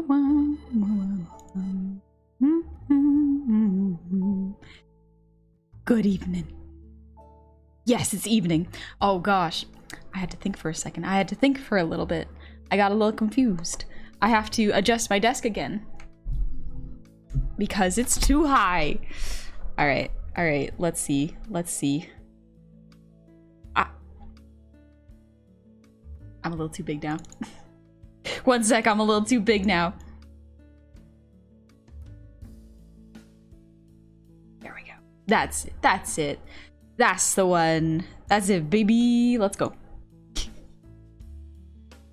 Good evening. Yes, it's evening. Oh gosh. I had to think for a second. I had to think for a little bit. I got a little confused. I have to adjust my desk again. Because it's too high. Alright, alright. Let's see. Let's see. I'm a little too big now. One sec, I'm a little too big now. There we go. That's it. That's it. That's the one. That's it, baby. Let's go.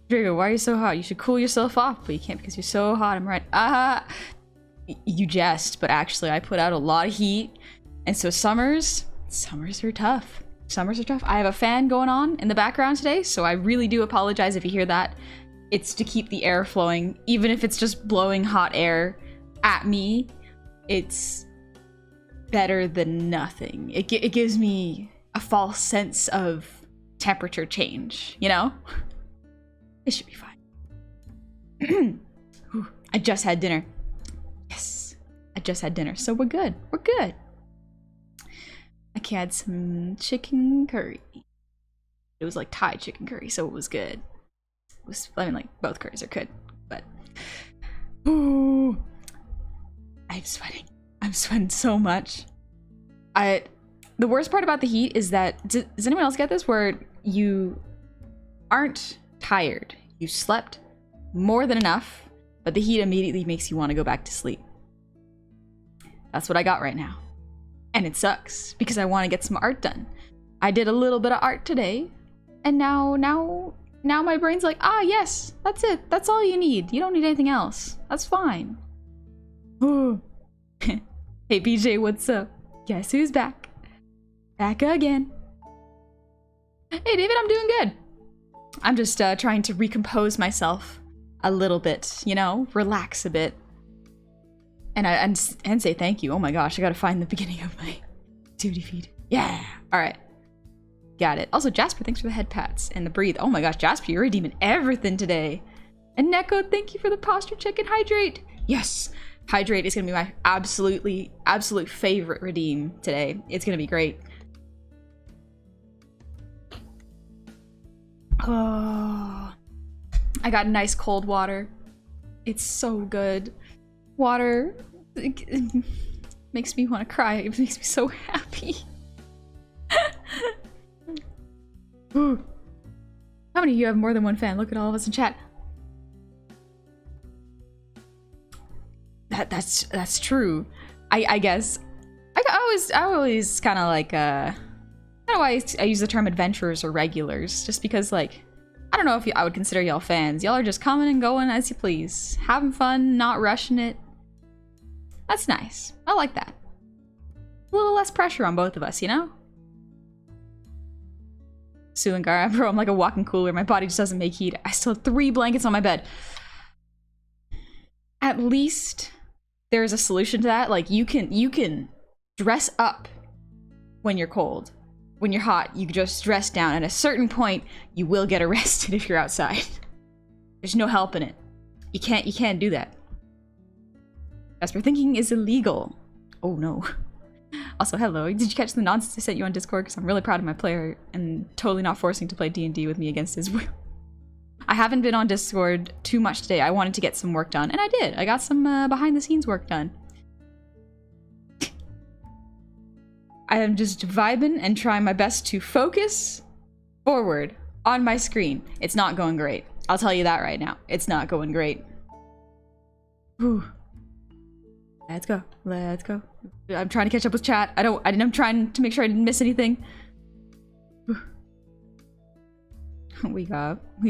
Drago, why are you so hot? You should cool yourself off, but you can't because you're so hot. I'm right. You jest, but actually I put out a lot of heat. And so summers are tough. Summers are tough. I have a fan going on in the background today, so I really do apologize if you hear that. It's to keep the air flowing. Even if it's just blowing hot air at me, it's better than nothing. It gives me a false sense of temperature change, you know? It should be fine. I just had dinner. Yes, I just had dinner, so we're good. We're good. I had some chicken curry. It was like Thai chicken curry, so it was good. It was, I mean, like, both curries are good, but... Ooh, I'm sweating. I'm sweating so much. The worst part about the heat is that... Does anyone else get this? Where you aren't tired. You slept more than enough, but the heat immediately makes you want to go back to sleep. That's what I got right now. And it sucks, because I want to get some art done. I did a little bit of art today, and now my brain's like, ah, yes, that's it. That's all you need. You don't need anything else. That's fine. Hey, BJ, what's up? Guess who's back? Back again. Hey, David, I'm doing good. I'm just trying to recompose myself a little bit, you know, relax a bit. And say thank you. Oh my gosh, I gotta find the beginning of my duty feed. Yeah! Alright. Got it. Also, Jasper, thanks for the head pats and the breathe. Oh my gosh, Jasper, you're redeeming everything today. And Neko, thank you for the posture check and hydrate. Yes! Hydrate is gonna be my absolute favorite redeem today. It's gonna be great. Oh, I got nice cold water. It's so good. Water it makes me want to cry. It makes me so happy. How many of you have more than one fan? Look at all of us in chat. That's true. I guess. I always kind of like I don't know why I use the term adventurers or regulars, just because, like, I don't know if I would consider y'all fans. Y'all are just coming and going as you please, having fun, not rushing it. That's nice. I like that. A little less pressure on both of us, you know? Sulangar, bro, I'm like a walking cooler. My body just doesn't make heat. I still have 3 blankets on my bed. At least there's a solution to that. Like, you can dress up when you're cold. When you're hot, you just dress down. At a certain point, you will get arrested if you're outside. There's no helping it. You can't do that. Jasper, thinking is illegal. Oh no. Also, hello. Did you catch the nonsense I sent you on Discord? Because I'm really proud of my player and totally not forcing to play D&D with me against his will. I haven't been on Discord too much today. I wanted to get some work done, and I did. I got some behind-the-scenes work done. I am just vibing and trying my best to focus forward on my screen. It's not going great. I'll tell you that right now. It's not going great. Whew. Let's go. Let's go. I'm trying to catch up with chat. I'm trying to make sure I didn't miss anything. Whew. We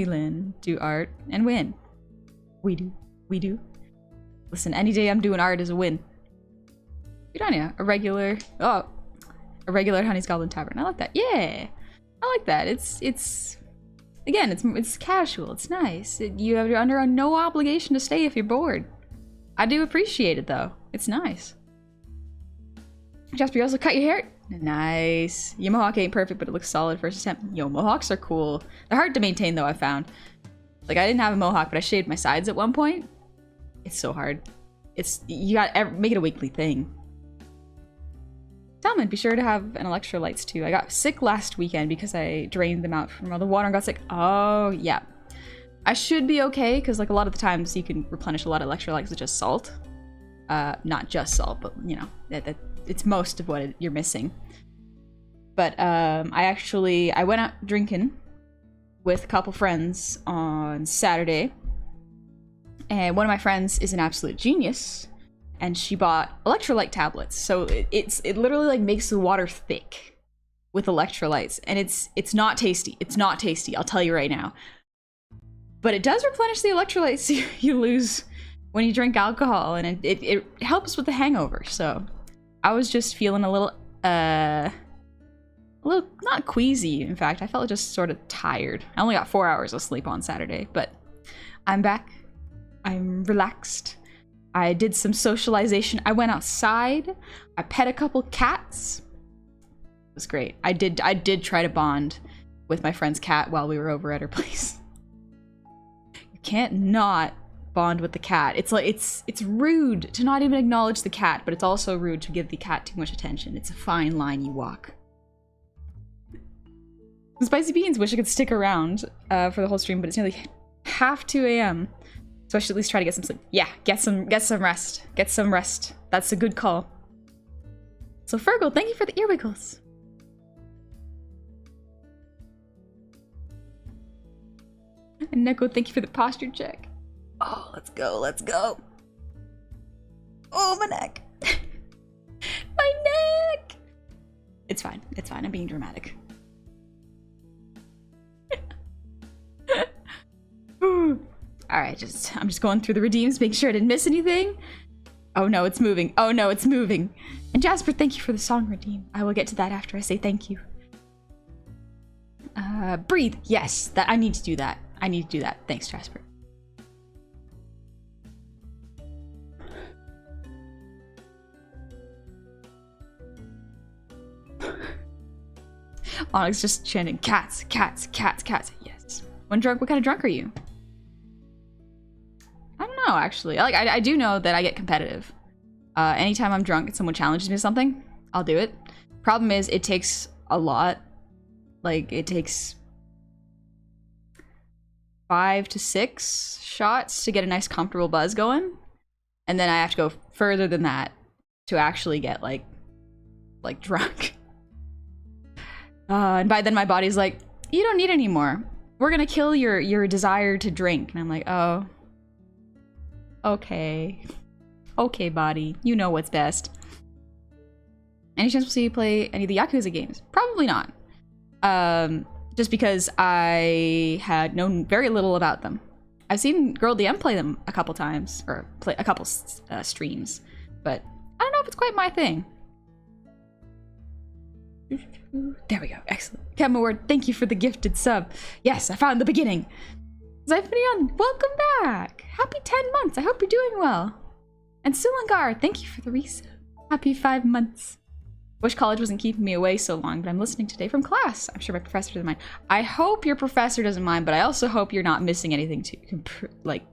learn, do art, and win. We do. Listen, any day I'm doing art is a win. Good on ya. A regular Honey's Goblin Tavern. I like that. Yeah, I like that. It's again, it's casual. It's nice. You're under no obligation to stay if you're bored. I do appreciate it though. It's nice. Jasper, you also cut your hair. Nice. Your mohawk ain't perfect, but it looks solid first attempt. Yo, mohawks are cool. They're hard to maintain though, I found. Like, I didn't have a mohawk, but I shaved my sides at one point. It's so hard. You gotta make it a weekly thing. Salmon, be sure to have an electrolytes too. I got sick last weekend because I drained them out from all the water and got sick. Oh, yeah. I should be okay, because like a lot of the times you can replenish a lot of electrolytes with just salt. Not just salt, but you know, it's most of what you're missing. But I went out drinking with a couple friends on Saturday. And one of my friends is an absolute genius. And she bought electrolyte tablets. So it literally like makes the water thick with electrolytes. And it's not tasty. It's not tasty, I'll tell you right now. But it does replenish the electrolytes you lose when you drink alcohol, and it helps with the hangover. So I was just feeling a little not queasy. In fact, I felt just sort of tired. I only got 4 hours of sleep on Saturday, but I'm back. I'm relaxed. I did some socialization. I went outside. I pet a couple cats. It was great. I did try to bond with my friend's cat while we were over at her place. You can't not bond with the cat. It's like it's rude to not even acknowledge the cat, but it's also rude to give the cat too much attention. It's a fine line you walk. Spicy Beans, wish I could stick around for the whole stream, but it's nearly half 2 a.m. So I should at least try to get some sleep. Yeah, get some rest. Get some rest. That's a good call. So Fergal, thank you for the ear wiggles. And Neko, thank you for the posture check. Oh, let's go, let's go. Oh, my neck. My neck. It's fine, I'm being dramatic. Alright, I'm just going through the redeems, making sure I didn't miss anything. Oh no, it's moving. Oh no, it's moving. And Jasper, thank you for the song redeem. I will get to that after I say thank you. Breathe. Yes, I need to do that. I need to do that. Thanks, Jasper. Onyx just chanting cats, cats, cats, cats. Yes. When drunk, what kind of drunk are you? I don't know, actually. I do know that I get competitive. Anytime I'm drunk and someone challenges me to something, I'll do it. Problem is, it takes a lot. Like, it takes 5 to 6 shots to get a nice comfortable buzz going. And then I have to go further than that to actually get, like drunk. And by then my body's like, you don't need any more. We're gonna kill your desire to drink. And I'm like, oh. Okay. Okay, body. You know what's best. Any chance we'll see you play any of the Yakuza games? Probably not. Just because I had known very little about them. I've seen Girl DM play them a couple times, or play a couple streams, but I don't know if it's quite my thing. There we go. Excellent. Kevin Ward, thank you for the gifted sub. Yes, I found the beginning. Zyphonion, welcome back. Happy 10 months. I hope you're doing well. And Sulangar, thank you for the resub. Happy 5 months. Wish college wasn't keeping me away so long, but I'm listening today from class. I'm sure my professor doesn't mind. I hope your professor doesn't mind, but I also hope you're not missing anything like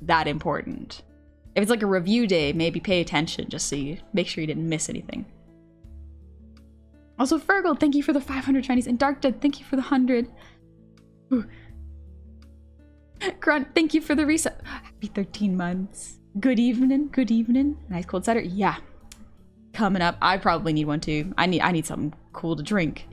that important. If it's like a review day, maybe pay attention just so you make sure you didn't miss anything. Also, Fergal, thank you for the 500 Chinese. And Dark Dead, thank you for the 100. Ooh. Grunt, thank you for the reset. Happy 13 months. Good evening, good evening. Nice cold cider. Yeah. Coming up. I probably need one too. I need something cool to drink.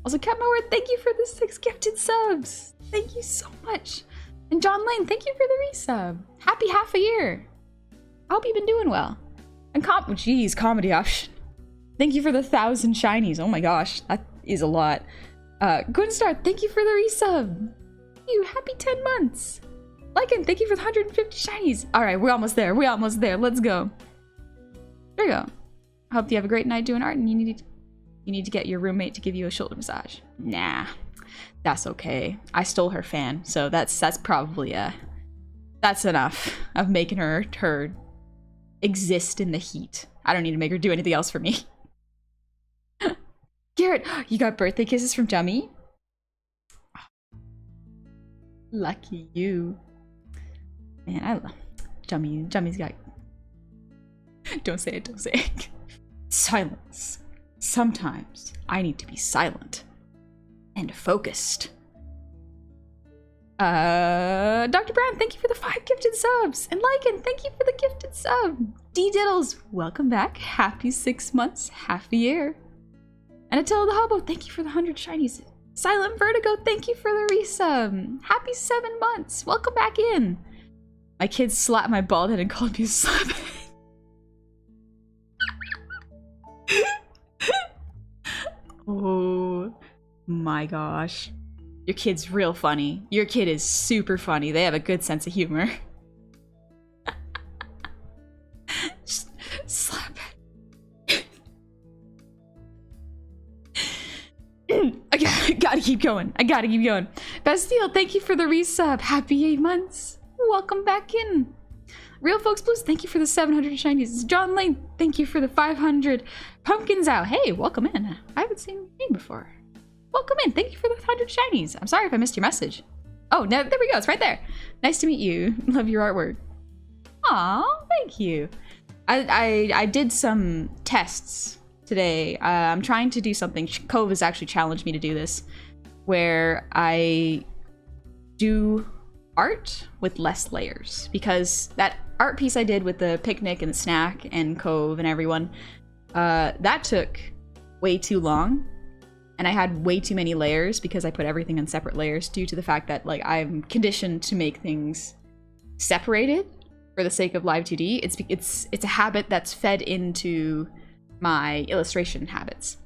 Also, Cat Mower, thank you for the 6 gifted subs. Thank you so much. And John Lane, thank you for the resub. Happy half a year. I hope you've been doing well. And geez, comedy option. Thank you for the 1,000 shinies. Oh my gosh, that is a lot. Gunstar, thank you for the resub. You happy 10 months. Lycan, thank you for the 150 shinies. All right, we're almost there. We're almost there. Let's go. There you go. I hope you have a great night doing art, and you need to get your roommate to give you a shoulder massage. Nah, that's okay. I stole her fan, so that's probably that's enough of making her exist in the heat. I don't need to make her do anything else for me. Garrett, you got birthday kisses from Dummy? Lucky you. Man, Jummy's got... Don't say it, don't say it. Silence. Sometimes I need to be silent. And focused. Dr. Brown, thank you for the 5 gifted subs. And Lycan, thank you for the gifted sub. D Diddles, welcome back. Happy 6 months, half a year. And Attila the Hobo, thank you for the 100 shinies. Silent Vertigo, thank you for the resub. Happy 7 months. Welcome back in. My kids slapped my bald head and called me a slaphead. Oh my gosh. Your kid's real funny. Your kid is super funny. They have a good sense of humor. Just slap it. I gotta keep going. I gotta keep going. Bastille, thank you for the resub. Happy 8 months. Welcome back in. Real Folks Blues, thank you for the 700 shinies. John Lane, thank you for the 500. Pumpkins out. Hey, welcome in. I haven't seen your name before. Welcome in. Thank you for the 100 shinies. I'm sorry if I missed your message. Oh, no, there we go. It's right there. Nice to meet you. Love your artwork. Aw, thank you. I did some tests today. I'm trying to do something. Cove has actually challenged me to do this, where I do art with less layers, because that art piece I did with the picnic and the snack and Cove and everyone, that took way too long, and I had way too many layers because I put everything on separate layers due to the fact that, like, I'm conditioned to make things separated for the sake of Live2D. It's a habit that's fed into my illustration habits,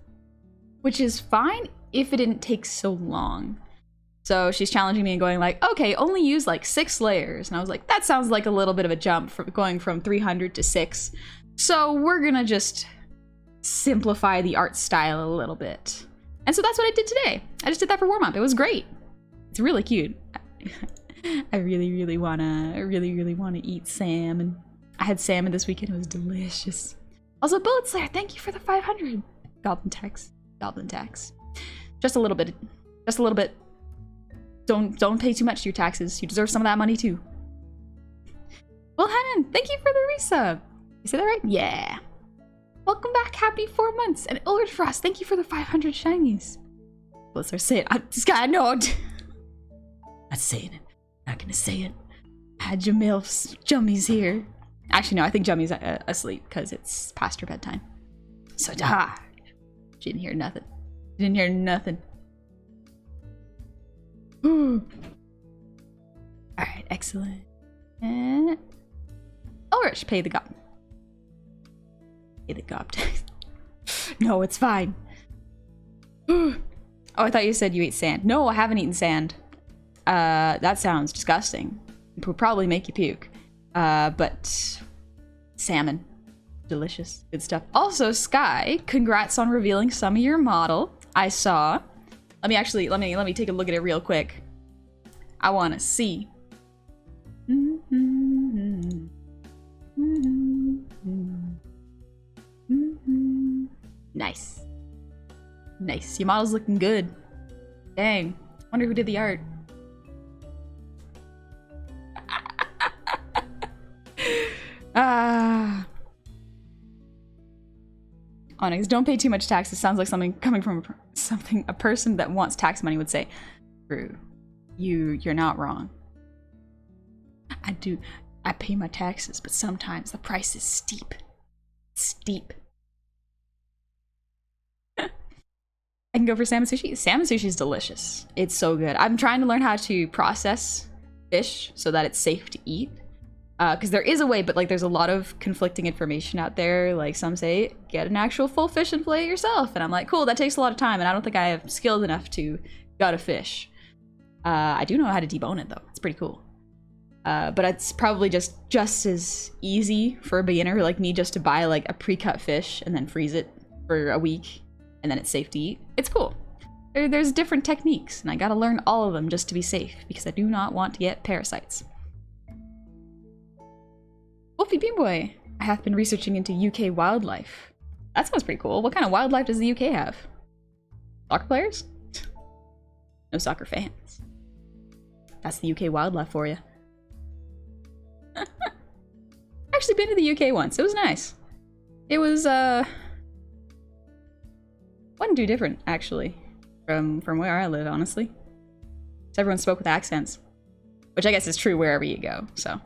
which is fine if it didn't take so long. So she's challenging me and going like, okay, only use like 6 layers. And I was like, that sounds like a little bit of a jump from going from 300 to 6. So we're gonna just simplify the art style a little bit. And so that's what I did today. I just did that for warm-up. It was great. It's really cute. I really wanna eat salmon. I had salmon this weekend. It was delicious. Also, Bullet Slayer, thank you for the 500. Goblin tax. Just a little bit. Just a little bit. Don't pay too much to your taxes. You deserve some of that money too. Well, Hannon, thank you for the resub. You say that right? Yeah. Welcome back. Happy 4 months. And Ulrich Frost, thank you for the 500 shinies. Let's say it. This guy, no. Not saying it. Not gonna say it. Had Jamil's Jummy's here. Actually, no, I think Jummy's asleep because it's past her bedtime. So, she didn't hear nothing. She didn't hear nothing. Alright, excellent. And Ulrich, pay the gob. Pay the gob tax. No, it's fine. Oh, I thought you said you ate sand. No, I haven't eaten sand. That sounds disgusting. It would probably make you puke. But salmon. Delicious. Good stuff. Also, Sky, congrats on revealing some of your model. I saw. Let me take a look at it real quick. I want to see. Nice. Nice. Your model's looking good. Dang. Wonder who did the art. Onyx, don't pay too much taxes. Sounds like something coming from a person that wants tax money would say. True. You're not wrong. I pay my taxes, but sometimes the price is steep. Steep. I can go for salmon sushi. Salmon sushi is delicious. It's so good. I'm trying to learn how to process fish so that it's safe to eat. Because there is a way, but like there's a lot of conflicting information out there. Like some say, get an actual full fish and fillet it yourself. And I'm like, cool, that takes a lot of time. And I don't think I have skilled enough to gut a fish. I do know how to debone it though. It's pretty cool. But it's probably just as easy for a beginner like me just to buy like a pre-cut fish and then freeze it for a week. And then it's safe to eat. It's cool. There's different techniques. And I gotta learn all of them just to be safe. Because I do not want to get parasites. Wolfie Beanboy, I have been researching into UK wildlife. That sounds pretty cool. What kind of wildlife does the UK have? Soccer players? No soccer fans. That's the UK wildlife for you. actually been to the UK once. It was nice. It was, wasn't too different, actually, from where I live, honestly. So everyone spoke with accents. Which I guess is true wherever you go, so.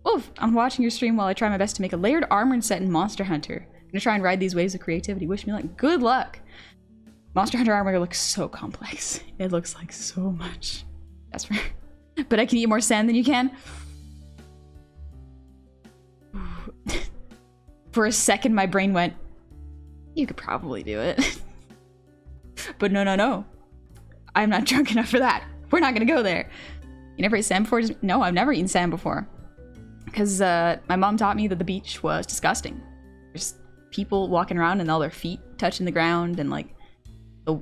Wolf, I'm watching your stream while I try my best to make a layered armored set in Monster Hunter. I'm gonna try and ride these waves of creativity. Wish me luck. Good luck! Monster Hunter armor looks so complex. It looks like so much. That's right. But I can eat more sand than you can? For a second, my brain went, you could probably do it. But no. I'm not drunk enough for that. We're not gonna go there. You never ate sand before? No, I've never eaten sand before. Because my mom taught me that the beach was disgusting. There's people walking around and all their feet touching the ground and like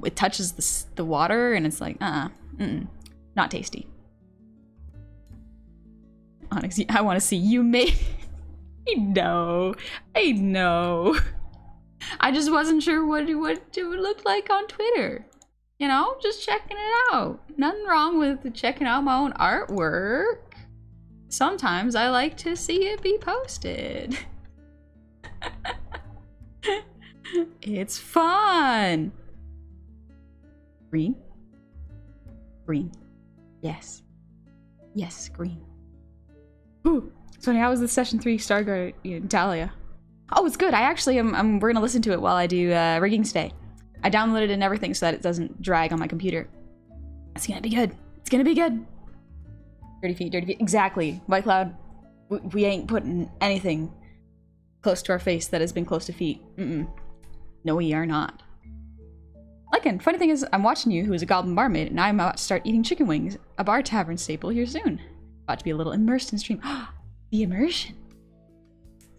it touches the water and it's like, not tasty. Honestly, I want to see you make. I know. I just wasn't sure what it would look like on Twitter. You know, just checking it out. Nothing wrong with checking out my own artwork. Sometimes I like to see it be posted. It's fun. Green? Green. Yes. Yes, green. Ooh. So how was the session 3 Stargard in Talia? Oh, it's good. I actually we're gonna listen to it while I do rigging today. I downloaded it and everything so that it doesn't drag on my computer. It's gonna be good. It's gonna be good. Dirty feet, dirty feet. Exactly. White Cloud, we ain't putting anything close to our face that has been close to feet. No, we are not. Lycan, funny thing is, I'm watching you, who is a goblin barmaid, and I'm about to start eating chicken wings, a bar tavern staple here soon. About to be a little immersed in stream. The immersion.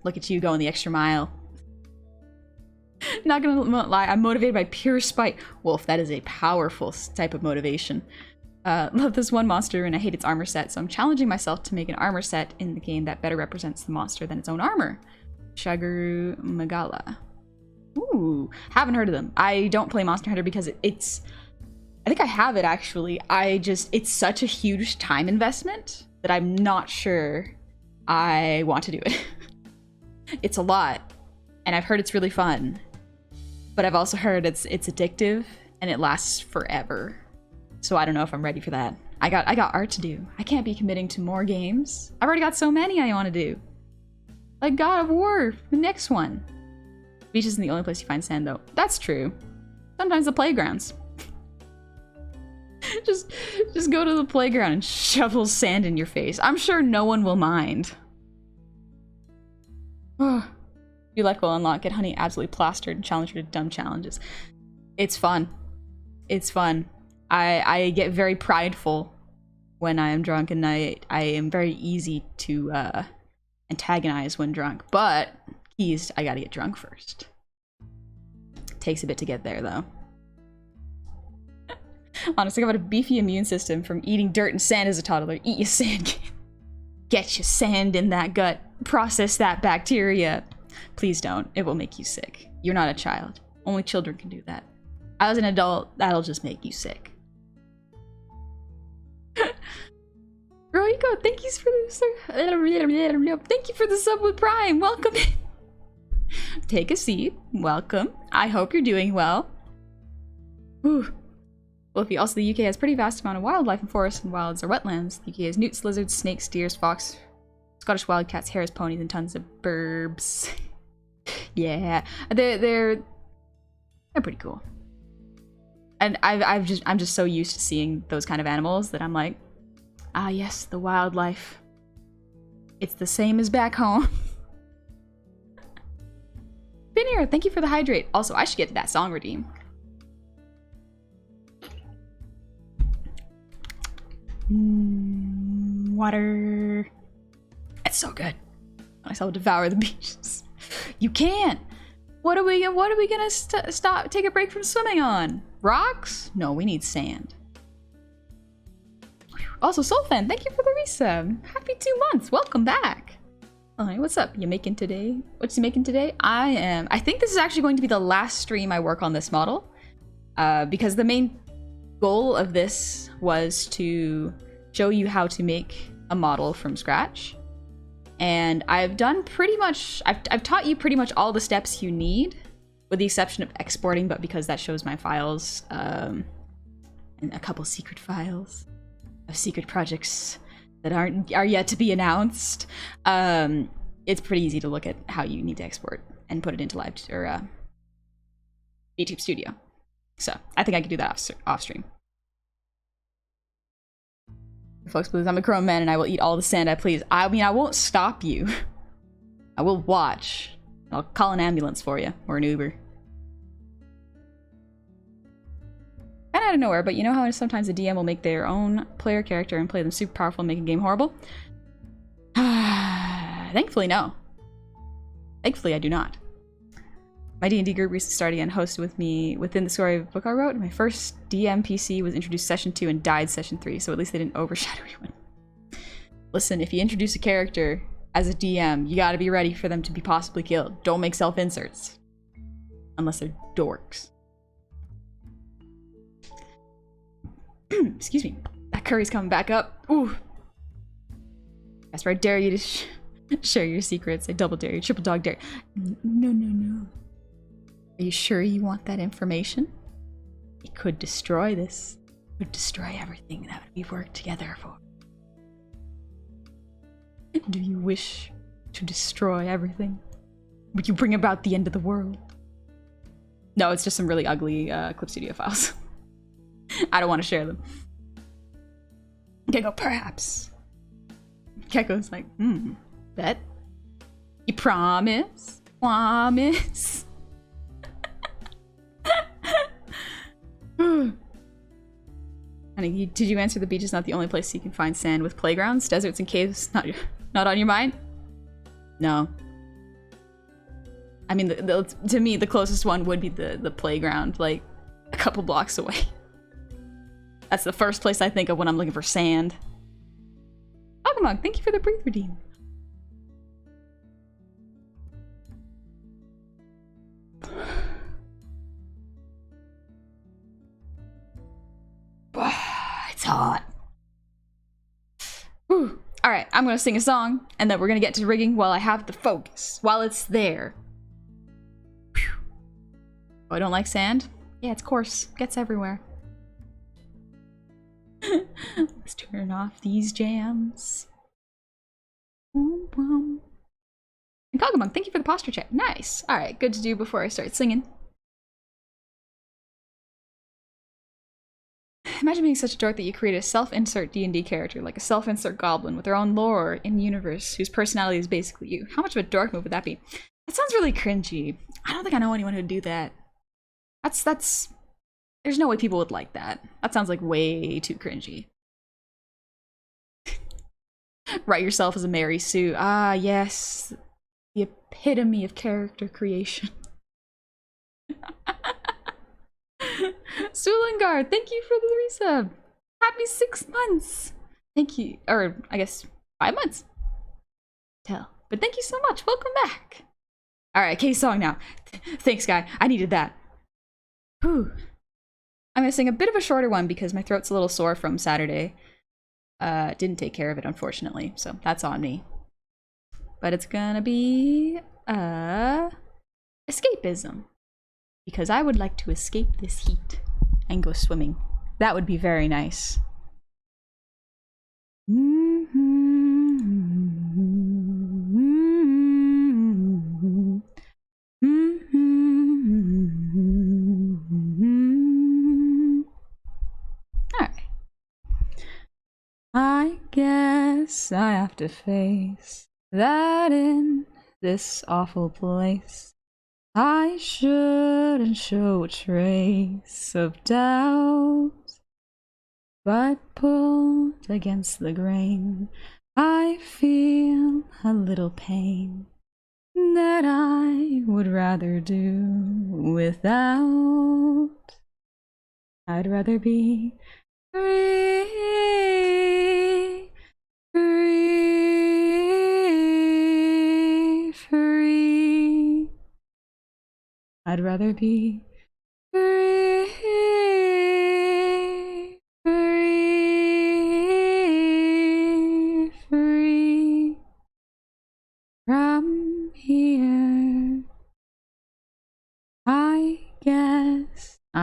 Look at you going the extra mile. Not gonna lie, I'm motivated by pure spite. Wolf, that is a powerful type of motivation. Love this one monster and I hate its armor set, so I'm challenging myself to make an armor set in the game that better represents the monster than its own armor. Shagaru Magala. Ooh, haven't heard of them. I don't play Monster Hunter because it's... I think I have it actually. It's such a huge time investment that I'm not sure I want to do it. It's a lot, and I've heard it's really fun. But I've also heard it's addictive and it lasts forever. So I don't know if I'm ready for that. I got art to do. I can't be committing to more games. I've already got so many I want to do. Like God of War, the next one. Beach isn't the only place you find sand though. That's true. Sometimes the playgrounds. just go to the playground and shovel sand in your face. I'm sure no one will mind. You like will unlock, get honey absolutely plastered and challenge her to dumb challenges. It's fun. It's fun. I get very prideful when I am drunk, and I am very easy to antagonize when drunk, but keys, I gotta get drunk first. Takes a bit to get there though. Honestly, I got a beefy immune system from eating dirt and sand as a toddler. Eat your sand. Get your sand in that gut. Process that bacteria. Please don't. It will make you sick. You're not a child. Only children can do that. As an adult, that'll just make you sick. Roiko, thank you for the thank you for the sub with Prime. Welcome in. Take a seat. Welcome. I hope you're doing well. Whew. Wolfie, also the UK has pretty vast amount of wildlife and forests and wilds or wetlands. The UK has newts, lizards, snakes, deers, fox, Scottish wildcats, hares, ponies, and tons of burbs. Yeah, they're pretty cool. And I'm just so used to seeing those kind of animals that I'm like, ah yes, the wildlife. It's the same as back home. Been here, thank you for the hydrate. Also, I should get to that song redeem. Water. It's so good. I will devour the beaches. You can't. What are we gonna stop? Take a break from swimming on? Rocks? No, we need sand. Also, Soulfan, thank you for the resub. Happy 2 months. Welcome back. Alright, what's up? You making today? What's you making today? I think this is actually going to be the last stream I work on this model. Because the main goal of this was to show you how to make a model from scratch. And I've done pretty much, I've taught you pretty much all the steps you need, with the exception of exporting, but because that shows my files, and a couple secret files of secret projects that are yet to be announced, it's pretty easy to look at how you need to export and put it into YouTube Studio. So I think I could do that off stream. Folks, please, I'm a grown man and I will eat all the sand I please. I mean, I won't stop you. I will watch. I'll call an ambulance for you, or an Uber. Kind of out of nowhere, but you know how sometimes a DM will make their own player character and play them super powerful and make a game horrible? Thankfully, no. Thankfully, I do not. My D&D group recently started and hosted with me within the story of a book I wrote. My first DM PC was introduced session 2 and died session 3, so at least they didn't overshadow anyone. Listen, if you introduce a character as a DM, you gotta be ready for them to be possibly killed. Don't make self-inserts. Unless they're dorks. Excuse me. That curry's coming back up. Ooh. That's right, I dare you to share your secrets. I double dare you, triple dog dare. No, no, no. Are you sure you want that information? It could destroy this. It could destroy everything that we've worked together for. Do you wish to destroy everything? Would you bring about the end of the world? No, it's just some really ugly Clip Studio files. I don't want to share them. Gecko, perhaps. Gecko's like, bet. You promise? Promise? Honey, did you answer the beach is not the only place you can find sand with playgrounds, deserts, and caves? Not on your mind? No. I mean, to me, the closest one would be the playground, like a couple blocks away. That's the first place I think of when I'm looking for sand. Pokemon, thank you for the breathe redeem. It's hot. Whew. All right, I'm gonna sing a song, and then we're gonna get to rigging while I have the focus, while it's there. Whew. Oh, I don't like sand? Yeah, it's coarse. Gets everywhere. Let's turn off these jams. And Cogamunk, thank you for the posture check. Nice. All right, good to do before I start singing. Imagine being such a dork that you create a self-insert D&D character, like a self-insert goblin with their own lore in universe, whose personality is basically you. How much of a dork move would that be? That sounds really cringy. I don't think I know anyone who'd do that. That's... There's no way people would like that. That sounds like way too cringy. Write yourself as a Mary Sue. Ah, yes. The epitome of character creation. Sulengard, thank you for the resub. Happy 6 months. Thank you. Or, I guess, 5 months. But thank you so much. Welcome back. Alright, K-song now. Thanks, guy. I needed that. Whew. I'm gonna sing a bit of a shorter one because my throat's a little sore from Saturday. Didn't take care of it, unfortunately, so that's on me. But it's gonna be escapism, because I would like to escape this heat and go swimming. That would be very nice. I guess I have to face that in this awful place I shouldn't show a trace of doubt, but pulled against the grain I feel a little pain that I would rather do without. I'd rather be free, free, free. I'd rather be free, free,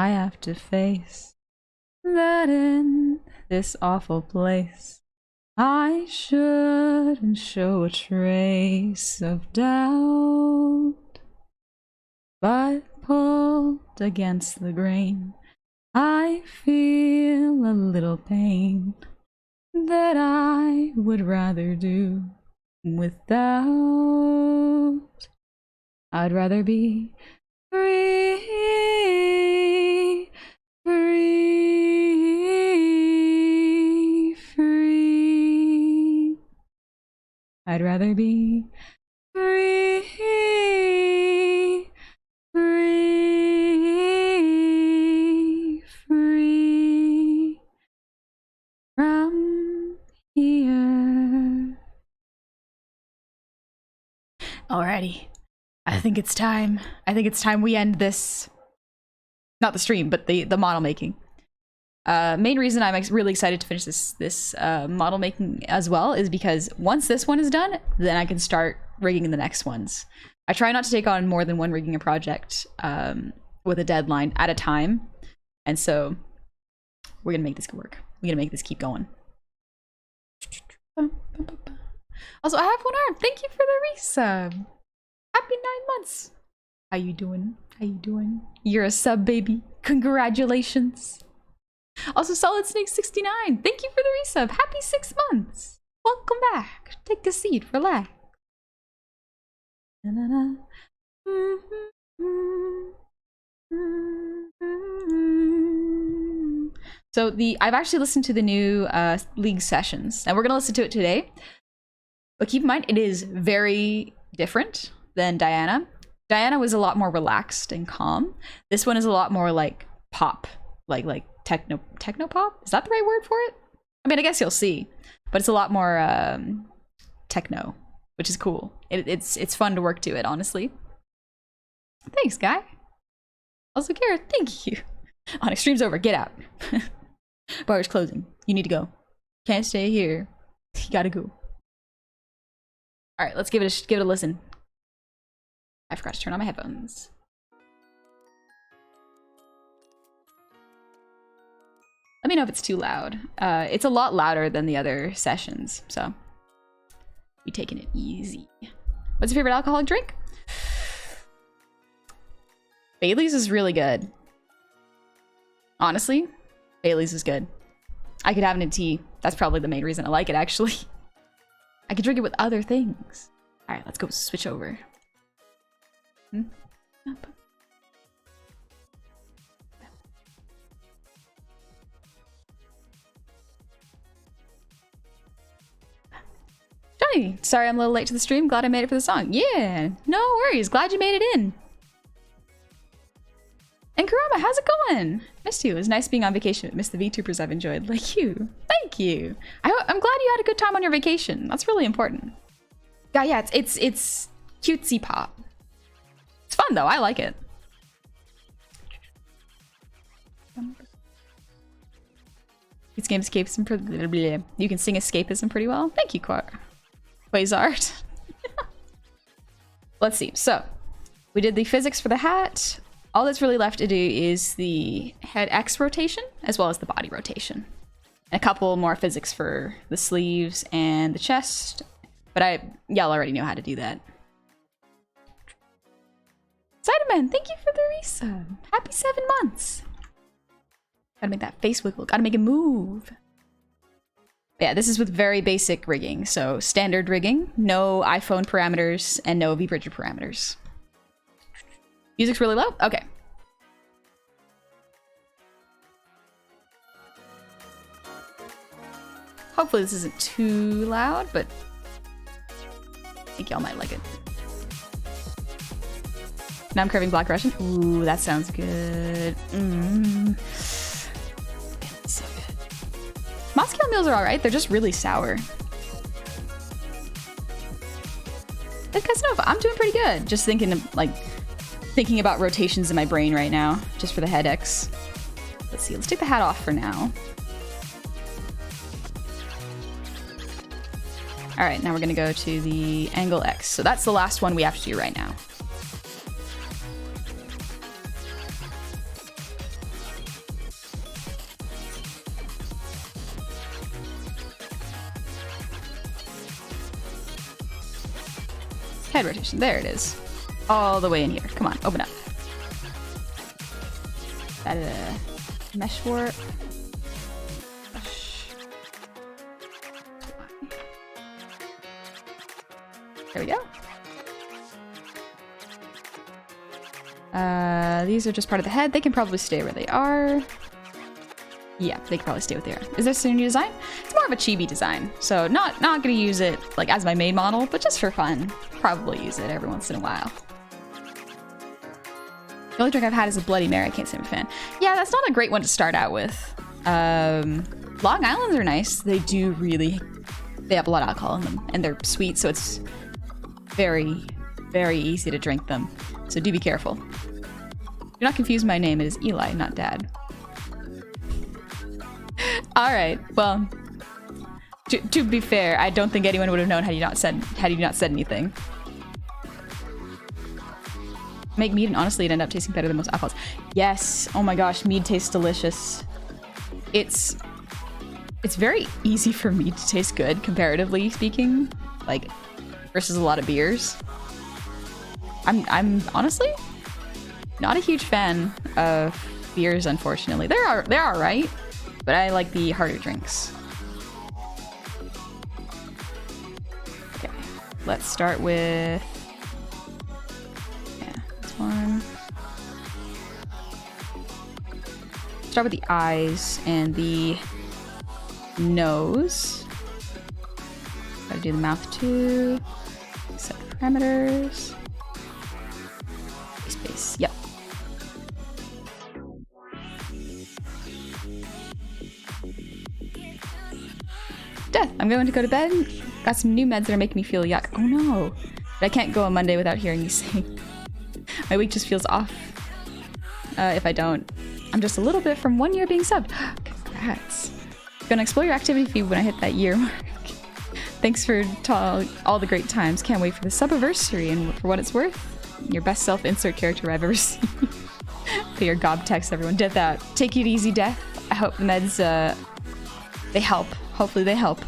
I have to face, that in this awful place I shouldn't show a trace of doubt. But pulled against the grain, I feel a little pain that I would rather do without. I'd rather be free, free, free. I'd rather be free, free, free from here. Alrighty. I think it's time. I think it's time we end this. Not the stream, but the model making. Main reason I'm really excited to finish this model making as well is because once this one is done, then I can start rigging the next ones. I try not to take on more than one rigging a project with a deadline at a time, and so we're gonna make this work. We're gonna make this keep going. Also, I have one arm. Thank you for the resub. Happy 9 months. How you doing? How you doing? You're a sub, baby. Congratulations. Also, Solid Snake 69. Thank you for the resub. Happy 6 months. Welcome back. Take a seat. Relax. So I've actually listened to the new League sessions, and we're gonna listen to it today. But keep in mind, it is very different than Diana. Diana was a lot more relaxed and calm. This one is a lot more like pop, like techno pop. Is that the right word for it? I mean, I guess you'll see, but it's a lot more techno, which is cool. It's fun to work to it, honestly. Thanks, guy. Also, Garrett, thank you. Onyx, stream's over. Get out. Bar's closing. You need to go. Can't stay here. You gotta go. All right, let's give it a listen. I forgot to turn on my headphones. Let me know if it's too loud. It's a lot louder than the other sessions, so be taking it easy. What's your favorite alcoholic drink? Bailey's is really good. Honestly, Bailey's is good. I could have it in tea. That's probably the main reason I like it, actually. I could drink it with other things. All right, let's go switch over. Johnny, sorry I'm a little late to the stream. Glad I made it for the song. Yeah, no worries. Glad you made it in. And Kurama, how's it going? Missed you. It was nice being on vacation. Missed the VTubers I've enjoyed, like you. Thank you. I'm glad you had a good time on your vacation. That's really important. Yeah, it's cutesy pop. It's fun though. I like it. It's game escapism. You can sing escapism pretty well. Thank you, Quasar. Let's see. So we did the physics for the hat. All that's really left to do is the head X rotation as well as the body rotation. And a couple more physics for the sleeves and the chest. But y'all already know how to do that. Sideman, thank you for the resub. Happy 7 months. Gotta make that face wiggle. Gotta make it move. Yeah, this is with very basic rigging. So standard rigging, no iPhone parameters, and no vBridger parameters. Music's really low? Okay. Hopefully this isn't too loud, but I think y'all might like it. Now I'm craving Black Russian. Ooh, that sounds good. So good. Moscow meals are alright, they're just really sour. Hey, Casanova, I'm doing pretty good. Just thinking about rotations in my brain right now, just for the head X. Let's see, let's take the hat off for now. All right, now we're gonna go to the angle X. So that's the last one we have to do right now. Head rotation. There it is. All the way in here. Come on, open up. Mesh warp. There we go. These are just part of the head. They can probably stay where they are. Yeah, they can probably stay where they are. Is this a new design? It's more of a chibi design. So not gonna use it like as my main model, but just for fun. Probably use it every once in a while. The only drink I've had is a Bloody Mary. I can't say I'm a fan. Yeah, that's not a great one to start out with. Long Islands are nice. They have a lot of alcohol in them, and they're sweet, so it's very, very easy to drink them. So do be careful. Do not confuse my name. It is Eli, not Dad. All right. Well, to be fair, I don't think anyone would have known had you not said anything. Make mead, and honestly, it ended up tasting better than most alcohols. Yes. Oh my gosh, mead tastes delicious. It's very easy for mead to taste good, comparatively speaking, like versus a lot of beers. I'm honestly not a huge fan of beers, unfortunately. They're all right, but I like the harder drinks. Okay, let's start with this one. Start with the eyes and the nose. Gotta do the mouth too. Set the parameters. Space. Yep. Death. I'm going to go to bed. Got some new meds that are making me feel yuck. Oh no. But I can't go on Monday without hearing you sing. My week just feels off. If I don't. I'm just a little bit from 1 year being subbed. Congrats. Gonna explore your activity feed when I hit that year mark. Thanks for all the great times. Can't wait for the subiversary, and for what it's worth, your best self-insert character I've ever seen. Pay your gob text, everyone. Did that. Take it easy, Death. I hope the meds, they help. Hopefully they help.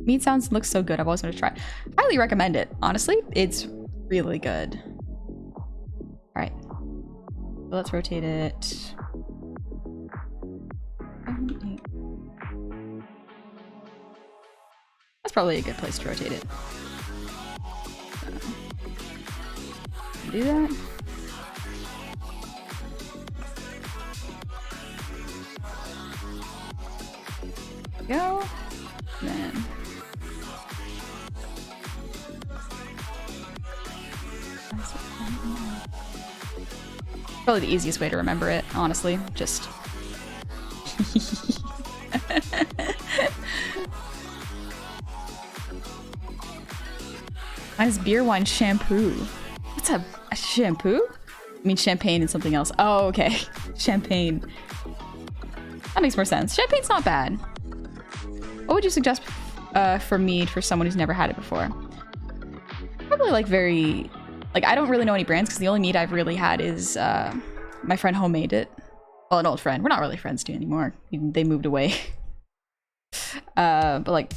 Meat sounds looks so good. I've always wanted to try. Highly recommend it. Honestly, it's really good. All right. So let's rotate it. That's probably a good place to rotate it. Do that. Go. Then. Probably the easiest way to remember it, honestly. Just. Mine is beer, wine, shampoo. What's a shampoo? I mean champagne and something else. Oh, okay. Champagne. That makes more sense. Champagne's not bad. What would you suggest for mead for someone who's never had it before? Probably like I don't really know any brands because the only mead I've really had is my friend homemade it. Well, an old friend. We're not really friends anymore. They moved away. But like,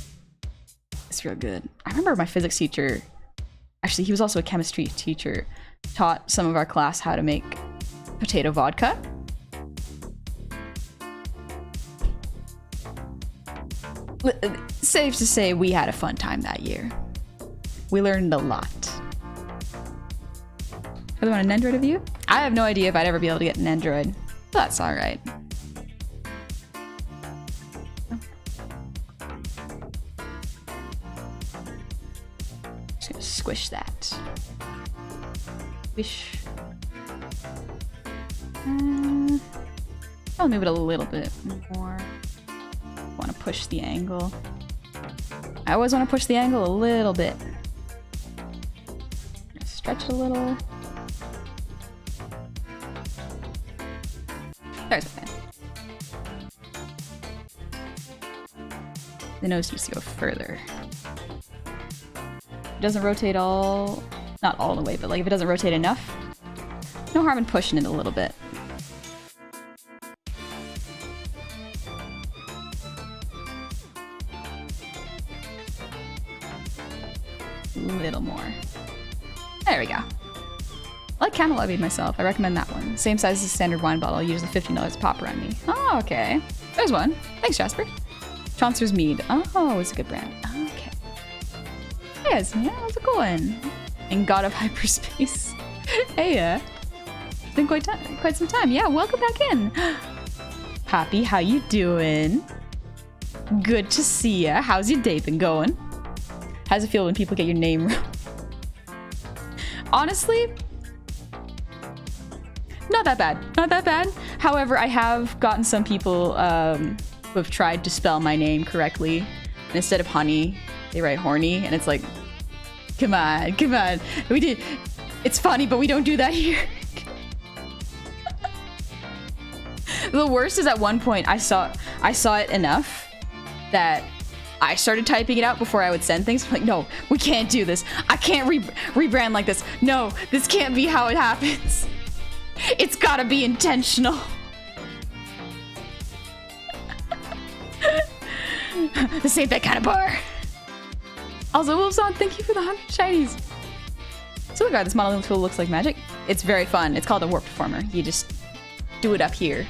it's real good. I remember my physics teacher, actually he was also a chemistry teacher, taught some of our class how to make potato vodka. Safe to say we had a fun time that year. We learned a lot. Do they want an Android review? I have no idea if I'd ever be able to get an Android. But that's alright. Just gonna squish that. Squish. I'll move it a little bit more. Want to push the angle. I always want to push the angle a little bit. Stretch it a little. There's my fan. The nose needs to go further. It doesn't rotate all, not all the way, but like if it doesn't rotate enough, no harm in pushing it a little bit. A little more. There we go. I like Camel I made myself. I recommend that one. Same size as a standard wine bottle. Usually $15 a pop around me. Oh, okay. There's one. Thanks, Jasper. Chaucer's Mead. Oh, it's a good brand. Okay. Yes, yeah, that's a cool one. And God of Hyperspace. Hey, it's been quite some time. Yeah, welcome back in. Poppy, how you doing? Good to see ya. How's your day been going? How's it feel when people get your name wrong? Honestly, not that bad. Not that bad. However, I have gotten some people who have tried to spell my name correctly. And instead of honey, they write horny. And it's like, come on, come on. We did. It's funny, but we don't do that here. The worst is at one point I saw it enough that I started typing it out before I would send things. I'm like, no, we can't do this. I can't rebrand like this. No, this can't be how it happens. It's gotta be intentional. This ain't that kind of bar. Also, Wolfson, thank you for the 100 shinies. So regard, this modeling tool looks like magic. It's very fun. It's called a warp performer. You just do it up here.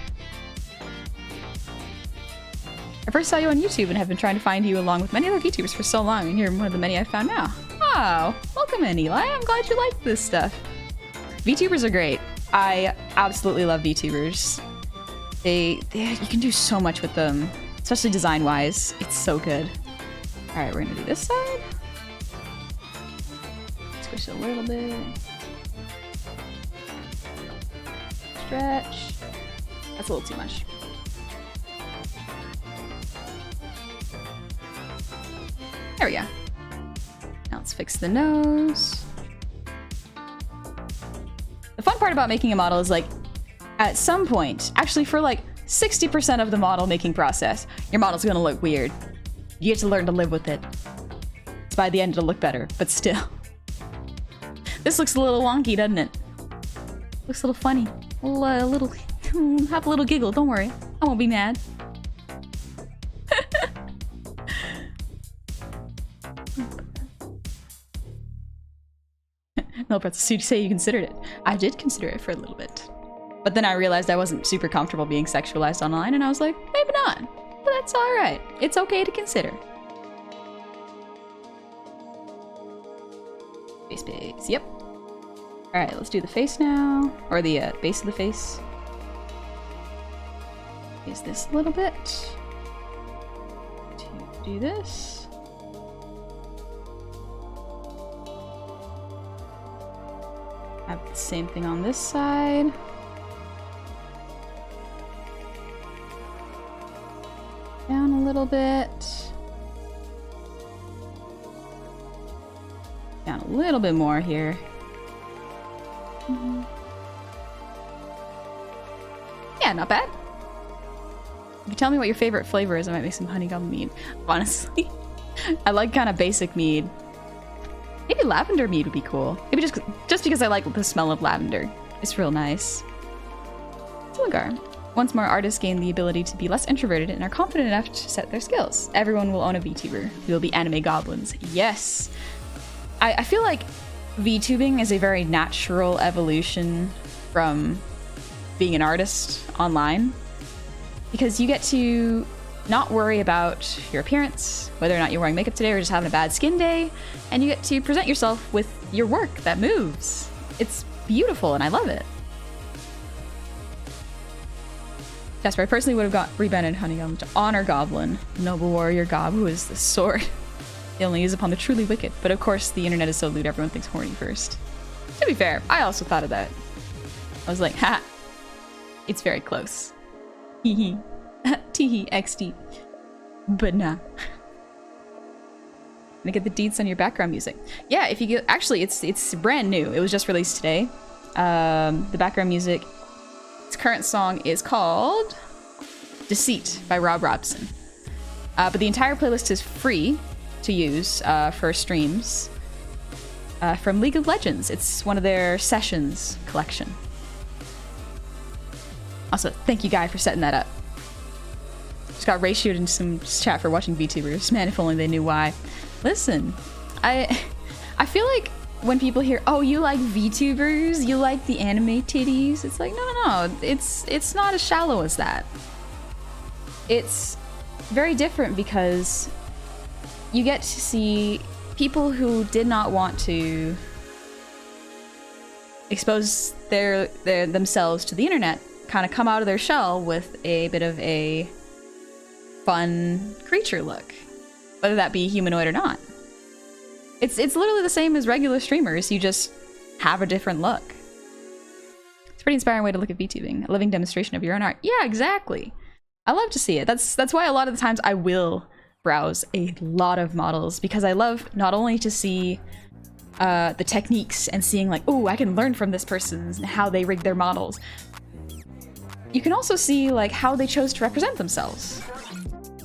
I first saw you on YouTube and have been trying to find you along with many other VTubers for so long, and you're one of the many I've found now. Oh, welcome in, Eli. I'm glad you like this stuff. VTubers are great. I absolutely love VTubers. You can do so much with them, especially design-wise. It's so good. All right, we're gonna do this side. Squish it a little bit. Stretch. That's a little too much. There we go. Now let's fix the nose. The fun part about making a model is, like, at some point, actually for like 60% of the model making process, your model's gonna look weird. You have to learn to live with it. It's by the end it'll look better, but still. This looks a little wonky, doesn't it? Looks a little funny. A little have a little giggle, don't worry. I won't be mad. No, Pretzel, you say you considered it. I did consider it for a little bit. But then I realized I wasn't super comfortable being sexualized online, and I was like, maybe not. But that's alright. It's okay to consider. Face. Yep. Alright, let's do the face now. Or the base of the face. Use this a little bit. To do this. Have the same thing on this side. Down a little bit. Down a little bit more here. Yeah, not bad. If you tell me what your favorite flavor is, I might make some honey goblin mead. Honestly, I like kind of basic mead. Maybe lavender mead would be cool. Maybe just because I like the smell of lavender. It's real nice. Silgar. Once more, artists gain the ability to be less introverted and are confident enough to set their skills. Everyone will own a VTuber. We will be anime goblins. Yes! I feel like VTubing is a very natural evolution from being an artist online. Because you get to not worry about your appearance, whether or not you're wearing makeup today or just having a bad skin day, and you get to present yourself with your work that moves. It's beautiful and I love it. Jasper, I personally would have rebranded Honey Goblin to Honor Goblin, noble warrior gob who is the sword. They only use upon the truly wicked, but of course the internet is so lewd everyone thinks horny first. To be fair, I also thought of that. I was like, ha, it's very close. Hee hee. Teehee XD. But nah. Gonna get the deets on your background music. Yeah, if you get, actually it's brand new. It was just released today. The background music, its current song is called Deceit by Rob Robson. But the entire playlist is free to use for streams from League of Legends. It's one of their sessions collection. Also, thank you, Guy, for setting that up. Just got ratioed into some chat for watching VTubers. Man, if only they knew why. Listen, I I feel like when people hear, oh, you like VTubers, you like the anime titties, it's like, no, it's not as shallow as that. It's very different because you get to see people who did not want to expose themselves to the internet kind of come out of their shell with a bit of a fun creature look, whether that be humanoid or not. It's literally the same as regular streamers, you just have a different look. It's a pretty inspiring way to look at VTubing, a living demonstration of your own art. Yeah, exactly. I love to see it. That's why a lot of the times I will browse a lot of models, because I love not only to see the techniques and seeing like, oh, I can learn from this person and how they rig their models. You can also see like how they chose to represent themselves.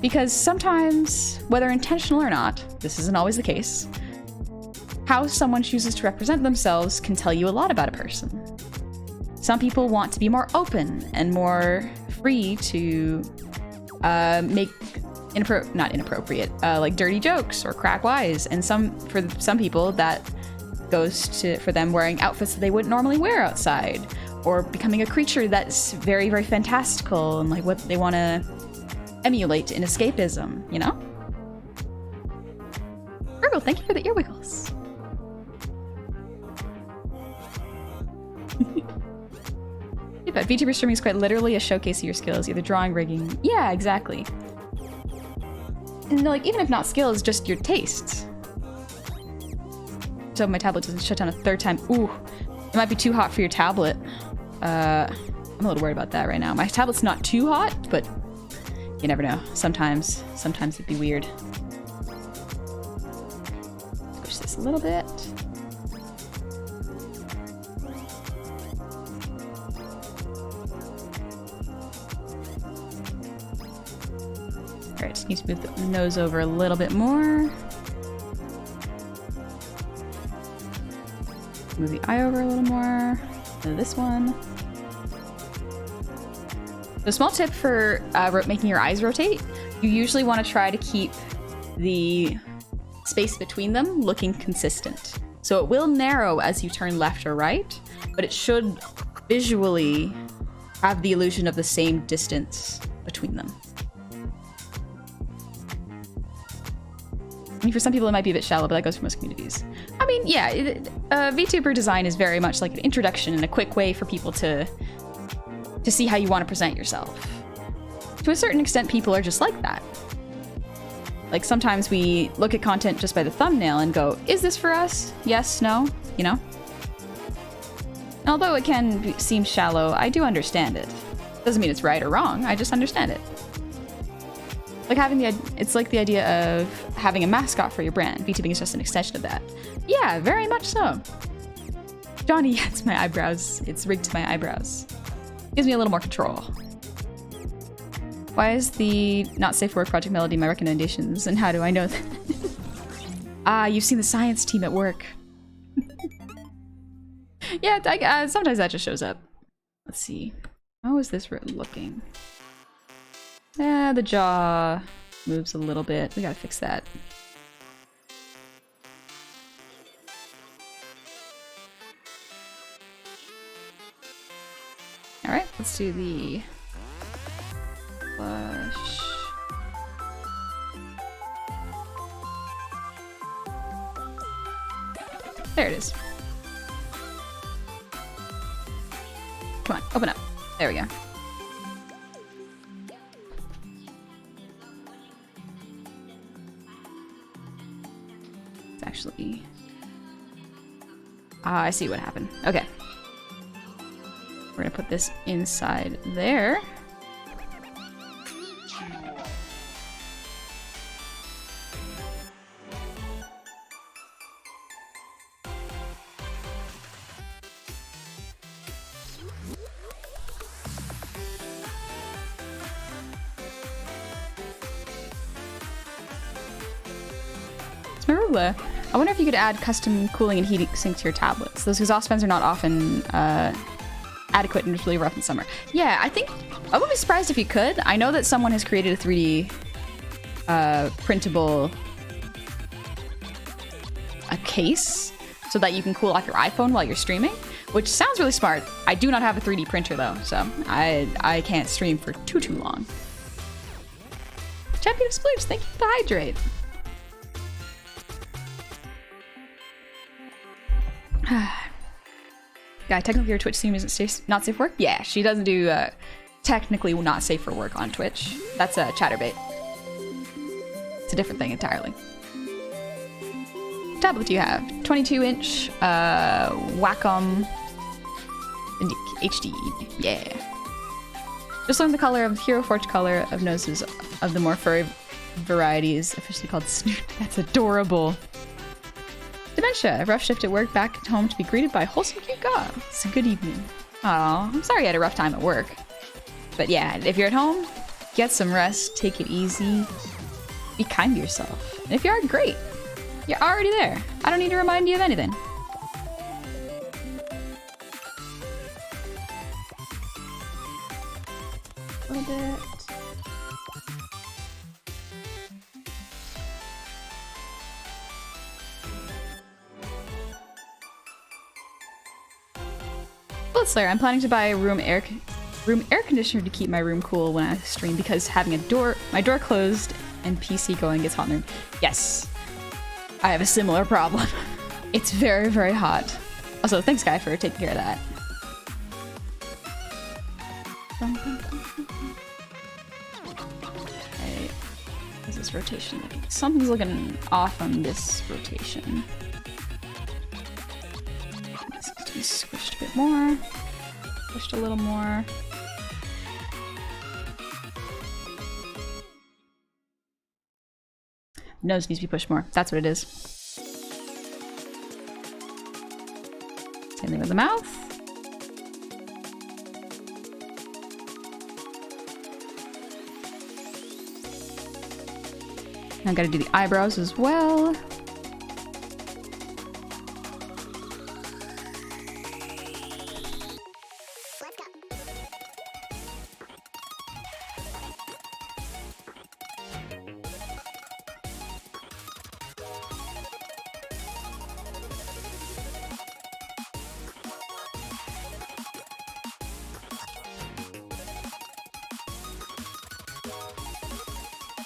Because sometimes, whether intentional or not, this isn't always the case, how someone chooses to represent themselves can tell you a lot about a person. Some people want to be more open and more free to make not inappropriate, like dirty jokes or crack wise, and for some people that goes for them wearing outfits that they wouldn't normally wear outside, or becoming a creature that's very, very fantastical and like what they want to emulate in escapism, you know? Virgo, thank you for the ear wiggles. But VTuber streaming is quite literally a showcase of your skills, either drawing, rigging. Yeah, exactly. And like, even if not skills, just your tastes. So my tablet doesn't shut down a third time. Ooh, it might be too hot for your tablet. I'm a little worried about that right now. My tablet's not too hot, but you never know. Sometimes it'd be weird. Push this a little bit. Alright, just need to move the nose over a little bit more. Move the eye over a little more. And this one. The small tip for making your eyes rotate, you usually want to try to keep the space between them looking consistent. So it will narrow as you turn left or right, but it should visually have the illusion of the same distance between them. I mean, for some people it might be a bit shallow, but that goes for most communities. I mean, yeah, VTuber design is very much like an introduction and a quick way for people to see how you want to present yourself. To a certain extent, people are just like that. Like, sometimes we look at content just by the thumbnail and go, is this for us? Yes, no, you know? And although it can seem shallow, I do understand it. Doesn't mean it's right or wrong, I just understand it. Like it's like the idea of having a mascot for your brand. VTubing is just an extension of that. Yeah, very much so. Johnny, it's my eyebrows. It's rigged to my eyebrows. Gives me a little more control. Why is the not safe for work project melody my recommendations, and how do I know that? You've seen the science team at work. Yeah, sometimes that just shows up. Let's see. How is this looking? Yeah, the jaw moves a little bit. We gotta fix that. Alright, let's do the blush. There it is. Come on, open up. There we go. It's actually... I see what happened. Okay. We're gonna put this inside there. Marula, I wonder if you could add custom cooling and heat sync to your tablets. Those exhaust fans are not often adequate and it's really rough in summer. Yeah, I think I wouldn't be surprised if you could. I know that someone has created a 3D printable case so that you can cool off your iPhone while you're streaming, which sounds really smart. I do not have a 3D printer though, so I can't stream for too long. Champion of Splooge, thank you for the hydrate. Guy, technically your Twitch stream isn't not safe for work? Yeah, she doesn't do technically not safe for work on Twitch. That's a chatterbait. It's a different thing entirely. What tablet do you have? 22-inch Wacom HD. Yeah. Just learned the color of Hero Forge color of noses of the more furry varieties, officially called Snoot. That's adorable. Dementia, a rough shift at work, back at home to be greeted by a wholesome cute dog. It's a good evening. Aw, I'm sorry you had a rough time at work. But yeah, if you're at home, get some rest, take it easy, be kind to yourself. And if you are, great. You're already there. I don't need to remind you of anything. A little bit. Slayer, I'm planning to buy a room air conditioner to keep my room cool when I stream because having my door closed and PC going gets hot in the room. Yes, I have a similar problem. It's very, very hot. Also, thanks, Guy, for taking care of that. Okay, how's this rotation looking? Something's looking off on this rotation. Be squished a bit more. Squished a little more. Nose needs to be pushed more. That's what it is. Same thing with the mouth. Now I gotta do the eyebrows as well.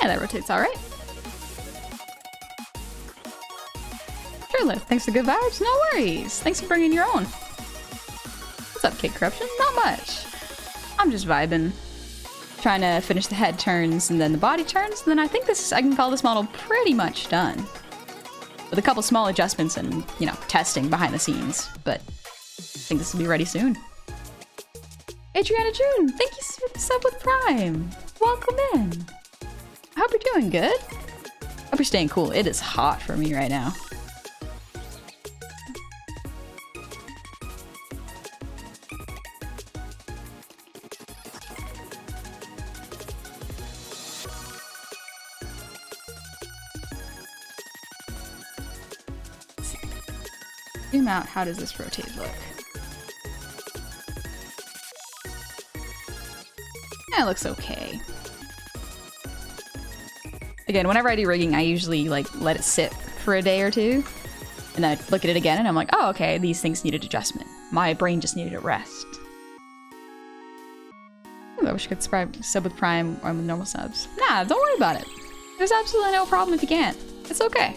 Yeah, that rotates all right. Sure, Liv. Thanks for the good vibes. No worries. Thanks for bringing your own. What's up, Kid Corruption? Not much. I'm just vibing. Trying to finish the head turns and then the body turns. And then I think I can call this model pretty much done. With a couple small adjustments and, you know, testing behind the scenes. But I think this will be ready soon. Adriana June, thank you for the sub with Prime. Welcome in. I hope you're doing good. Hope you're staying cool. It is hot for me right now. Zoom out. How does this rotate look? Yeah, it looks okay. Again, whenever I do rigging, I usually like let it sit for a day or two, and then I look at it again and I'm like, oh, okay, these things needed adjustment. My brain just needed a rest. Ooh, I wish I could sub with Prime or with normal subs. Nah, don't worry about it. There's absolutely no problem if you can't. It's okay.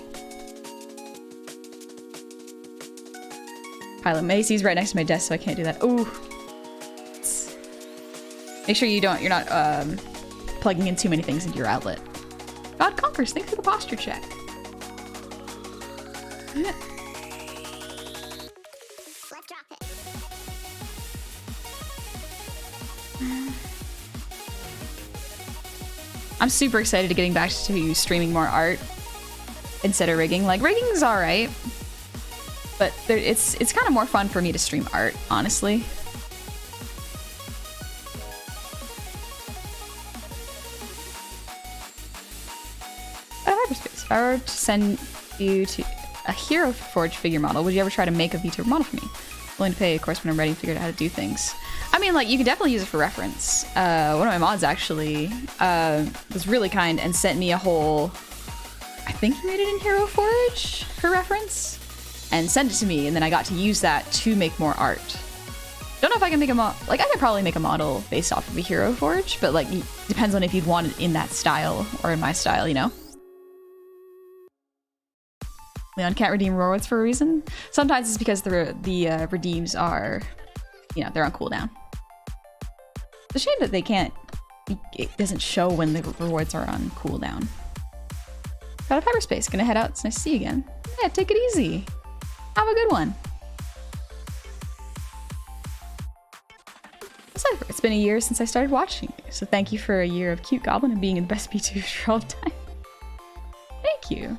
Pilot Macy's right next to my desk, so I can't do that. Ooh. Make sure you're not plugging in too many things into your outlet. God Conquers, thanks for the posture check. Yeah. Let's drop it. I'm super excited to getting back to streaming more art instead of rigging. Like, rigging's alright, but it's kind of more fun for me to stream art, honestly. If I were to send you to a Hero Forge figure model, would you ever try to make a Vtuber model for me? Willing to pay, of course, when I'm ready and figure out how to do things. I mean, like, you could definitely use it for reference. One of my mods actually was really kind and sent me a whole... I think he made it in Hero Forge for reference. and send it to me, and then I got to use that to make more art. Don't know if I can make a like I could probably make a model based off of a Hero Forge, but like depends on if you'd want it in that style or in my style, you know? Leon can't redeem rewards for a reason. Sometimes it's because the redeems are, you know, they're on cooldown. It's a shame that they can't, it doesn't show when the rewards are on cooldown. Got a hyperspace, gonna head out, it's nice to see you again. Yeah, take it easy. Have a good one. It's been a year since I started watching you, so thank you for a year of cute Goblin and being the best Vtuber for all time. Thank you.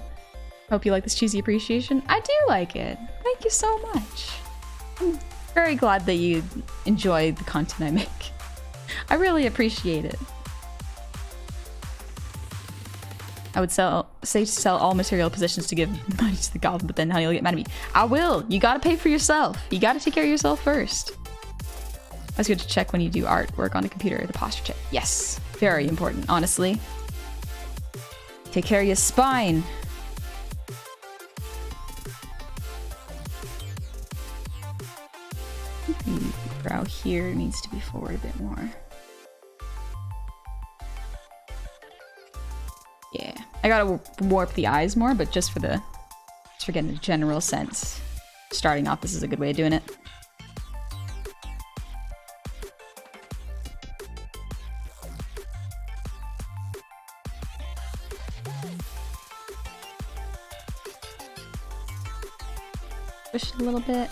Hope you like this cheesy appreciation. I do like it. Thank you so much. I'm very glad that you enjoy the content I make. I really appreciate it. I would say to sell all material positions to give money to the Goblin, but then how you'll get mad at me. I will. You gotta pay for yourself. You gotta take care of yourself first. It's good to check when you do artwork on a computer, the posture check. Yes, very important, honestly. Take care of your spine. The brow here needs to be forward a bit more. Yeah, I gotta warp the eyes more, but just for getting a general sense. Starting off, this is a good way of doing it. Push it a little bit.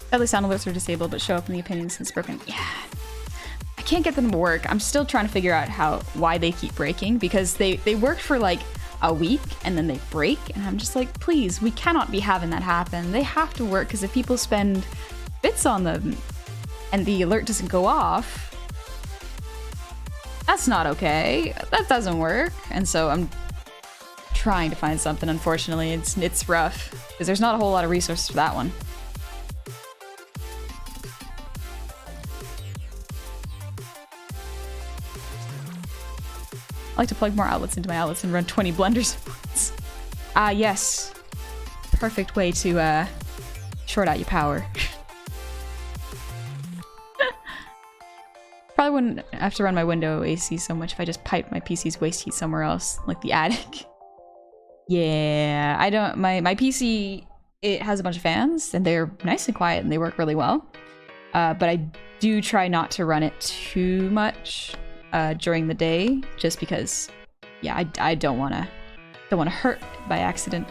Sadly, sound alerts are disabled, but show up in the opinions since broken. Yeah. I can't get them to work. I'm still trying to figure out why they keep breaking, because they worked for like a week and then they break, and I'm just like, please, we cannot be having that happen. They have to work, because if people spend bits on them and the alert doesn't go off, that's not okay. That doesn't work. And so I'm trying to find something. Unfortunately, it's rough, because there's not a whole lot of resources for that one. I like to plug more outlets into my outlets and run 20 blenders at once. Yes. Perfect way to short out your power. Probably wouldn't have to run my window AC so much if I just piped my PC's waste heat somewhere else, like the attic. Yeah, I don't, my PC, it has a bunch of fans and they're nice and quiet and they work really well. But I do try not to run it too much during the day, just because, yeah, I don't want to hurt by accident.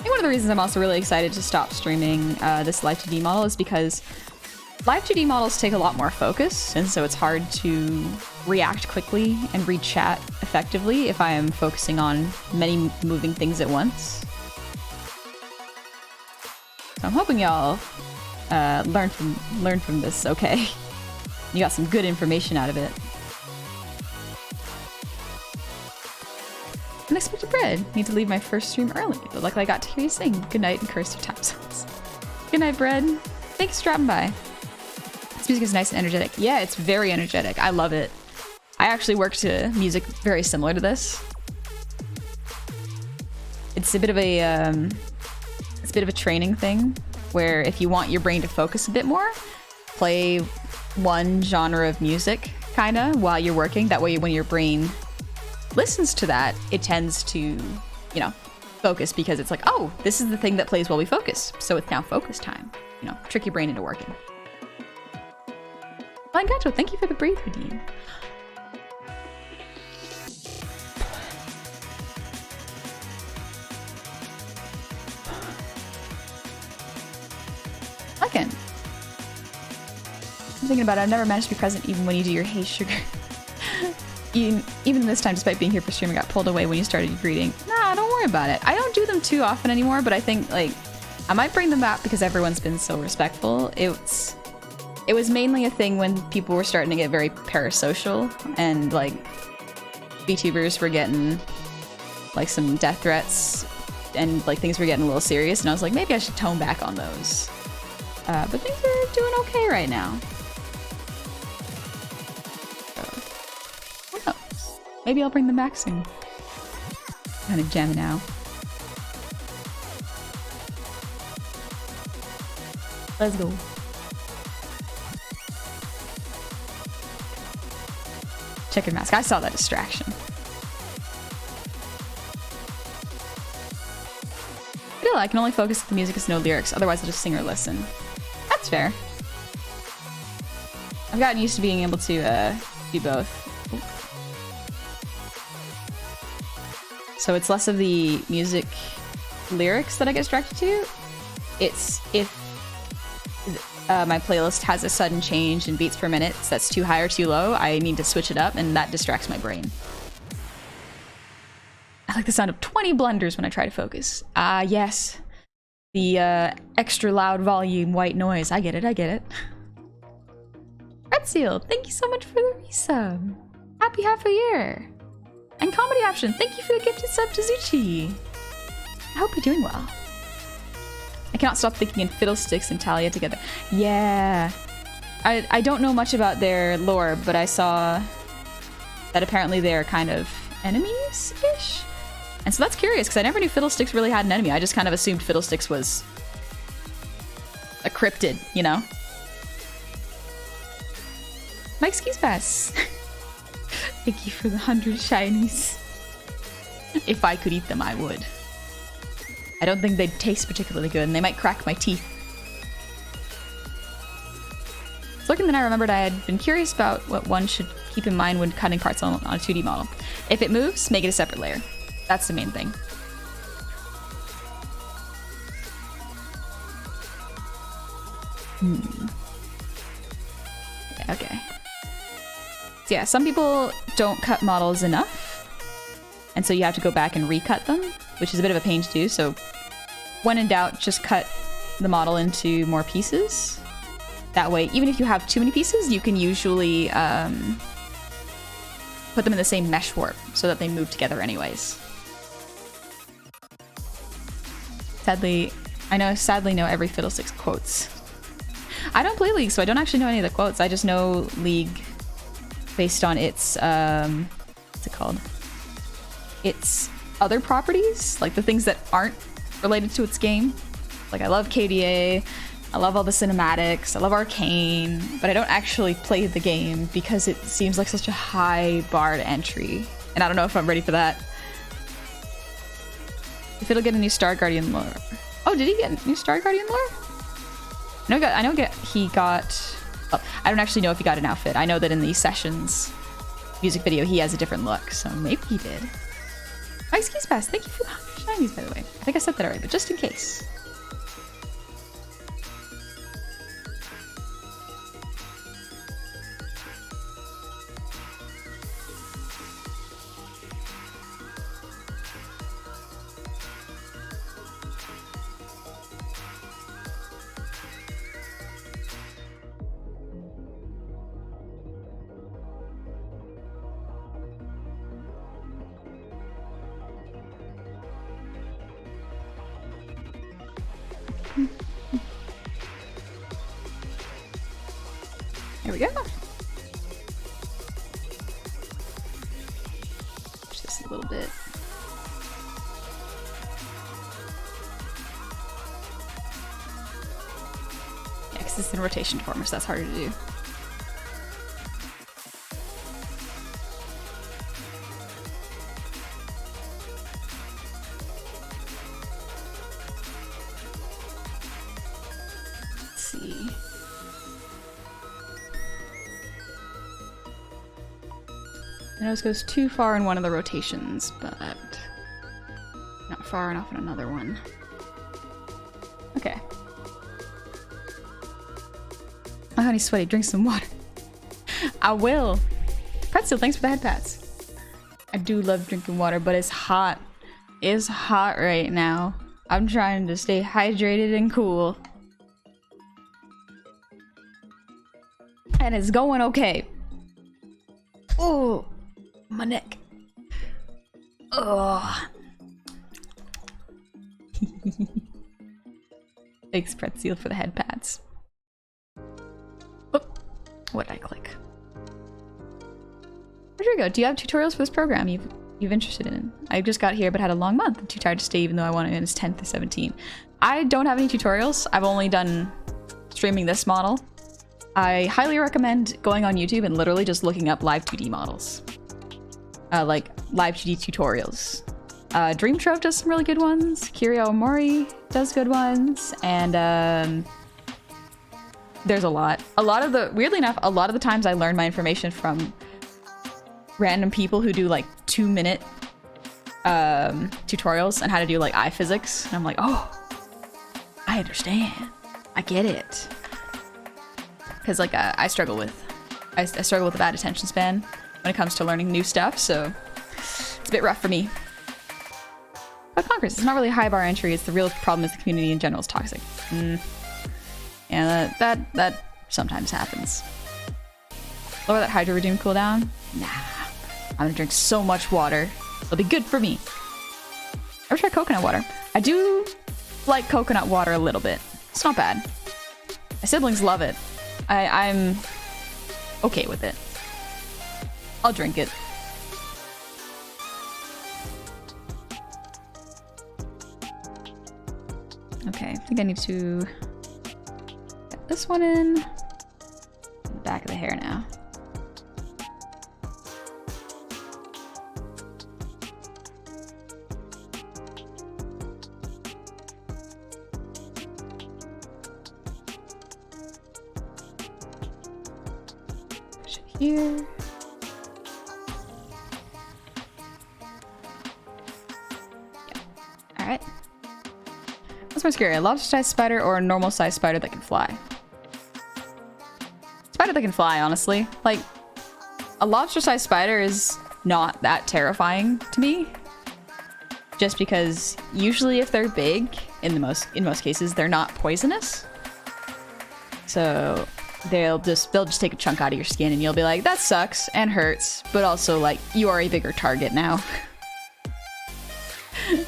One of the reasons I'm also really excited to stop streaming this Live2D model is because Live2D models take a lot more focus, and so it's hard to react quickly and read chat effectively if I am focusing on many moving things at once. So I'm hoping y'all learn from this, okay? You got some good information out of it. Unexpected bread. Need to leave my first stream early, but luckily I got to hear you sing. Good night and curse your time zones. Good night, bread. Thanks for dropping by. This music is nice and energetic. Yeah, it's very energetic. I love it. I actually work to music very similar to this. It's a bit of a training thing where if you want your brain to focus a bit more, play one genre of music kinda while you're working. That way when your brain listens to that, it tends to, you know, focus, because it's like, oh, this is the thing that plays while we focus, so it's now focus time. You know, trick your brain into working. Gato, thank you for the breathe redeem. I'm thinking about it. I've never managed to be present even when you do your hey sugar. Even this time, despite being here for stream, I got pulled away when you started your greeting. Nah, don't worry about it. I don't do them too often anymore, but I think, like, I might bring them back because everyone's been so respectful. It was mainly a thing when people were starting to get very parasocial and, like, VTubers were getting, like, some death threats and, like, things were getting a little serious, and I was like, maybe I should tone back on those. But things are doing okay right now. Maybe I'll bring them back soon. Kind of jamming out. Let's go. Chicken mask. I saw that distraction. I can only focus if the music is no lyrics, otherwise I'll just sing or listen. That's fair. I've gotten used to being able to do both. So it's less of the music lyrics that I get distracted to. It's if my playlist has a sudden change in beats per minute that's too high or too low, I need to switch it up, and that distracts my brain. I like the sound of 20 blenders when I try to focus. Ah, yes. The extra loud volume white noise. I get it, I get it. Red Seal, thank you so much for the resub. Happy half a year. And Comedy Option, thank you for the gifted sub to Zuchi. I hope you're doing well. I cannot stop thinking in Fiddlesticks and Talia together. Yeah. I don't know much about their lore, but I saw that apparently they're kind of enemies-ish? And so that's curious, because I never knew Fiddlesticks really had an enemy. I just kind of assumed Fiddlesticks was a cryptid, you know? Mike Skis Pass. Thank you for the 100 shinies. If I could eat them, I would. I don't think they'd taste particularly good, and they might crack my teeth. Looking, then I remembered I had been curious about what one should keep in mind when cutting parts on a 2D model. If it moves, make it a separate layer. That's the main thing. Okay. So yeah, some people don't cut models enough, and so you have to go back and recut them, which is a bit of a pain to do. So when in doubt, just cut the model into more pieces. That way, even if you have too many pieces, you can usually put them in the same mesh warp so that they move together anyways. Sadly know every Fiddlesticks quotes. I don't play League, so I don't actually know any of the quotes. I just know League based on its, what's it called? Its other properties, like the things that aren't related to its game. Like, I love KDA, I love all the cinematics, I love Arcane, but I don't actually play the game because it seems like such a high bar to entry, and I don't know if I'm ready for that. If it'll get a new Star Guardian lore. Oh, did he get a new Star Guardian lore? He got... Oh, I don't actually know if he got an outfit. I know that in the Sessions music video, he has a different look, so maybe he did. My excuse pass. Thank you for the 100 shinies, by the way. I think I said that already, but just in case. There we go. Push this a little bit. Yeah, because it's in rotation form, so that's harder to do. I know this goes too far in one of the rotations, but not far enough in another one. Okay. honey's sweaty. Drink some water. I will. Pretzel, thanks for the head pats. I do love drinking water, but it's hot. It's hot right now. I'm trying to stay hydrated and cool. And it's going okay. Oh, my neck. Oh. Thanks, Pretzel, for the head pats. Oh, what did I click? Rodrigo, do you have tutorials for this program you've interested in? I just got here but had a long month. I'm too tired to stay even though I want to in his 10th or 17. I don't have any tutorials. I've only done streaming this model. I highly recommend going on YouTube and literally just looking up Live2D models. Like Live2D tutorials. Dream Trove does some really good ones. Kirio Omori does good ones. And there's a lot. Weirdly enough, a lot of the times I learn my information from random people who do like 2-minute tutorials on how to do like eye physics. And I'm like, oh, I understand. I get it. Because like I struggle with a bad attention span when it comes to learning new stuff, so it's a bit rough for me. But Conquerors, it's not really a high bar entry. It's the real problem is the community in general is toxic. Yeah, that sometimes happens. Lower that Hydro Redeem cooldown? Nah. I'm gonna drink so much water. It'll be good for me. Ever try coconut water? I do like coconut water a little bit. It's not bad. My siblings love it. I'm okay with it. I'll drink it. Okay, I think I need to get this one in. The back of the hair now. Here. Yeah. Alright. What's more scary, a lobster-sized spider or a normal-sized spider that can fly? Spider that can fly, honestly. Like, a lobster-sized spider is not that terrifying to me. Just because usually if they're big, in most cases, they're not poisonous. So they'll just take a chunk out of your skin and you'll be like, that sucks and hurts, but also like you are a bigger target now.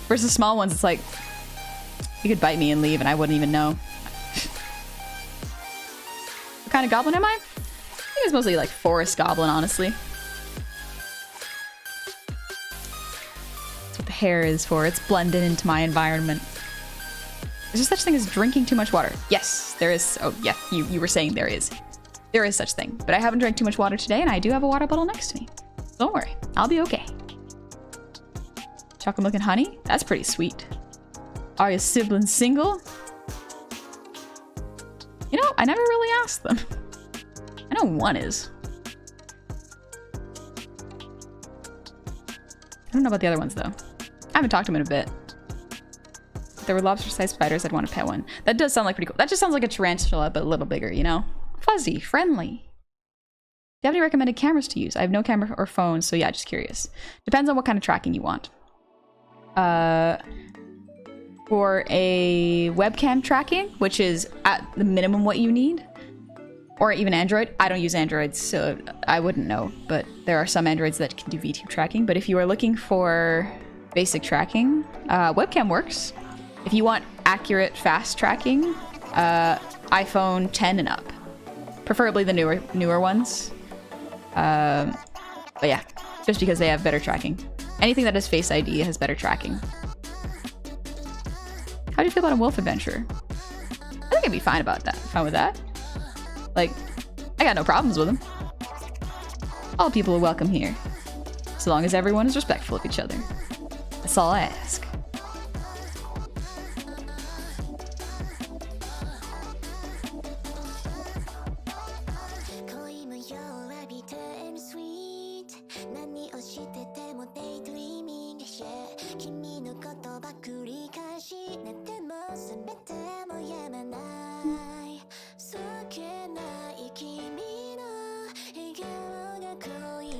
Versus small ones, it's like you could bite me and leave and I wouldn't even know. What kind of goblin am I? I think it's mostly like forest goblin, honestly. That's what the hair is for. It's blended into my environment. Is there such thing as drinking too much water? Yes, there is. Oh, yeah, you were saying there is. There is such thing. But I haven't drank too much water today, and I do have a water bottle next to me. Don't worry, I'll be okay. Chocolate milk and honey? That's pretty sweet. Are your siblings single? You know, I never really asked them. I know one is. I don't know about the other ones, though. I haven't talked to them in a bit. If there were lobster-sized spiders, I'd want to pet one. That does sound like pretty cool. That just sounds like a tarantula, but a little bigger, you know? Fuzzy, friendly. Do you have any recommended cameras to use? I have no camera or phone, so yeah, just curious. Depends on what kind of tracking you want. For a webcam tracking, which is at the minimum what you need, or even Android. I don't use Androids, so I wouldn't know, but there are some Androids that can do Vtuber tracking. But if you are looking for basic tracking, webcam works. If you want accurate, fast tracking, iPhone 10 and up. Preferably the newer ones. But yeah, just because they have better tracking. Anything that has Face ID has better tracking. How do you feel about a wolf adventure? I think I'd be fine about that. Fine with that. Like, I got no problems with them. All people are welcome here. So long as everyone is respectful of each other. That's all I ask.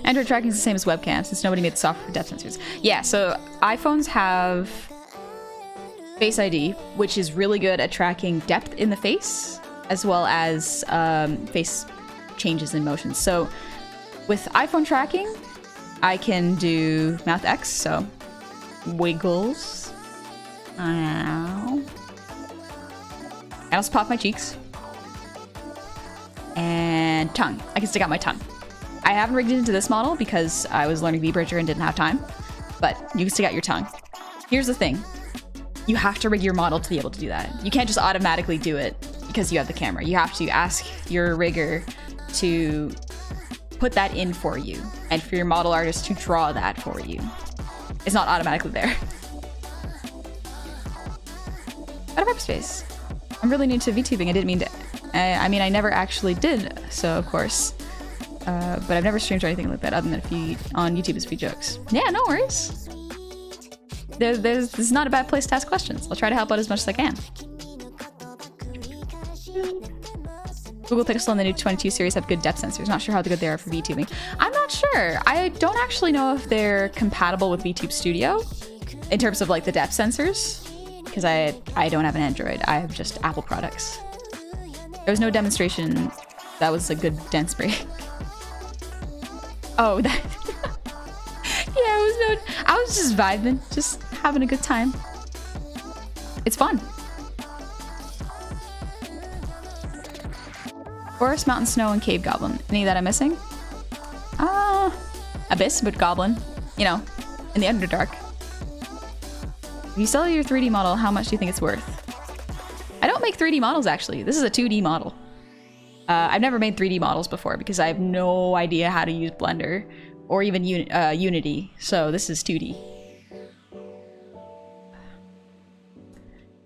Android tracking is the same as webcams since nobody made the software for depth sensors. Yeah, so iPhones have Face ID, which is really good at tracking depth in the face, as well as face changes in motion. So with iPhone tracking, I can do mouth X, so wiggles. Ow. I also pop my cheeks. And tongue. I can stick out my tongue. I haven't rigged it into this model because I was learning VBridger and didn't have time, but you can stick out your tongue. Here's the thing. You have to rig your model to be able to do that. You can't just automatically do it because you have the camera. You have to ask your rigger to put that in for you and for your model artist to draw that for you. It's not automatically there. Out of hyperspace. I'm really new to VTubing. I didn't mean to. I mean, I never actually did, so of course. But I've never streamed or anything like that other than on YouTube as feed jokes. Yeah, no worries. This is not a bad place to ask questions. I'll try to help out as much as I can. Google Pixel and the new 22 series have good depth sensors. Not sure how good they are for VTubing. I'm not sure. I don't actually know if they're compatible with VTube Studio in terms of like the depth sensors, because I don't have an Android. I have just Apple products. There was no demonstration that was a good dense break. Oh, that. Yeah, it was no. I was just vibing, just having a good time. It's fun. Forest, mountain, snow, and cave goblin. Any that I'm missing? Abyss, but goblin. You know, in the Underdark. If you sell your 3D model, how much do you think it's worth? I don't make 3D models, actually. This is a 2D model. I've never made 3D models before because I have no idea how to use Blender or even Unity, so this is 2D.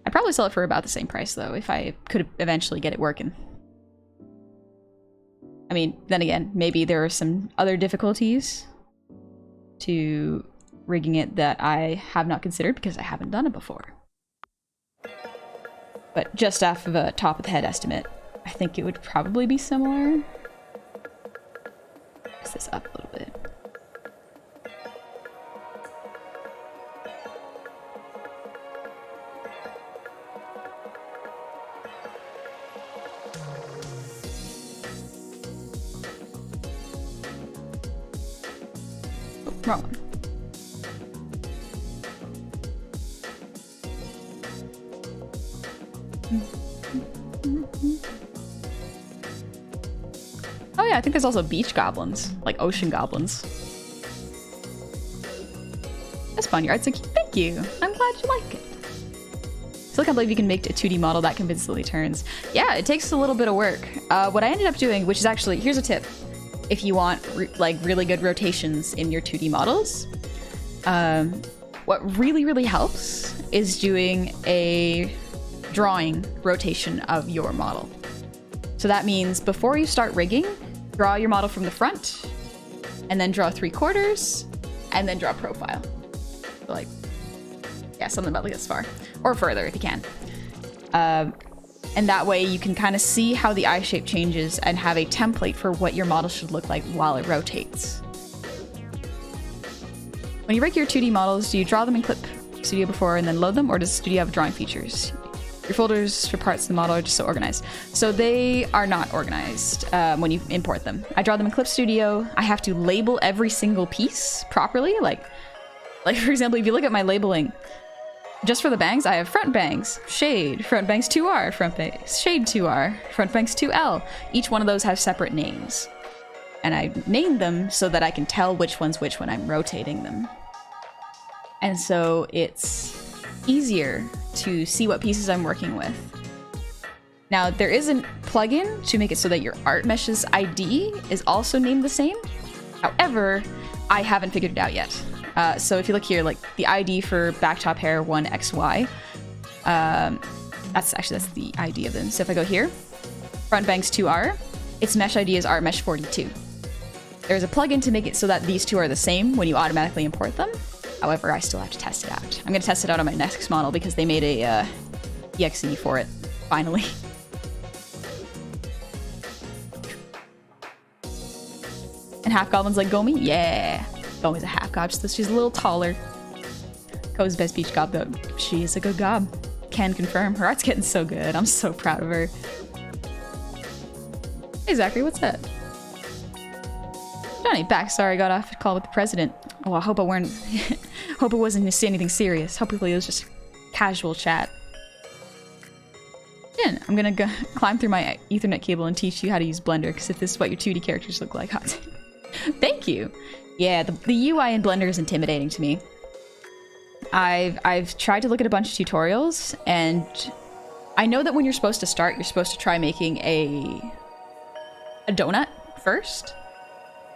I'd probably sell it for about the same price, though, if I could eventually get it working. I mean, then again, maybe there are some other difficulties to rigging it that I have not considered because I haven't done it before. But just off of a top of the head estimate, I think it would probably be similar. Raise this up a little bit. Oh, wrong one. Oh yeah, I think there's also beach goblins, like ocean goblins. That's fun. Your art's so cute. Thank you. I'm glad you like it. Still can't believe you can make a 2D model that convincingly turns. Yeah, it takes a little bit of work. What I ended up doing, which is actually, here's a tip. If you want like really good rotations in your 2D models, what really helps is doing a drawing rotation of your model. So that means before you start rigging, draw your model from the front, and then draw 3/4, and then draw profile. So like, yeah, something about like this far, or further if you can. And that way you can kind of see how the eye shape changes and have a template for what your model should look like while it rotates. When you rig your 2D models, do you draw them in Clip Studio before and then load them, or does Studio have drawing features? Your folders for parts of the model are just so organized. So they are not organized when you import them. I draw them in Clip Studio. I have to label every single piece properly. Like for example, if you look at my labeling, just for the bangs, I have front bangs, shade, front bangs 2R, front bangs, shade 2R, front bangs 2L. Each one of those have separate names. And I named them so that I can tell which one's which when I'm rotating them. And so it's easier to see what pieces I'm working with. Now, there is a plugin to make it so that your art mesh's ID is also named the same. However, I haven't figured it out yet. So if you look here, like the ID for backtop hair 1XY, that's the ID of them. So if I go here, front bangs 2R, its mesh ID is art mesh 42. There's a plugin to make it so that these two are the same when you automatically import them. However, I still have to test it out. I'm gonna test it out on my next model because they made a EXE for it, finally. And And half goblins like Gomi? Yeah. Gomi's a half gob, so she's a little taller. Ko's best beach gob though. She is a good gob. Can confirm. Her art's getting so good. I'm so proud of her. Hey Zachary, what's up? Johnny, back. Sorry, I got off a call with the president. Oh, I hope I weren't... hope it wasn't to say anything serious. Hopefully it was just casual chat. Yeah, I'm gonna go climb through my Ethernet cable and teach you how to use Blender, because if this is what your 2D characters look like, thank you. Yeah, the UI in Blender is intimidating to me. I've tried to look at a bunch of tutorials, and I know that when you're supposed to start, you're supposed to try making a donut first.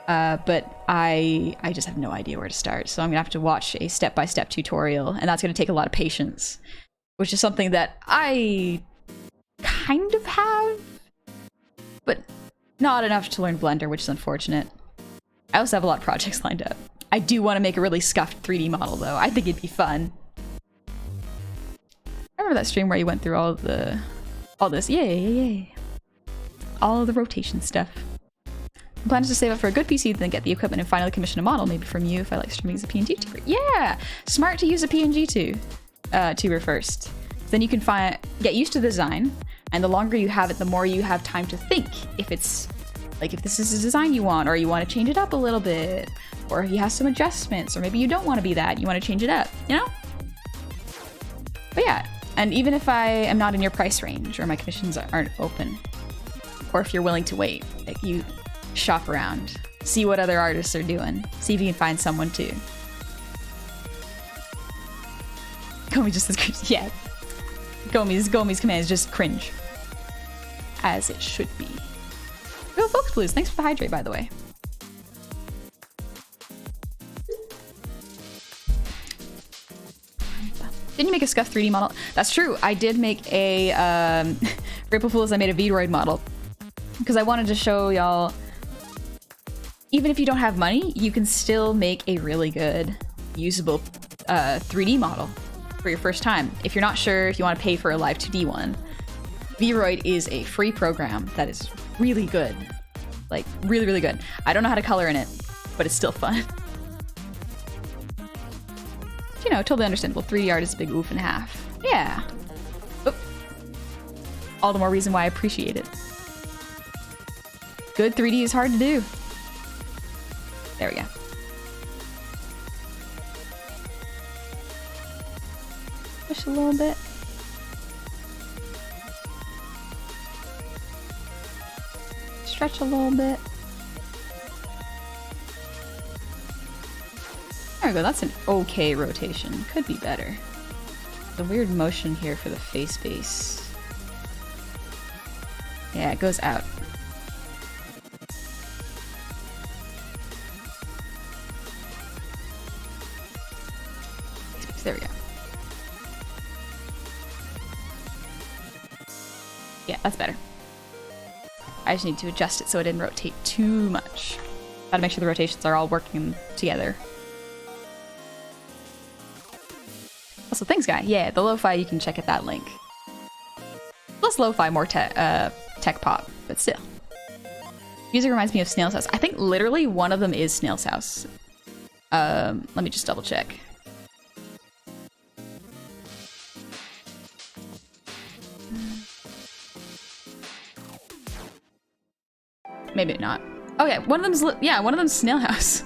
But I just have no idea where to start, so I'm gonna have to watch a step-by-step tutorial, and that's gonna take a lot of patience, which is something that I kind of have, but not enough to learn Blender, which is unfortunate. I also have a lot of projects lined up. I do want to make a really scuffed 3D model, though. I think it'd be fun. I remember that stream where you went through all this. Yay. All of the rotation stuff. I'm planning to save up for a good PC, then get the equipment and finally commission a model, maybe from you if I like streaming as a PNG tuber. Yeah! Smart to use a PNG tuber first. Then you can get used to the design, and the longer you have it, the more you have time to think if it's like if this is a design you want, or you want to change it up a little bit, or if you have some adjustments, or maybe you don't want to be that, you want to change it up, you know? But yeah, and even if I am not in your price range, or my commissions aren't open, or if you're willing to wait, like you shop around, see what other artists are doing, see if you can find someone too. Gomi just says cringe. Yeah. Gomi's command is just cringe. As it should be. Real Folks Blues, thanks for the hydrate, by the way. Didn't you make a scuff 3D model? That's true. I did make a Ripple Fools. I made a Vroid model because I wanted to show y'all, even if you don't have money, you can still make a really good usable 3D model for your first time. If you're not sure if you want to pay for a Live2D one, Vroid is a free program that is really good. Like, really, really good. I don't know how to color in it, but it's still fun. You know, totally understandable. 3D art is a big oof and a half. Yeah. Oop. All the more reason why I appreciate it. Good 3D is hard to do. There we go. Push a little bit. Stretch a little bit. There we go, that's an okay rotation. Could be better. The weird motion here for the face base. Yeah, it goes out. There we go. Yeah, that's better. I just need to adjust it so it didn't rotate too much. Gotta make sure the rotations are all working together. Also, thanks, guy. Yeah, the lo-fi, you can check at that link. Less lo-fi, more tech pop, but still. Music reminds me of Snail's House. I think literally one of them is Snail's House. Let me just double check. Maybe not. Oh yeah, one of them's one of them's Snail House.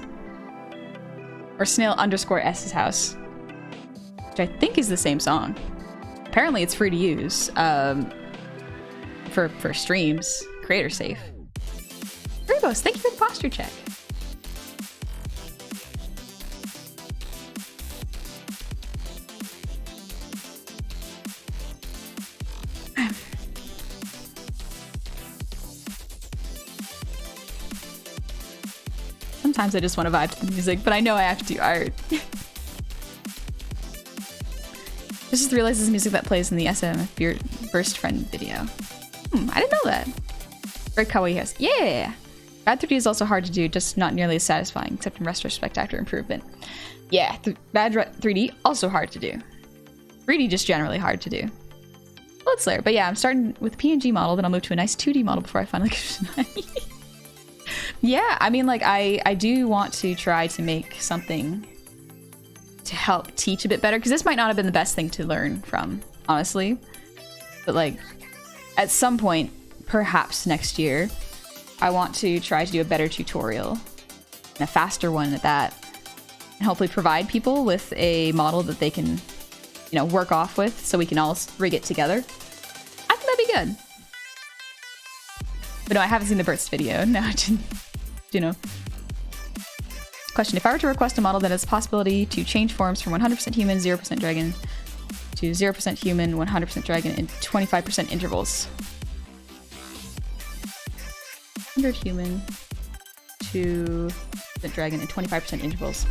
Or Snail_S's house. Which I think is the same song. Apparently it's free to use. For streams. Creator safe. Rebos, thank you for the posture check. Sometimes I just want to vibe to the music, but I know I have to do art. Just realized this is music that plays in the SM Burst Friend video. I didn't know that. Very kawaii house. Yeah! Bad 3D is also hard to do, just not nearly as satisfying, except in Retro Spectacular Improvement. Yeah, bad 3D, also hard to do. 3D just generally hard to do. Blood Slayer, but yeah, I'm starting with a PNG model, then I'll move to a nice 2D model before I finally Yeah, I mean, like, I do want to try to make something to help teach a bit better, because this might not have been the best thing to learn from, honestly. But, like, at some point, perhaps next year, I want to try to do a better tutorial, and a faster one at that, and hopefully provide people with a model that they can, you know, work off with, so we can all rig it together. I think that'd be good. But no, I haven't seen the burst video. No, I didn't. You know. Question: if I were to request a model that has possibility to change forms from 100% human, 0% dragon to 0% human, 100% dragon in 25% intervals. 100 human to dragon in 25% intervals.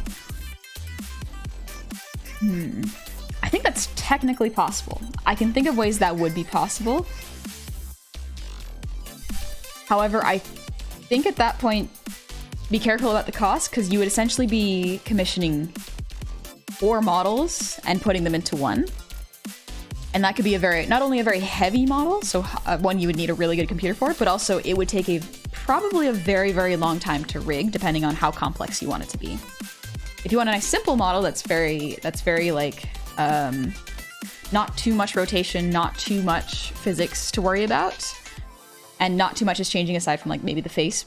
I think that's technically possible. I can think of ways that would be possible. However, I think at that point, be careful about the cost, because you would essentially be commissioning 4 models and putting them into one. And that could be a not only a very heavy model, so one you would need a really good computer for, but also it would take probably a very, very long time to rig, depending on how complex you want it to be. If you want a nice simple model that's very like, not too much rotation, not too much physics to worry about, and not too much is changing aside from like maybe the face,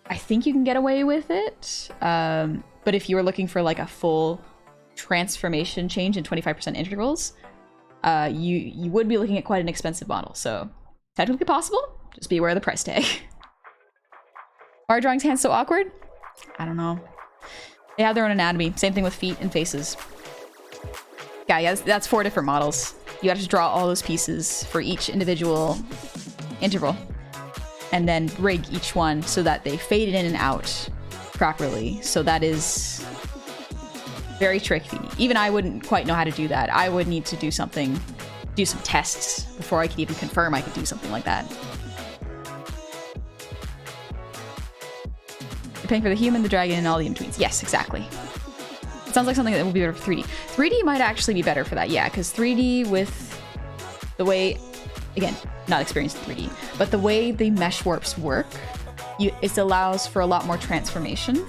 I think you can get away with it. But if you were looking for like a full transformation change in 25% intervals, you would be looking at quite an expensive model. So technically possible, just be aware of the price tag. Why are drawing's hands so awkward? I don't know. They have their own anatomy. Same thing with feet and faces. Yeah, that's 4 different models. You have to draw all those pieces for each individual interval, and then rig each one so that they fade in and out properly. So that is very tricky. Even I wouldn't quite know how to do that. I would need to do some tests before I could even confirm I could do something like that. You're paying for the human, the dragon, and all the in-betweens. Yes, exactly. It sounds like something that will be better for 3D. 3D might actually be better for that, yeah, because 3D with the way, again, not experienced in 3D, but the way the mesh warps work, it allows for a lot more transformation.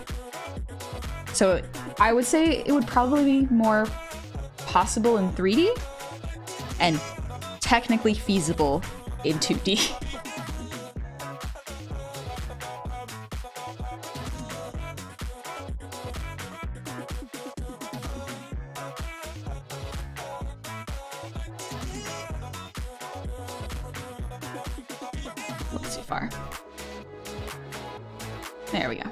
So I would say it would probably be more possible in 3D and technically feasible in 2D. Too far. There we go.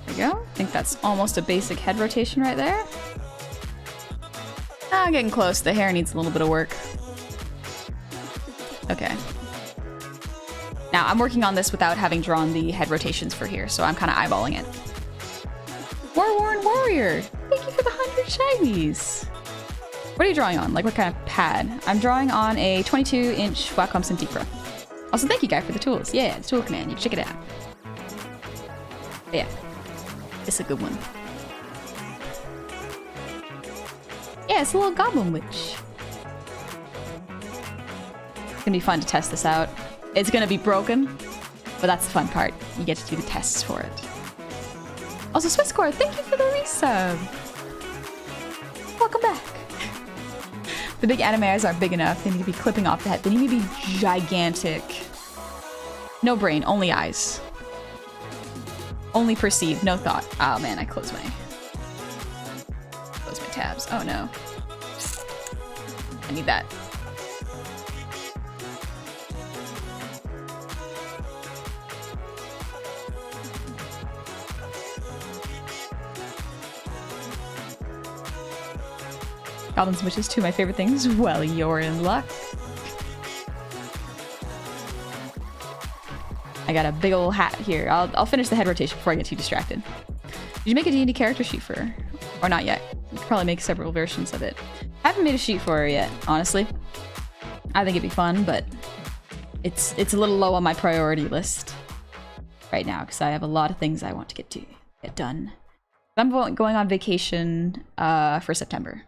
There we go. I think that's almost a basic head rotation right there. Ah, getting close. The hair needs a little bit of work. Okay. Now, I'm working on this without having drawn the head rotations for here, so I'm kind of eyeballing it. War-worn warrior! Thank you for the 100 shinies! What are you drawing on? Like, what kind of pad? I'm drawing on a 22-inch Wacom Cintiq. Also, thank you, guy, for the tools. Yeah, the tool command. You can check it out. But yeah. It's a good one. Yeah, it's a little goblin witch. It's gonna be fun to test this out. It's gonna be broken, but that's the fun part. You get to do the tests for it. Also, Swisscore, thank you for the resub. Welcome back. The big anime eyes aren't big enough. They need to be clipping off the head. They need to be gigantic. No brain, only eyes. Only perceive, no thought. Oh man, I closed my tabs. Oh no. I need that. Goblins, which is two of my favorite things. Well, you're in luck. I got a big old hat here. I'll finish the head rotation before I get too distracted. Did you make a D&D character sheet for her? Or not yet? You could probably make several versions of it. I haven't made a sheet for her yet, honestly. I think it'd be fun, but it's a little low on my priority list right now because I have a lot of things I want to get done. I'm going on vacation for September,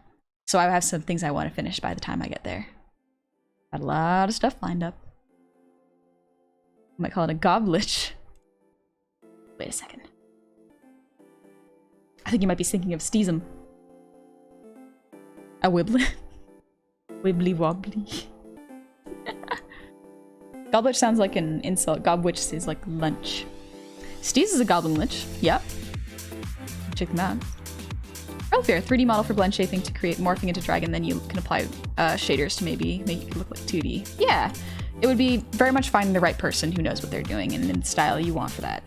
so I have some things I want to finish by the time I get there. Got a lot of stuff lined up. I might call it a goblich. Wait a second. I think you might be thinking of Steesum. A wibbly. Wibbly wobbly. Goblich sounds like an insult. Gobwitch is like lunch. Steez is a goblin lich. Yep. Check them out. Real fair. 3D model for blend shaping to create morphing into dragon. Then you can apply shaders to maybe make it look like 2D. Yeah. It would be very much finding the right person who knows what they're doing and in the style you want for that.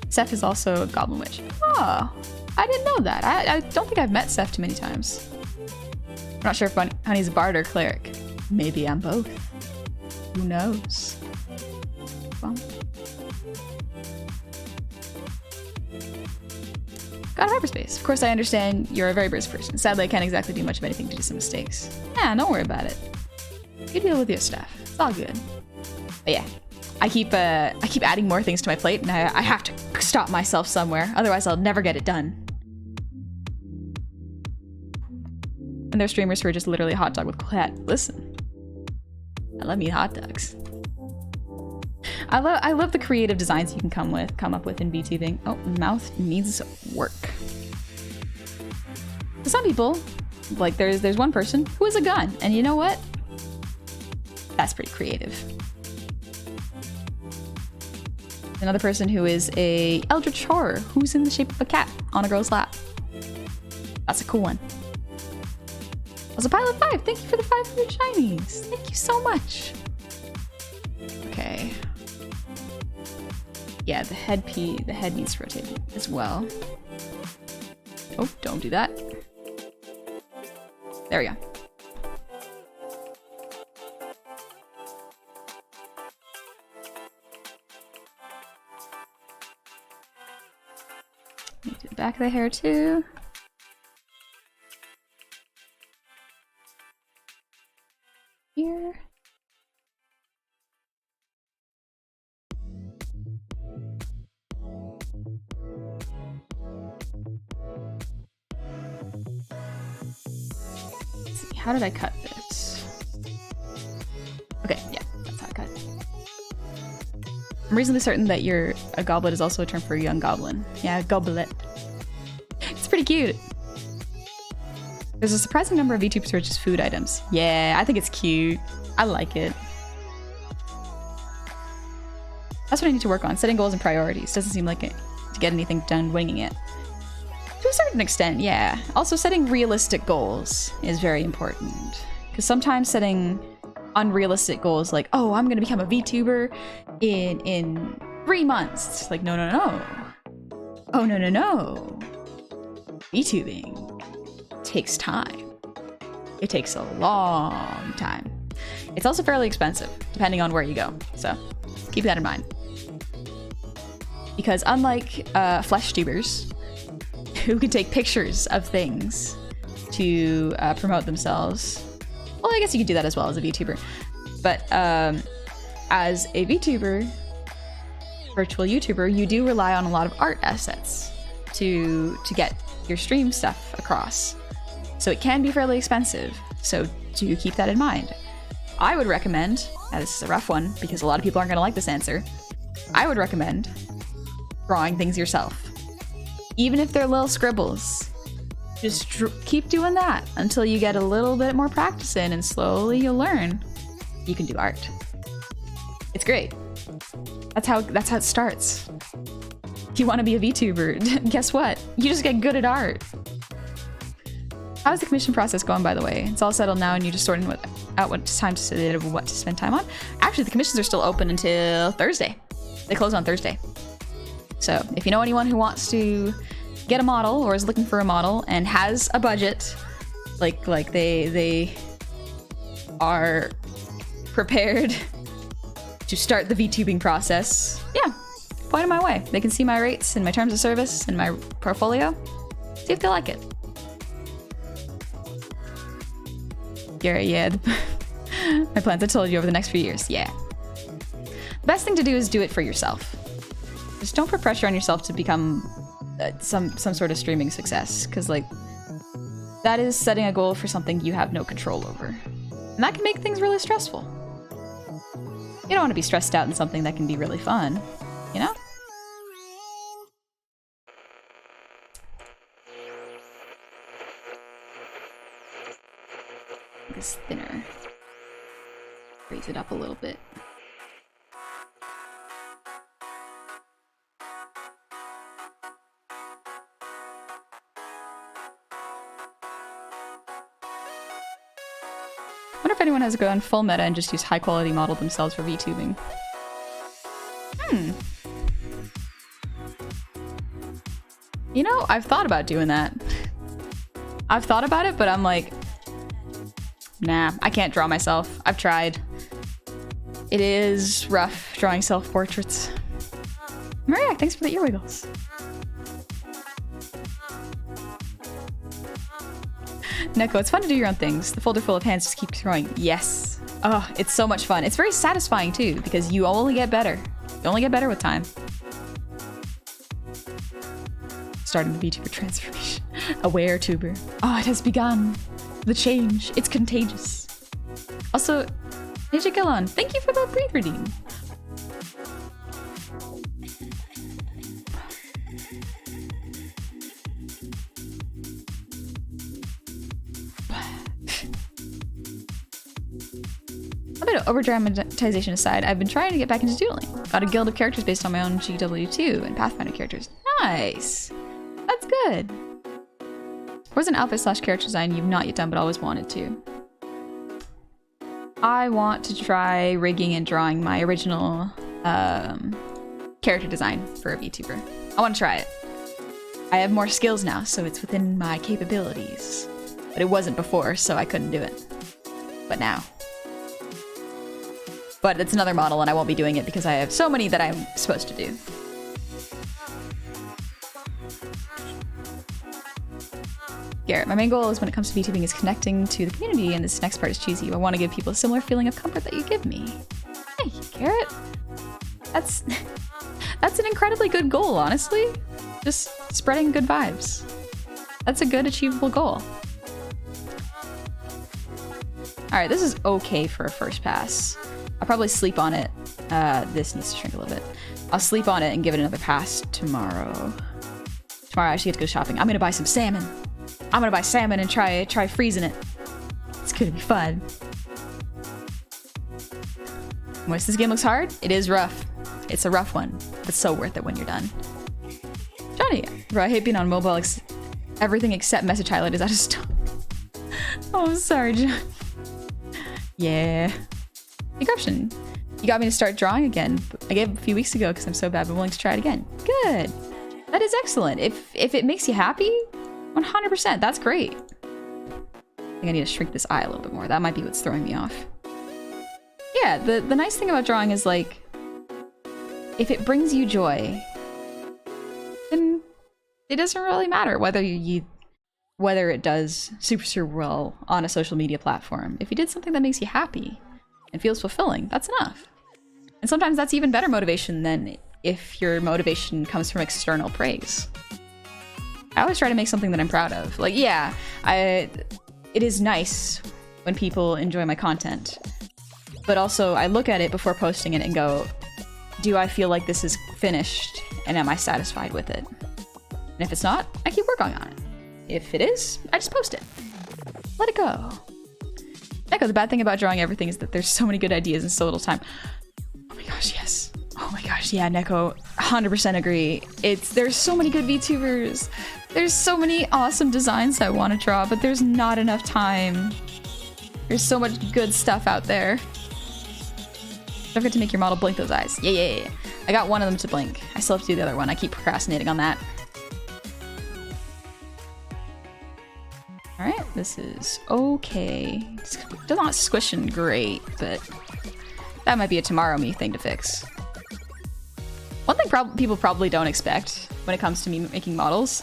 Seth is also a goblin witch. Oh, I didn't know that. I don't think I've met Seth too many times. I'm not sure if Honey's a bard or cleric. Maybe I'm both. Who knows? Well. Got hyperspace. Of course, I understand you're a very brisk person. Sadly, I can't exactly do much of anything to do some mistakes. Yeah, don't worry about it. You deal with your stuff. It's all good. But yeah, I keep adding more things to my plate, and I have to stop myself somewhere. Otherwise, I'll never get it done. And there's streamers who are just literally a hot dog with cat. Listen, I love me hot dogs. I love the creative designs you can come up with in VTubing. Oh, mouth needs work. For some people, like there's one person who has a gun, and you know what? That's pretty creative. Another person who is a eldritch horror who's in the shape of a cat on a girl's lap. That's a cool one. Also, Pilot 5, thank you for the 500 shinies. Thank you so much. Okay. Yeah, the head needs to rotate as well. Oh, don't do that. There we go. Do the back of the hair too. Here. Let's see, how did I cut this? Okay, yeah, that's how I cut it. I'm reasonably certain that a goblet is also a term for a young goblin. Yeah, goblet. It's pretty cute. There's a surprising number of VTubers who are just food items. Yeah, I think it's cute. I like it. That's what I need to work on. Setting goals and priorities. Doesn't seem like it to get anything done winging it. To a certain extent, yeah. Also, setting realistic goals is very important. Because sometimes setting unrealistic goals like, oh, I'm gonna become a VTuber in 3 months. It's like, no. Oh, no. VTubing takes time. It takes a long time. It's also fairly expensive, depending on where you go. So keep that in mind. Because unlike flesh tubers, who can take pictures of things to promote themselves, well, I guess you could do that as well as a VTuber. But as a VTuber, virtual YouTuber, you do rely on a lot of art assets to get your stream stuff across. So it can be fairly expensive. So do keep that in mind. I would recommend, now this is a rough one because a lot of people aren't going to like this answer, I would recommend drawing things yourself. Even if they're little scribbles, just keep doing that until you get a little bit more practice in, and slowly you'll learn you can do art. It's great. That's how it starts. If you want to be a VTuber, guess what? You just get good at art. How's the commission process going, by the way? It's all settled now and you're just sorting out what time to spend time on? Actually, the commissions are still open until Thursday. They close on Thursday. So if you know anyone who wants to get a model or is looking for a model and has a budget, like they are prepared to start the VTubing process, yeah, point them my way. They can see my rates and my terms of service and my portfolio. See if they like it. Yeah. My plans I told you over the next few years. Yeah. The best thing to do is do it for yourself. Just don't put pressure on yourself to become some sort of streaming success, because like that is setting a goal for something you have no control over, and that can make things really stressful. You don't want to be stressed out in something that can be really fun, you know? This thinner. Raise it up a little bit. I wonder if anyone has gone full meta and just used high quality model themselves for VTubing. You know, I've thought about doing that. I've thought about it, but I'm like, nah, I can't draw myself. I've tried. It is rough drawing self-portraits. Mariak, thanks for the earwiggles. Neko, it's fun to do your own things. The folder full of hands just keeps growing. Yes. Oh, it's so much fun. It's very satisfying too, because you only get better. You only get better with time. Starting the VTuber transformation. Aware tuber. Oh, it has begun. The change. It's contagious. Also, Ninja Gillon, thank you for the breathe redeem. A bit of over-dramatization aside, I've been trying to get back into doodling. Got a guild of characters based on my own GW2 and Pathfinder characters. Nice! That's good. Where's an outfit/character design you've not yet done but always wanted to? I want to try rigging and drawing my original character design for a VTuber. I want to try it. I have more skills now, so it's within my capabilities. But it wasn't before, so I couldn't do it. But now. But it's another model and I won't be doing it because I have so many that I'm supposed to do. Garrett, my main goal is when it comes to VTubing is connecting to the community, and this next part is cheesy. I want to give people a similar feeling of comfort that you give me. Thank you, Garrett. That's an incredibly good goal, honestly. Just spreading good vibes. That's a good achievable goal. Alright, this is okay for a first pass. I'll probably sleep on it. This needs to shrink a little bit. I'll sleep on it and give it another pass tomorrow. Tomorrow I actually get to go shopping. I'm gonna buy some salmon. I'm gonna buy salmon and try freezing it. It's gonna be fun. Once this game looks hard, it is rough. It's a rough one, but so worth it when you're done. Johnny, bro, I hate being on mobile. Everything except message highlight is out of stock. Oh, I'm sorry, John. Yeah. Hey, Corruption, you got me to start drawing again. I gave it a few weeks ago because I'm so bad, but willing to try it again. Good. That is excellent. If it makes you happy, 100%, that's great. I think I need to shrink this eye a little bit more. That might be what's throwing me off. Yeah, the nice thing about drawing is like, if it brings you joy, then it doesn't really matter whether whether it does super well on a social media platform. If you did something that makes you happy and feels fulfilling, that's enough. And sometimes that's even better motivation than if your motivation comes from external praise. I always try to make something that I'm proud of. Like, yeah, it is nice when people enjoy my content, but also I look at it before posting it and go, do I feel like this is finished and am I satisfied with it? And if it's not, I keep working on it. If it is, I just post it. Let it go. Echo, the bad thing about drawing everything is that there's so many good ideas in so little time. Oh my gosh, yes. Oh my gosh, yeah, Neko, 100% agree. There's so many good VTubers. There's so many awesome designs I want to draw, but there's not enough time. There's so much good stuff out there. Don't forget to make your model blink those eyes. Yeah. I got one of them to blink. I still have to do the other one. I keep procrastinating on that. Alright, this is okay. It's not squishing great, but that might be a tomorrow me thing to fix. One thing people probably don't expect when it comes to me making models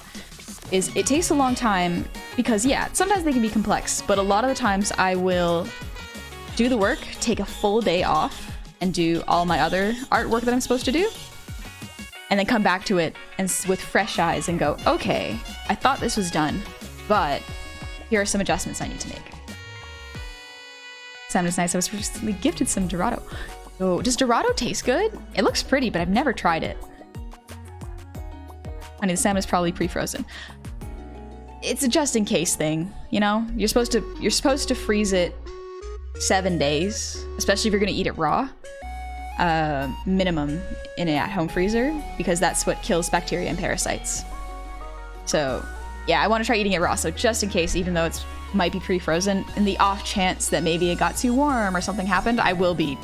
is it takes a long time because, yeah, sometimes they can be complex, but a lot of the times I will do the work, take a full day off, and do all my other artwork that I'm supposed to do, and then come back to it and with fresh eyes and go, okay, I thought this was done, but here are some adjustments I need to make. Sounded nice. I was recently gifted some Dorado. Oh, does Dorado taste good? It looks pretty, but I've never tried it. Honey, the salmon is probably pre-frozen. It's a just in case thing, you know? You're supposed to freeze it 7 days, especially if you're gonna eat it raw. Minimum in an at-home freezer, because that's what kills bacteria and parasites. So yeah, I want to try eating it raw, so just in case, even though it might be pre-frozen, in the off chance that maybe it got too warm or something happened, I will be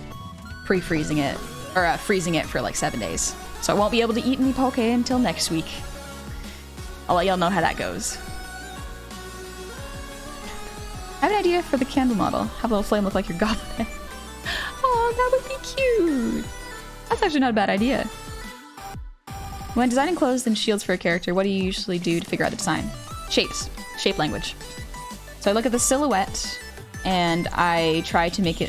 pre-freezing it, or freezing it for like 7 days. So I won't be able to eat any poke until next week. I'll let y'all know how that goes. I have an idea for the candle model. Have a little flame look like your goblin. Oh, that would be cute. That's actually not a bad idea. When designing clothes and shields for a character, what do you usually do to figure out the design? Shapes. Shape language. So I look at the silhouette and I try to break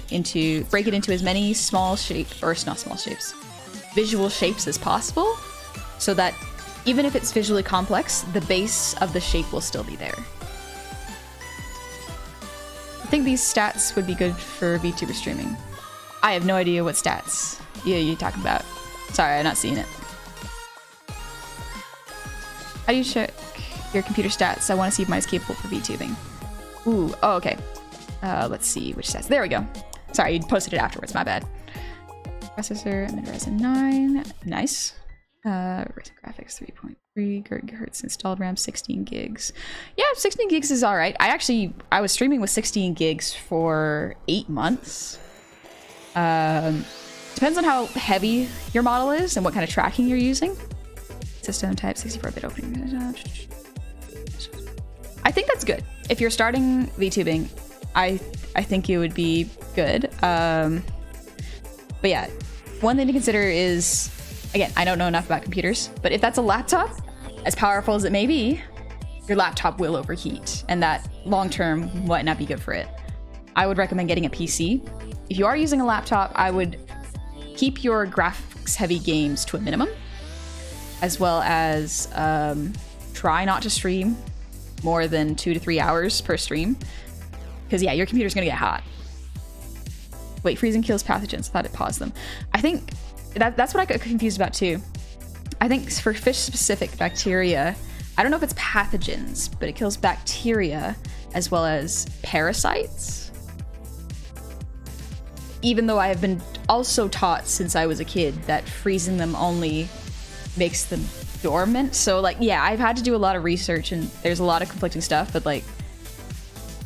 it into as many small shapes, or not small shapes, visual shapes as possible, so that even if it's visually complex, the base of the shape will still be there. I think these stats would be good for VTuber streaming. I have no idea what stats you're talking about. Sorry, I'm not seeing it. How do you check your computer stats? I want to see if mine is capable for VTubing. Ooh, oh, okay. Let's see which stats. There we go. Sorry, you posted it afterwards, my bad. Processor, Ryzen 9. Nice. Ryzen graphics 3.3 gigahertz installed, RAM 16 gigs. Yeah, 16 gigs is all right. I was streaming with 16 gigs for 8 months. Depends on how heavy your model is and what kind of tracking you're using. System type 64-bit opening. I think that's good. If you're starting VTubing, I think it would be good. But yeah, one thing to consider is, again, I don't know enough about computers, but if that's a laptop, as powerful as it may be, your laptop will overheat, and that long-term might not be good for it. I would recommend getting a PC. If you are using a laptop, I would keep your graphics-heavy games to a minimum, as well as try not to stream more than 2 to 3 hours per stream, because yeah, your computer's gonna get hot. Wait, freezing kills pathogens. I thought it paused them. I think that's what I got confused about too. I think for fish-specific bacteria, I don't know if it's pathogens, but it kills bacteria as well as parasites. Even though I have been also taught since I was a kid that freezing them only makes them dormant. So like, yeah, I've had to do a lot of research and there's a lot of conflicting stuff, but like,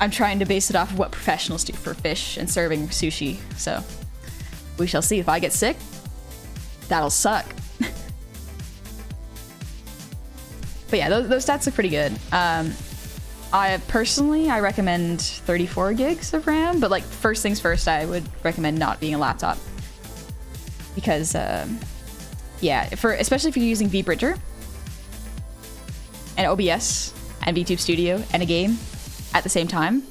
I'm trying to base it off of what professionals do for fish and serving sushi. So we shall see. If I get sick, that'll suck. But yeah, those stats look pretty good. I recommend 34 gigs of RAM, but like first things first, I would recommend not being a laptop because yeah, especially if you're using VBridger and OBS and VTube Studio and a game at the same time,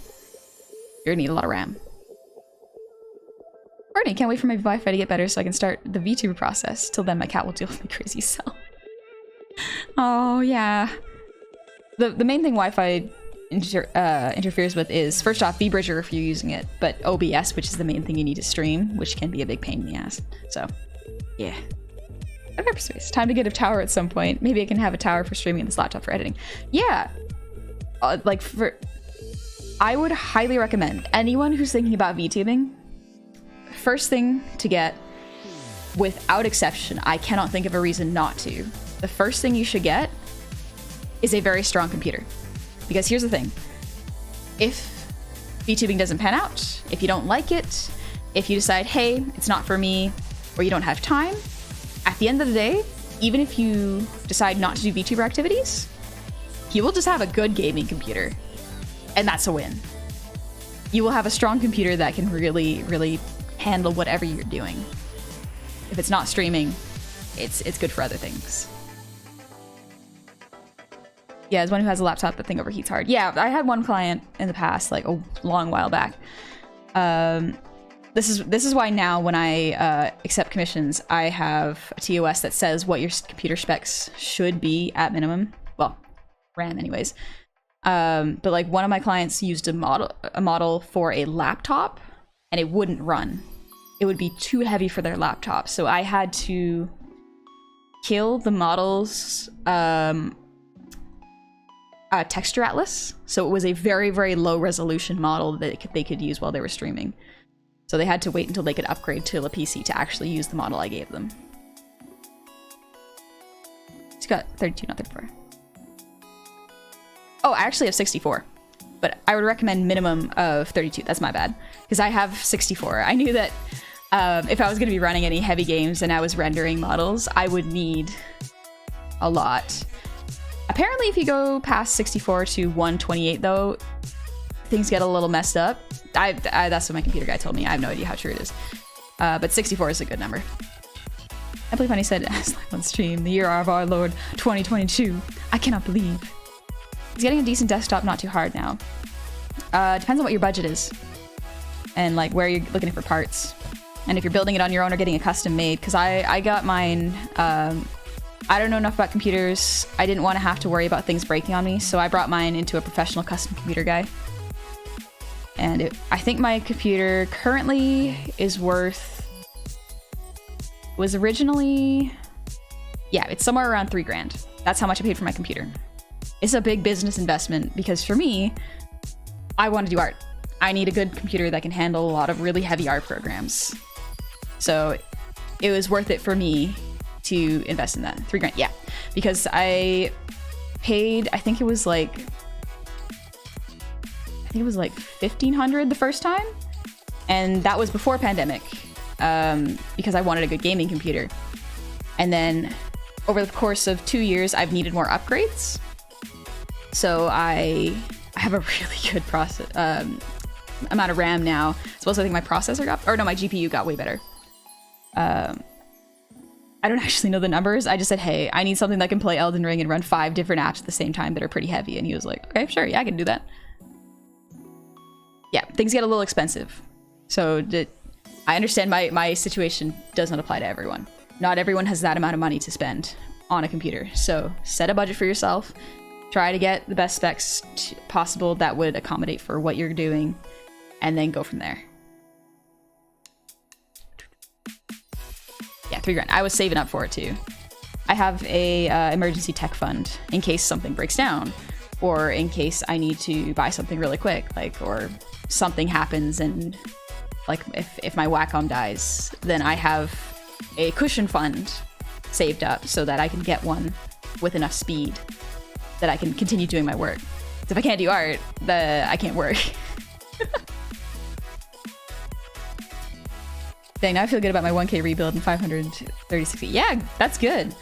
you're gonna need a lot of RAM. Courtney, can't wait for my Wi-Fi to get better so I can start the VTuber process. Till then, my cat will deal with my crazy self. Oh yeah. The main thing Wi-Fi interferes with is, first off, VBridger if you're using it, but OBS, which is the main thing you need to stream, which can be a big pain in the ass. So, yeah. Space. Time to get a tower at some point. Maybe I can have a tower for streaming and this laptop for editing. Yeah. I would highly recommend anyone who's thinking about VTubing, first thing to get, without exception, I cannot think of a reason not to. The first thing you should get is a very strong computer. Because here's the thing. If VTubing doesn't pan out, if you don't like it, if you decide, hey, it's not for me, or you don't have time, at the end of the day, even if you decide not to do VTuber activities, you will just have a good gaming computer. And that's a win. You will have a strong computer that can really, really handle whatever you're doing. If it's not streaming, it's good for other things. Yeah, as one who has a laptop, the thing overheats hard. Yeah, I had one client in the past, like a long while back. this is why now when I accept commissions, I have a TOS that says what your computer specs should be at minimum. Well, RAM anyways. But like one of my clients used a model for a laptop, and it wouldn't run. It would be too heavy for their laptop, so I had to kill the model's texture atlas. So it was a very, very low resolution model that they could use while they were streaming. So they had to wait until they could upgrade to a PC to actually use the model I gave them. It's got 32, not 34. Oh, I actually have 64. But I would recommend minimum of 32. That's my bad. Because I have 64. I knew that if I was going to be running any heavy games and I was rendering models, I would need a lot. Apparently, if you go past 64 to 128, though, things get a little messed up. That's what my computer guy told me. I have no idea how true it is. But 64 is a good number. I believe when he said, live on stream, the year of our Lord 2022. I cannot believe. He's getting a decent desktop, not too hard now. Depends on what your budget is. And like where you're looking for parts. And if you're building it on your own or getting a custom made. Because I got mine, I don't know enough about computers. I didn't want to have to worry about things breaking on me. So I brought mine into a professional custom computer guy. And I think my computer currently is worth, was originally, yeah, it's somewhere around $3,000. That's how much I paid for my computer. It's a big business investment because for me, I want to do art. I need a good computer that can handle a lot of really heavy art programs. So it was worth it for me to invest in that. $3,000, yeah. Because I paid, I think it was like $1,500 the first time, and that was before pandemic, because I wanted a good gaming computer. And then over the course of 2 years, I've needed more upgrades. So I have a really good amount of RAM now. So also I think my processor got, or no, my GPU got way better. I don't actually know the numbers. I just said, hey, I need something that can play Elden Ring and run 5 different apps at the same time that are pretty heavy. And he was like, okay, sure, yeah, I can do that. Yeah, things get a little expensive. So I understand my situation does not apply to everyone. Not everyone has that amount of money to spend on a computer. So set a budget for yourself. Try to get the best specs possible that would accommodate for what you're doing, and then go from there. Yeah, $3,000. I was saving up for it too. I have a emergency tech fund in case something breaks down, or in case I need to buy something really quick, like, or something happens and like if my Wacom dies, then I have a cushion fund saved up so that I can get one with enough speed that I can continue doing my work. So if I can't do art, I can't work. Dang, now I feel good about my 1K rebuild and 536 feet. Yeah, that's good.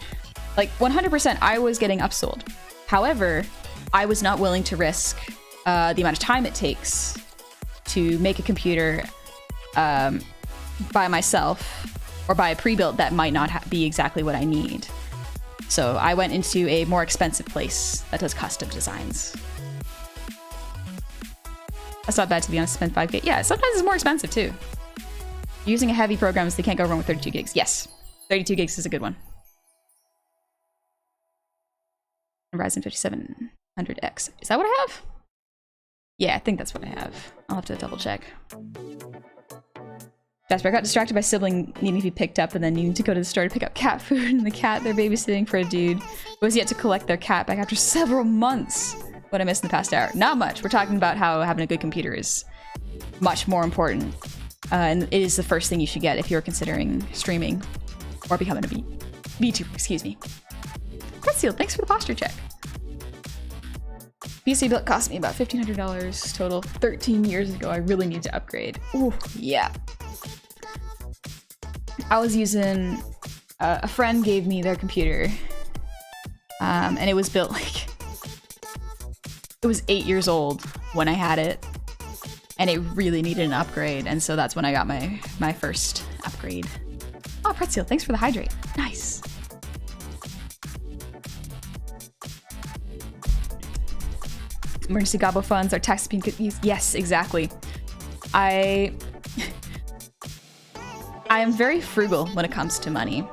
Like 100% I was getting upsold. However, I was not willing to risk the amount of time it takes to make a computer by myself or buy a pre-built that might not be exactly what I need. So I went into a more expensive place that does custom designs. That's not bad, to be honest. Spend 5K. Yeah, sometimes it's more expensive too. Using a heavy programs, they can't go wrong with 32 gigs. Yes, 32 gigs is a good one. Ryzen 5700X. Is that what I have? Yeah, I think that's what I have. I'll have to double check. Jasper, I got distracted by sibling needing to be picked up and then needing to go to the store to pick up cat food, and the cat they're babysitting for a dude who was yet to collect their cat back after several months. What I missed in the past hour. Not much. We're talking about how having a good computer is much more important. And it is the first thing you should get if you're considering streaming or becoming a VTuber, excuse me. Seal, thanks for the posture check. PC build cost me about $1,500 total 13 years ago. I really need to upgrade. Ooh, yeah. I was using, a friend gave me their computer, and it was built like, it was 8 years old when I had it, and it really needed an upgrade, and so that's when I got my first upgrade. Oh, Pretzel, thanks for the hydrate. Nice. Emergency gobbo funds are tax being used. Yes, exactly. I am very frugal when it comes to money,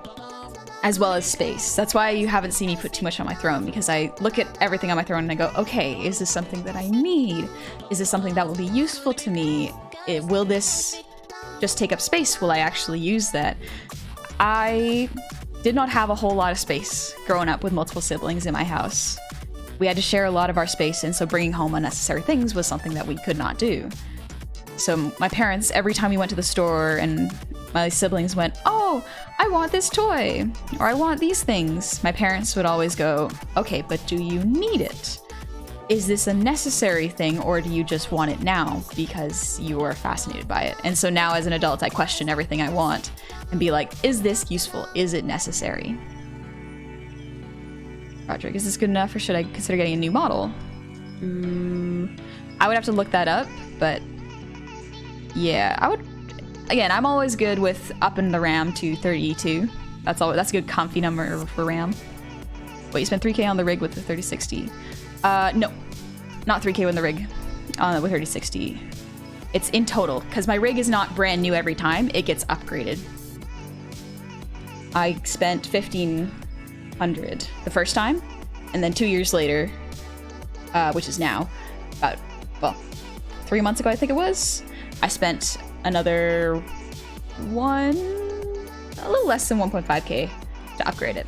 as well as space. That's why you haven't seen me put too much on my throne, because I look at everything on my throne and I go, okay, is this something that I need? Is this something that will be useful to me? Will this just take up space? Will I actually use that? I did not have a whole lot of space growing up with multiple siblings in my house. We had to share a lot of our space, and so bringing home unnecessary things was something that we could not do. So my parents, every time we went to the store and my siblings went, oh, I want this toy, or I want these things, my parents would always go, okay, but do you need it? Is this a necessary thing, or do you just want it now because you are fascinated by it? And so now as an adult, I question everything I want and be like, is this useful? Is it necessary? Roderick, is this good enough, or should I consider getting a new model? I would have to look that up, but yeah, I would. Again, I'm always good with upping the RAM to 32. That's a good comfy number for RAM. Wait, you spent 3K on the rig with the 3060? No, not 3K on the rig with 3060. It's in total, because my rig is not brand new every time. It gets upgraded. I spent 1,500 the first time, and then 2 years later, which is now, about, well, 3 months ago I think it was, I spent another a little less than 1.5K to upgrade it.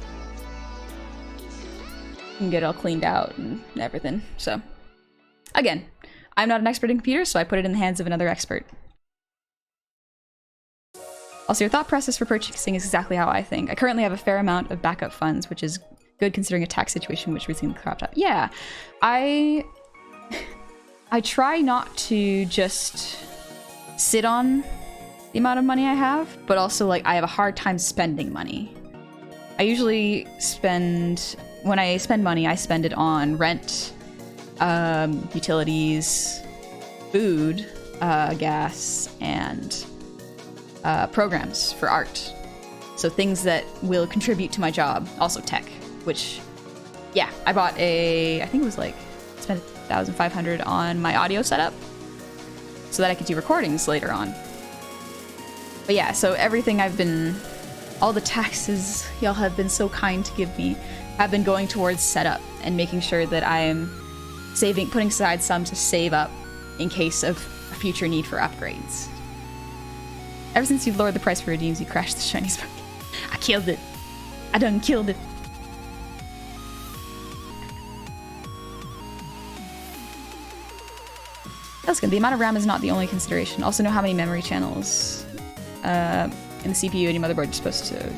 And get it all cleaned out and everything. So, again, I'm not an expert in computers, so I put it in the hands of another expert. Also, your thought process for purchasing is exactly how I think. I currently have a fair amount of backup funds, which is good considering a tax situation which recently cropped up. Yeah, I try not to just sit on the amount of money I have, but also like I have a hard time spending money. I usually when I spend money, I spend it on rent, utilities, food, gas, and programs for art. So things that will contribute to my job. Also tech, which, yeah, I bought I think it was like, spent 1,500 on my audio setup so that I could do recordings later on. But yeah, so everything all the taxes y'all have been so kind to give me have been going towards setup and making sure that I am putting aside some to save up in case of a future need for upgrades. Ever since you've lowered the price for redeems, you crashed the shiny spark. I killed it. I done killed it. That's good. The amount of RAM is not the only consideration. Also know how many memory channels in the CPU and your motherboard you're supposed to,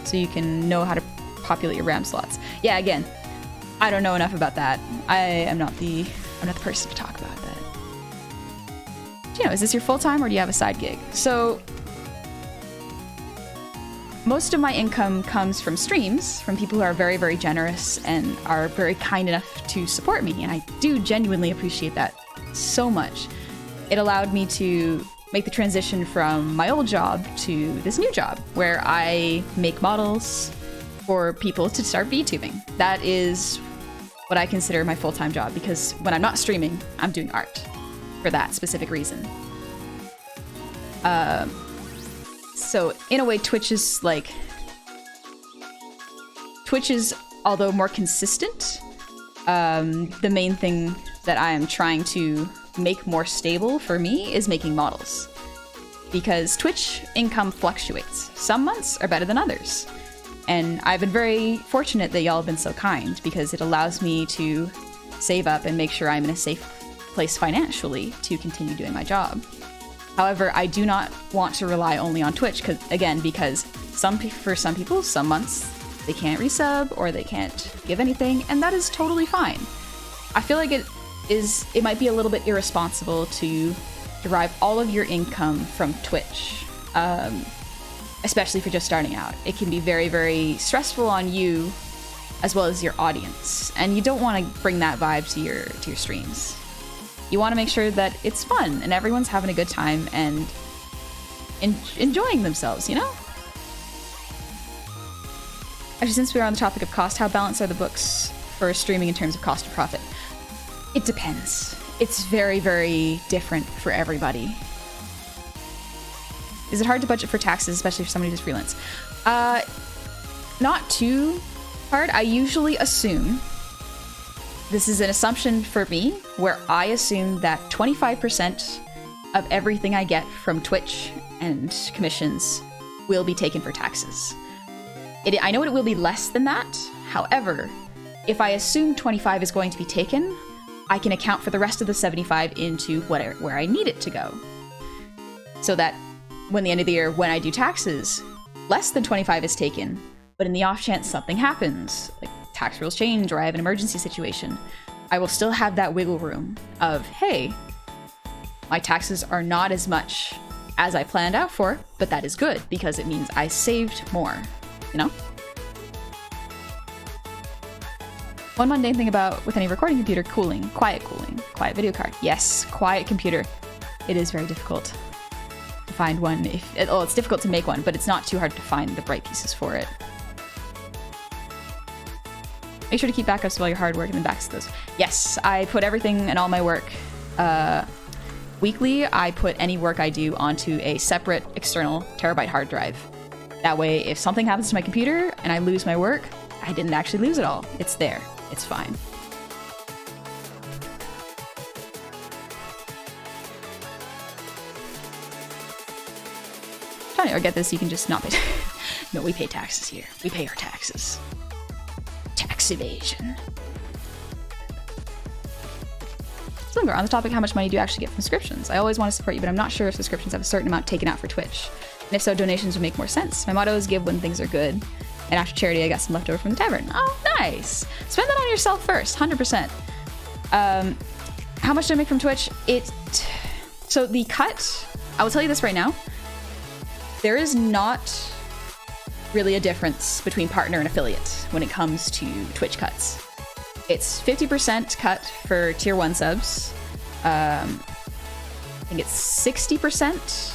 so you can know how to populate your RAM slots. Yeah, again, I don't know enough about that. I'm not the person to talk about that. Do you know, is this your full-time or do you have a side gig? So most of my income comes from streams, from people who are very, very generous and are very kind enough to support me, and I do genuinely appreciate that so much. It allowed me to make the transition from my old job to this new job where I make models for people to start VTubing. That is what I consider my full-time job, because when I'm not streaming, I'm doing art for that specific reason. So in a way, Twitch is, although more consistent, the main thing that I am trying to make more stable for me is making models. Because Twitch income fluctuates. Some months are better than others. And I've been very fortunate that y'all have been so kind, because it allows me to save up and make sure I'm in a safe place financially to continue doing my job. However, I do not want to rely only on Twitch, because for some people, some months, they can't resub or they can't give anything, and that is totally fine. I feel like it might be a little bit irresponsible to derive all of your income from Twitch, especially if you're just starting out. It can be very, very stressful on you as well as your audience, and you don't want to bring that vibe to your streams. You want to make sure that it's fun and everyone's having a good time and enjoying themselves, you know? Actually, since we're on the topic of cost, how balanced are the books for streaming in terms of cost to profit? It depends. It's very, very different for everybody. Is it hard to budget for taxes, especially for somebody who's freelance? Not too hard. I usually assume, this is an assumption for me, where I assume that 25% of everything I get from Twitch and commissions will be taken for taxes. I know it will be less than that. However, if I assume 25 is going to be taken, I can account for the rest of the 75 into where I need it to go. So that when the end of the year, when I do taxes, less than 25 is taken, but in the off chance something happens, like tax rules change or I have an emergency situation, I will still have that wiggle room of, hey, my taxes are not as much as I planned out for, but that is good because it means I saved more, you know? One mundane thing with any recording computer, cooling, quiet video card. Yes, quiet computer. It is very difficult to find one. It's difficult to make one, but it's not too hard to find the right pieces for it. Make sure to keep backups of all your hard work and then backs those. Yes, I put everything and all my work. Weekly, I put any work I do onto a separate external terabyte hard drive. That way, if something happens to my computer and I lose my work, I didn't actually lose it all. It's there. It's fine. Trying to get this, you can just not pay. No, we pay taxes here. We pay our taxes. Tax evasion. On the topic, how much money do you actually get from subscriptions? I always want to support you, but I'm not sure if subscriptions have a certain amount taken out for Twitch. And if so, donations would make more sense. My motto is give when things are good. And after charity, I got some leftover from the tavern. Oh, nice. Spend that on yourself first, 100%. How much do I make from Twitch? So the cut, I will tell you this right now. There is not really a difference between partner and affiliate when it comes to Twitch cuts. It's 50% cut for tier 1 subs. I think it's 60%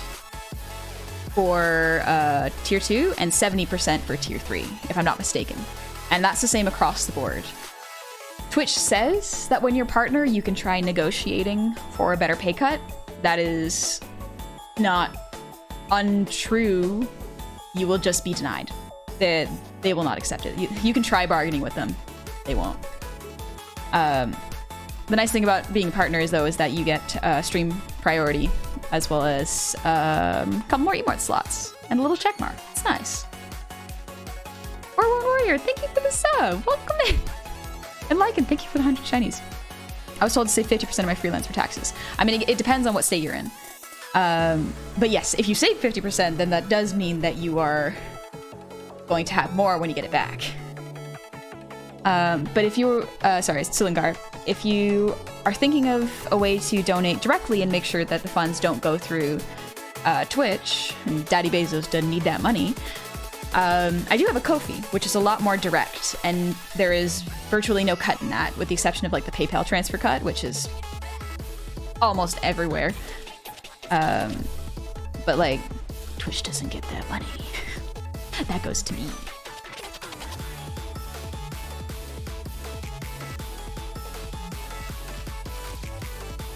for tier 2 and 70% for tier 3, if I'm not mistaken. And that's the same across the board. Twitch says that when you're partner, you can try negotiating for a better pay cut. That is not untrue. You will just be denied. They will not accept it. You can try bargaining with them. They won't. The nice thing about being a partner is that you get stream priority as well as a couple more emote slots and a little check mark. It's nice. Warrior, thank you for the sub. Welcome in. And Lycan, thank you for the 100 shinies. I was told to save 50% of my freelance for taxes. I mean, it depends on what state you're in. But yes, if you save 50%, then that does mean that you are going to have more when you get it back. But if you're, sorry, Sulingar, if you are thinking of a way to donate directly and make sure that the funds don't go through Twitch, and Daddy Bezos doesn't need that money, I do have a Ko-fi, which is a lot more direct, and there is virtually no cut in that, with the exception of like the PayPal transfer cut, which is almost everywhere. But like, Twitch doesn't get that money. That goes to me.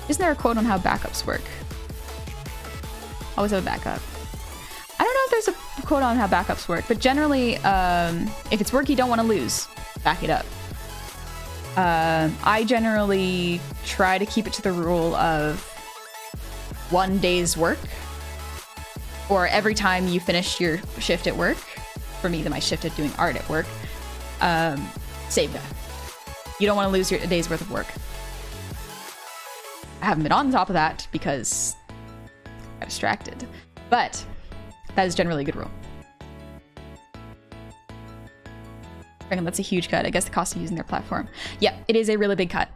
Isn't there a quote on how backups work? Always have a backup. I don't know if there's a quote on how backups work, but generally, if it's work you don't want to lose, back it up. I generally try to keep it to the rule of 1 day's work, or every time you finish your shift at work. For me, my shift at doing art at work, save that. You don't want to lose a day's worth of work. I haven't been on top of that because I got distracted, but that is generally a good rule. That's a huge cut. I guess the cost of using their platform. Yeah, it is a really big cut.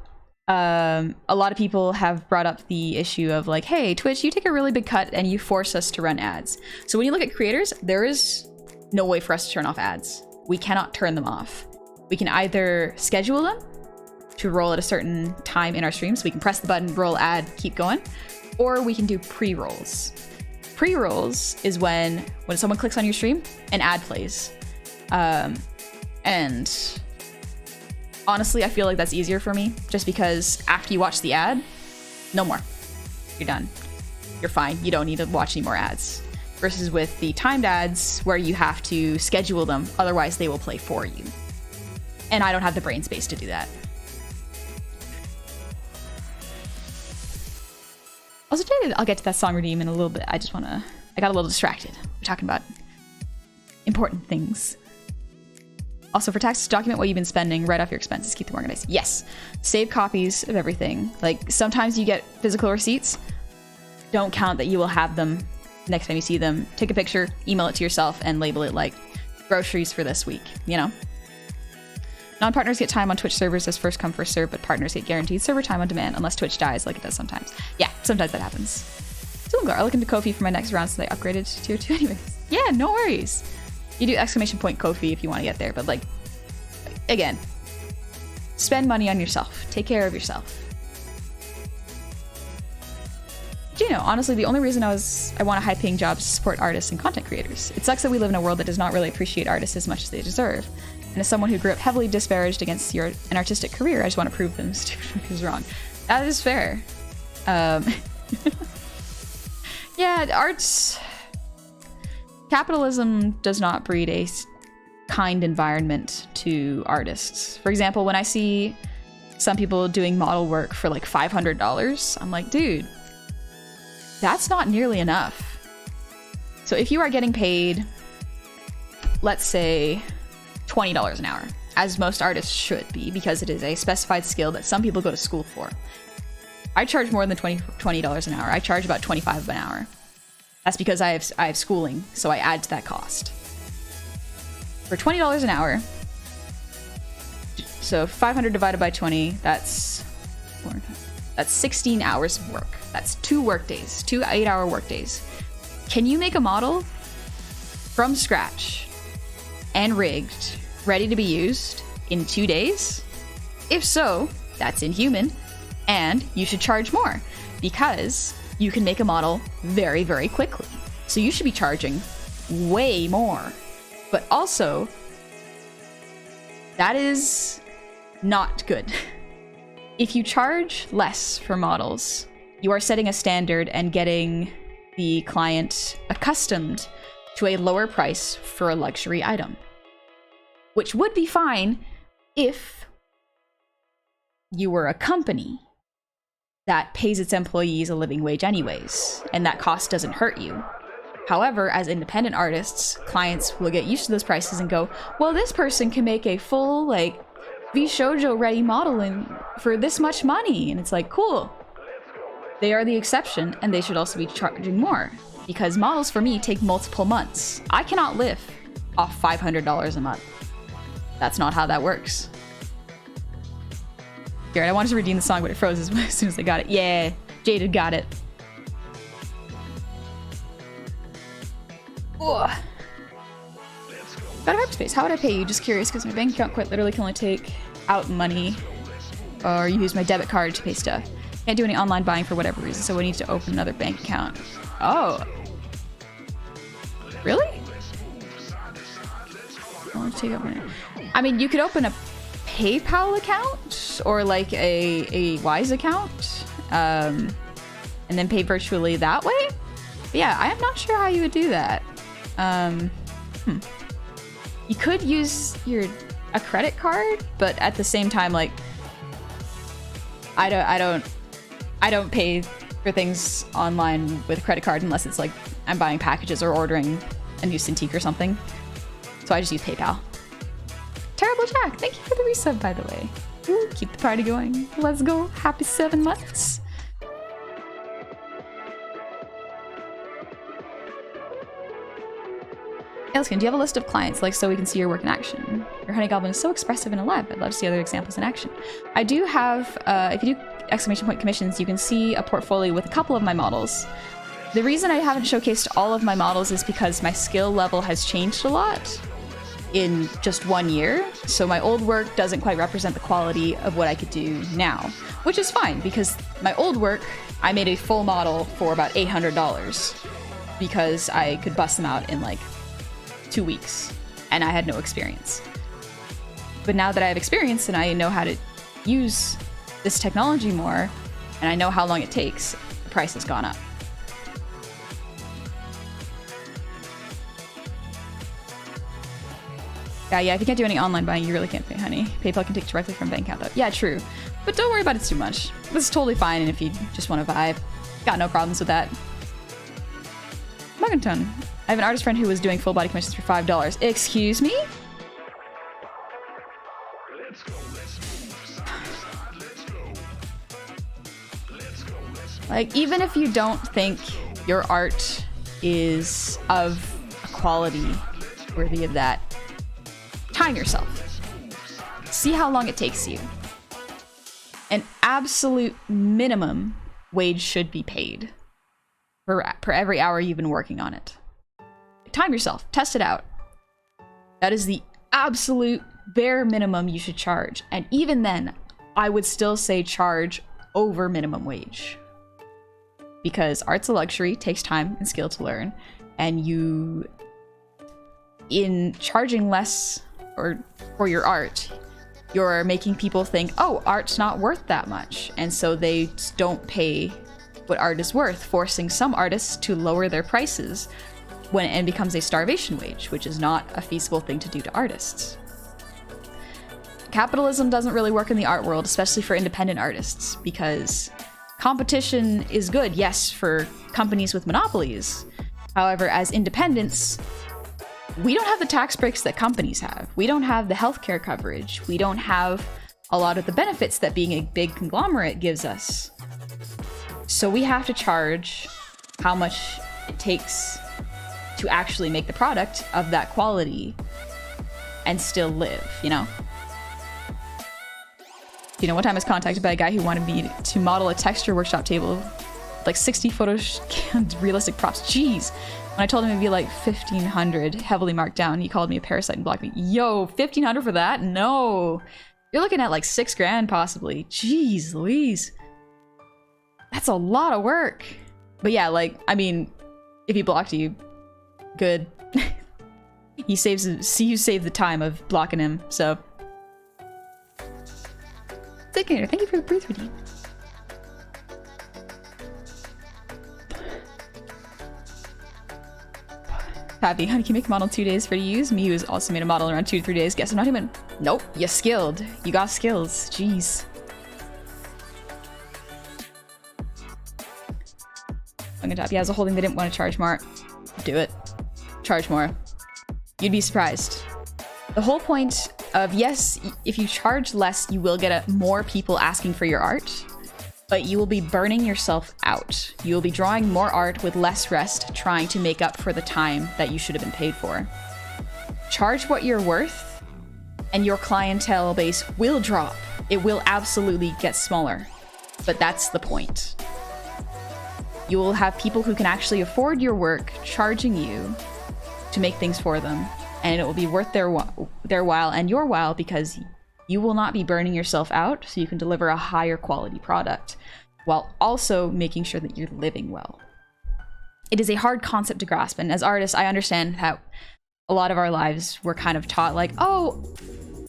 A lot of people have brought up the issue of like, hey, Twitch, you take a really big cut and you force us to run ads. So when you look at creators, there is no way for us to turn off ads. We cannot turn them off. We can either schedule them to roll at a certain time in our stream, so we can press the button, roll ad, keep going, or we can do pre-rolls. Pre-rolls is when someone clicks on your stream, an ad plays. And honestly, I feel like that's easier for me, just because after you watch the ad, no more. You're done. You're fine. You don't need to watch any more ads. versus with the timed ads where you have to schedule them, otherwise they will play for you. And I don't have the brain space to do that. Also, Jaded, I'll get to that song redeem in a little bit. I got a little distracted. We're talking about important things. Also, for taxes, document what you've been spending, write off your expenses, keep them organized. Yes, save copies of everything. Like, sometimes you get physical receipts. Don't count that you will have them next time you see them. Take a picture, email it to yourself, and label it like groceries for this week, you know? Non-partners get time on Twitch servers as first come, first serve, but partners get guaranteed server time on demand unless Twitch dies like it does sometimes. Yeah, sometimes that happens. Still, I look into Ko-fi for my next round, so they upgraded to tier 2 anyways. Yeah, no worries. You do exclamation point Ko-fi if you want to get there, but like, again, spend money on yourself. Take care of yourself. Do you know, honestly, the only reason I want a high-paying job is to support artists and content creators. It sucks that we live in a world that does not really appreciate artists as much as they deserve. And as someone who grew up heavily disparaged against an artistic career, I just want to prove them stupid is wrong. That is fair. Yeah, arts... Capitalism does not breed a kind environment to artists. For example, when I see some people doing model work for like $500, I'm like, dude, that's not nearly enough. So if you are getting paid, let's say, $20 an hour, as most artists should be, because it is a specified skill that some people go to school for. I charge more than $20 an hour. I charge about $25 an hour. That's because I have schooling, so I add to that cost. For $20 an hour, so 500 divided by 20, that's 16 hours of work. That's 2 workdays, 2 8-hour workdays. Can you make a model from scratch and rigged, ready to be used in 2 days? If so, that's inhuman, and you should charge more, because you can make a model very, very quickly. So you should be charging way more. But also, that is not good. If you charge less for models, you are setting a standard and getting the client accustomed to a lower price for a luxury item. Which would be fine if you were a company that pays its employees a living wage anyways, and that cost doesn't hurt you. However, as independent artists, clients will get used to those prices and go, well, this person can make a full, like, V-shoujo ready model for this much money. And it's like, cool. They are the exception, and they should also be charging more, because models for me take multiple months. I cannot live off $500 a month. That's not how that works. I wanted to redeem the song, but it froze as soon as I got it. Yeah, Jaded got it. Ugh. Got a hyperspace. How would I pay you? Just curious, because my bank account quite literally can only take out money or use my debit card to pay stuff. Can't do any online buying for whatever reason, so we need to open another bank account. Oh. Really? I want to take out money. I mean, you could open a PayPal account or like a Wise account and then pay virtually that way. But yeah, I am not sure how you would do that. You could use a credit card, but at the same time, like, I don't pay for things online with a credit card unless it's like I'm buying packages or ordering a new Cintiq or something. So I just use PayPal. Terrible Jack, thank you for the resub, by the way. Ooh, keep the party going. Let's go. Happy 7 months. Elskin, do you have a list of clients, like, so we can see your work in action? Your honey goblin is so expressive and alive. I'd love to see other examples in action. I do have, if you do exclamation point commissions, you can see a portfolio with a couple of my models. The reason I haven't showcased all of my models is because my skill level has changed a lot in just 1 year, so my old work doesn't quite represent the quality of what I could do now, which is fine, because my old work, I made a full model for about $800 because I could bust them out in like 2 weeks, and I had no experience. But now that I have experience and I know how to use this technology more, and I know how long it takes, the price has gone up. Yeah, if you can't do any online buying, you really can't pay, honey. PayPal can take directly from bank account, though. Yeah, true. But don't worry about it too much. This is totally fine, and if you just want to vibe, got no problems with that. Makin. I have an artist friend who was doing full body commissions for $5. Excuse me? Like, even if you don't think your art is of a quality worthy of that, time yourself. See how long it takes you. An absolute minimum wage should be paid per every hour you've been working on it. Time yourself. Test it out. That is the absolute bare minimum you should charge. And even then, I would still say charge over minimum wage. Because art's a luxury, takes time and skill to learn. And you, in charging less or for your art, you're making people think, oh, art's not worth that much. And so they don't pay what art is worth, forcing some artists to lower their prices when it becomes a starvation wage, which is not a feasible thing to do to artists. Capitalism doesn't really work in the art world, especially for independent artists, because competition is good, yes, for companies with monopolies. However, as independents, we don't have the tax breaks that companies have. We don't have the healthcare coverage. We don't have a lot of the benefits that being a big conglomerate gives us. So we have to charge how much it takes to actually make the product of that quality and still live, you know? You know, one time I was contacted by a guy who wanted me to model a texture workshop table, like 60 photoscanned realistic props. Jeez. When I told him it'd be like 1,500, heavily marked down, he called me a parasite and blocked me. Yo, 1,500 for that? No. You're looking at like $6,000 possibly. Jeez Louise. That's a lot of work. But yeah, like, I mean, if he blocked you, good. You saved the time of blocking him, so. Thank you for the breathe redeem. Pappy, honey, can you make a model in 2 days for you to use? Me, who's also made a model in around 2 to 3 days. Guess I'm not even. Nope, you're skilled. You got skills. Jeez. I'm gonna tap. Yeah, as a whole thing, they didn't want to charge more. Do it. Charge more. You'd be surprised. The whole point of, yes, if you charge less, you will get more people asking for your art, but you will be burning yourself out. You will be drawing more art with less rest, trying to make up for the time that you should have been paid for. Charge what you're worth, and your clientele base will drop. It will absolutely get smaller, but that's the point. You will have people who can actually afford your work charging you to make things for them, and it will be worth their while and your while, because you will not be burning yourself out, so you can deliver a higher quality product while also making sure that you're living well. It is a hard concept to grasp, and as artists, I understand how a lot of our lives we're kind of taught like, oh,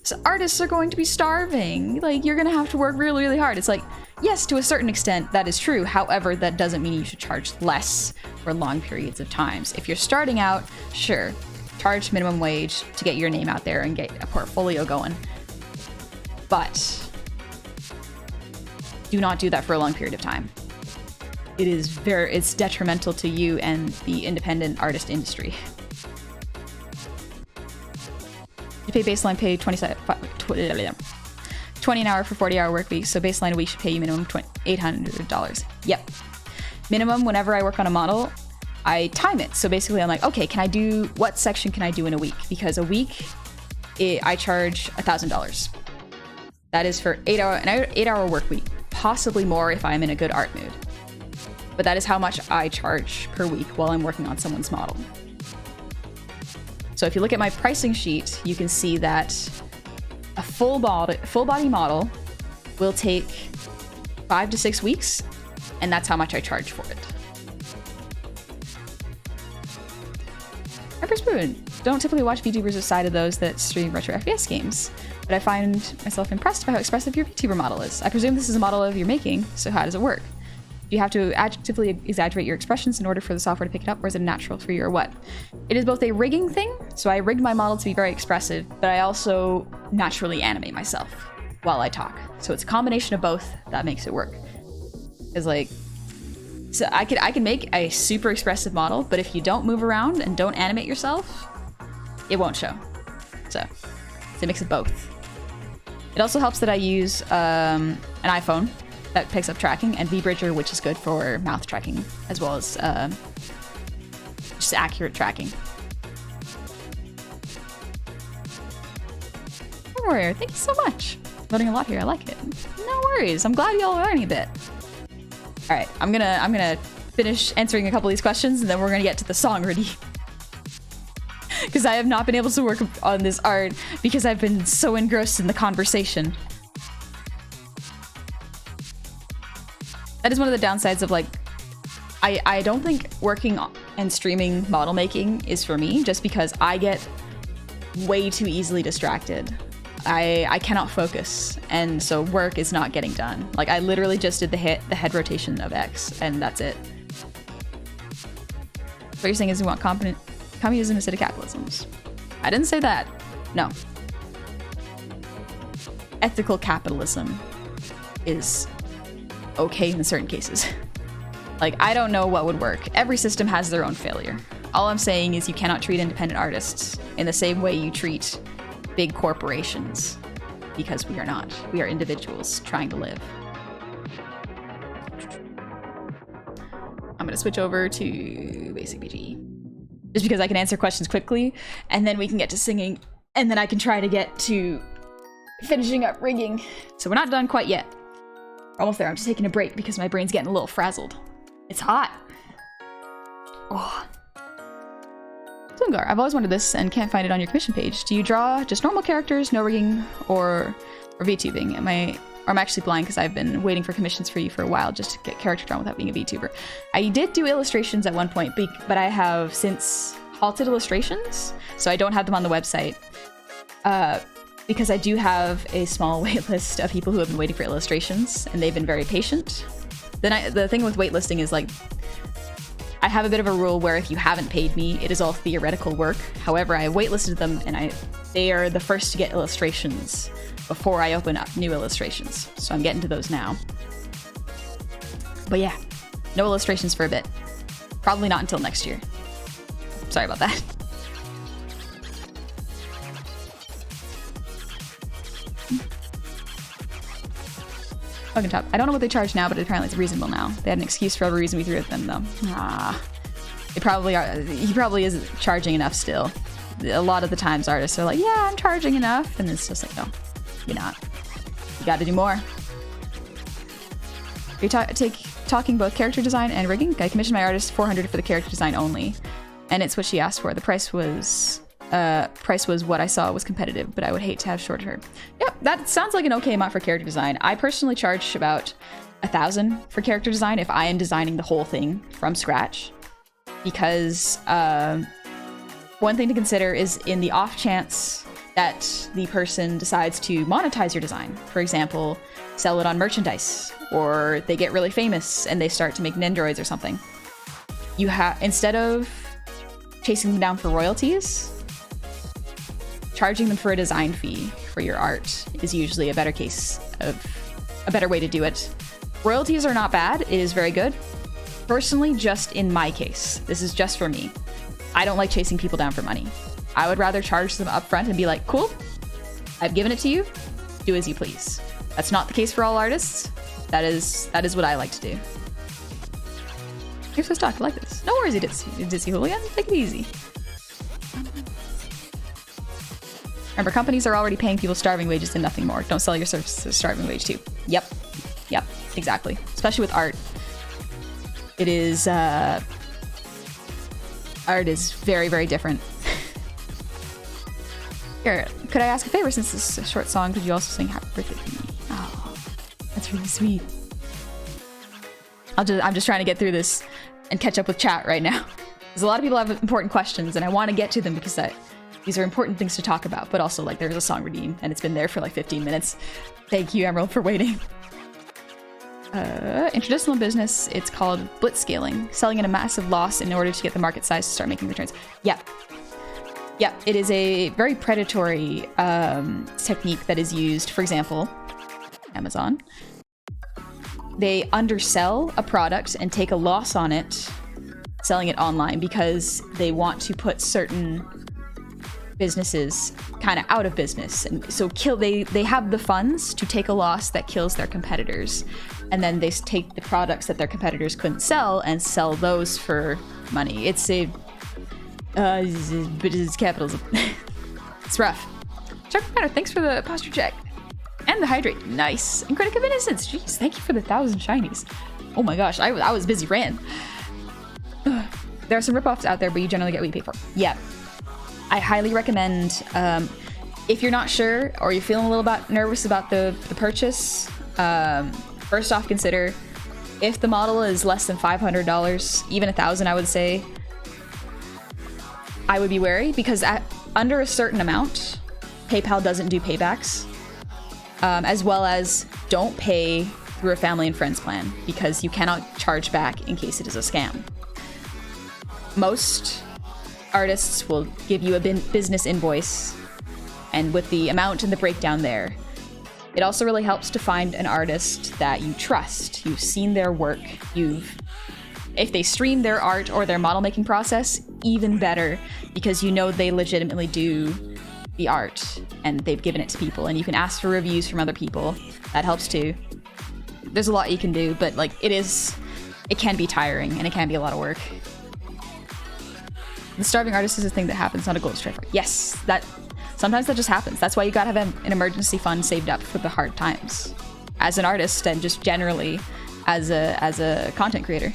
so artists are going to be starving. Like, you're gonna have to work really, really hard. It's like, yes, to a certain extent, that is true. However, that doesn't mean you should charge less for long periods of times. If you're starting out, sure, charge minimum wage to get your name out there and get a portfolio going. But do not do that for a long period of time. It's detrimental to you and the independent artist industry. You pay baseline pay 20 an hour for 40-hour work weeks, so baseline a week should pay you minimum $800. Yep. Minimum, whenever I work on a model, I time it. So basically I'm like, okay, what section can I do in a week? Because a week, I charge $1,000. That is for an 8-hour work week, possibly more if I'm in a good art mood. But that is how much I charge per week while I'm working on someone's model. So if you look at my pricing sheet, you can see that a full body model will take 5 to 6 weeks, and that's how much I charge for it. Empress Spoon. Don't typically watch VTubers aside of those that stream retro FPS games, but I find myself impressed by how expressive your VTuber model is. I presume this is a model of your making, so how does it work? Do you have to adjectively exaggerate your expressions in order for the software to pick it up, or is it natural for you, or what? It is both a rigging thing, so I rigged my model to be very expressive, but I also naturally animate myself while I talk. So it's a combination of both that makes it work. It's like, so I can make a super expressive model, but if you don't move around and don't animate yourself, it won't show. So it's a mix of both. It also helps that I use an iPhone that picks up tracking, and VBridger, which is good for mouth tracking, as well as just accurate tracking. Warrior, thank you so much. Learning a lot here, I like it. No worries, I'm glad y'all are learning a bit. All right, I'm gonna finish answering a couple of these questions, and then we're gonna get to the song ready. Because I have not been able to work on this art because I've been so engrossed in the conversation. That is one of the downsides of, like, I don't think working and streaming model making is for me, just because I get way too easily distracted. I cannot focus, and so work is not getting done. Like, I literally just did the head rotation of X, and that's it. What you're saying is you want communism instead of capitalism. I didn't say that. No. Ethical capitalism is okay in certain cases. Like, I don't know what would work. Every system has their own failure. All I'm saying is you cannot treat independent artists in the same way you treat big corporations, because we are not. We are individuals trying to live. I'm gonna switch over to basic BG. Just because I can answer questions quickly, and then we can get to singing, and then I can try to get to finishing up rigging. So we're not done quite yet. We're almost there. I'm just taking a break because my brain's getting a little frazzled. It's hot. Oh. Zungar, I've always wanted this and can't find it on your commission page. Do you draw just normal characters, no rigging, or VTubing? I'm actually blind because I've been waiting for commissions for you for a while just to get character drawn without being a VTuber. I did do illustrations at one point, but I have since halted illustrations, so I don't have them on the website. Because I do have a small wait list of people who have been waiting for illustrations, and they've been very patient. Then the thing with waitlisting is, like, I have a bit of a rule where if you haven't paid me, it is all theoretical work. However, I waitlisted them, and they are the first to get illustrations before I open up new illustrations. So I'm getting to those now. But yeah, no illustrations for a bit. Probably not until next year. Sorry about that. Fucking top. I don't know what they charge now, but apparently it's reasonable now. They had an excuse for every reason we threw at them, though. They probably are. He probably isn't charging enough still. A lot of the times artists are like, yeah, I'm charging enough. And it's just like, no, you're not. You gotta do more. You're talking both character design and rigging? I commissioned my artist $400 for the character design only. And it's what she asked for. The price was what I saw was competitive, but I would hate to have shorted her. Yep, that sounds like an okay amount for character design. I personally charge about 1,000 for character design if I am designing the whole thing from scratch. Because one thing to consider is in the off chance that the person decides to monetize your design. For example, sell it on merchandise, or they get really famous and they start to make Nendroids or something. You have, instead of chasing them down for royalties, charging them for a design fee for your art is usually a better way to do it. Royalties are not bad, it is very good. Personally, just in my case, this is just for me. I don't like chasing people down for money. I would rather charge them up front and be like, cool, I've given it to you, do as you please. That's not the case for all artists. That is what I like to do. You're so stuck, I like this. No worries, Dizzy Hooligan, take it easy. Remember, companies are already paying people starving wages and nothing more. Don't sell your services at starving wage too. Yep, exactly. Especially with art. It is, art is very, very different. Here, could I ask a favor since this is a short song? Could you also sing Happy Birthday to me? Oh, that's really sweet. I'm just trying to get through this and catch up with chat right now. Because a lot of people have important questions and I want to get to them because these are important things to talk about, but also, like, there's a song redeem and it's been there for like 15 minutes. Thank you, Emerald, for waiting. traditional business, it's called blitzscaling, selling at a massive loss in order to get the market size to start making returns. Yep. Yep, it is a very predatory technique that is used, for example, Amazon. They undersell a product and take a loss on it, selling it online, because they want to put certain businesses kind of out of business. And so they have the funds to take a loss that kills their competitors. And then they take the products that their competitors couldn't sell and sell those for money. It's a it's capitalism. It's rough. Chuck Matter, thanks for the posture check. And the hydrate. Nice. And Critic of Innocence. Jeez, thank you for the 1,000 shinies. Oh my gosh, I was busy ran. There are some ripoffs out there, but you generally get what you pay for. Yeah. I highly recommend, if you're not sure or you're feeling a little bit nervous about the purchase, first off, consider if the model is less than $500, even $1,000, I would say, I would be wary, because under a certain amount, PayPal doesn't do paybacks, as well as don't pay through a family and friends plan, because you cannot charge back in case it is a scam. Most artists will give you a business invoice, and with the amount and the breakdown there. It also really helps to find an artist that you trust. You've seen their work. If they stream their art or their model making process, even better, because you know they legitimately do the art and they've given it to people, and you can ask for reviews from other people. That helps too. There's a lot you can do, but like it can be tiring and it can be a lot of work. The starving artist is a thing that happens, not a gold striker. Yes, sometimes that just happens. That's why you gotta have an emergency fund saved up for the hard times. As an artist, and just generally as a content creator.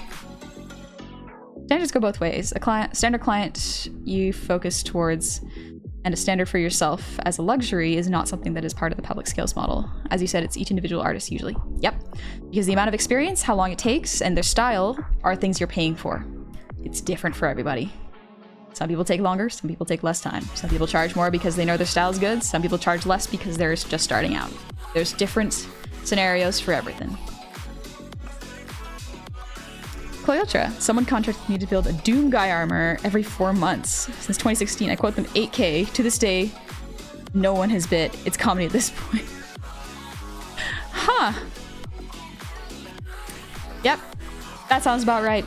Standards go both ways. Standard client you focus towards, and a standard for yourself as a luxury is not something that is part of the public scales model. As you said, it's each individual artist usually. Yep. Because the amount of experience, how long it takes, and their style are things you're paying for. It's different for everybody. Some people take longer, some people take less time. Some people charge more because they know their style is good. Some people charge less because they're just starting out. There's different scenarios for everything. Cleotra, someone contracted me to build a Doom Guy armor every 4 months. Since 2016, I quote them 8K. To this day, no one has bid. It's comedy at this point. Huh. Yep. That sounds about right.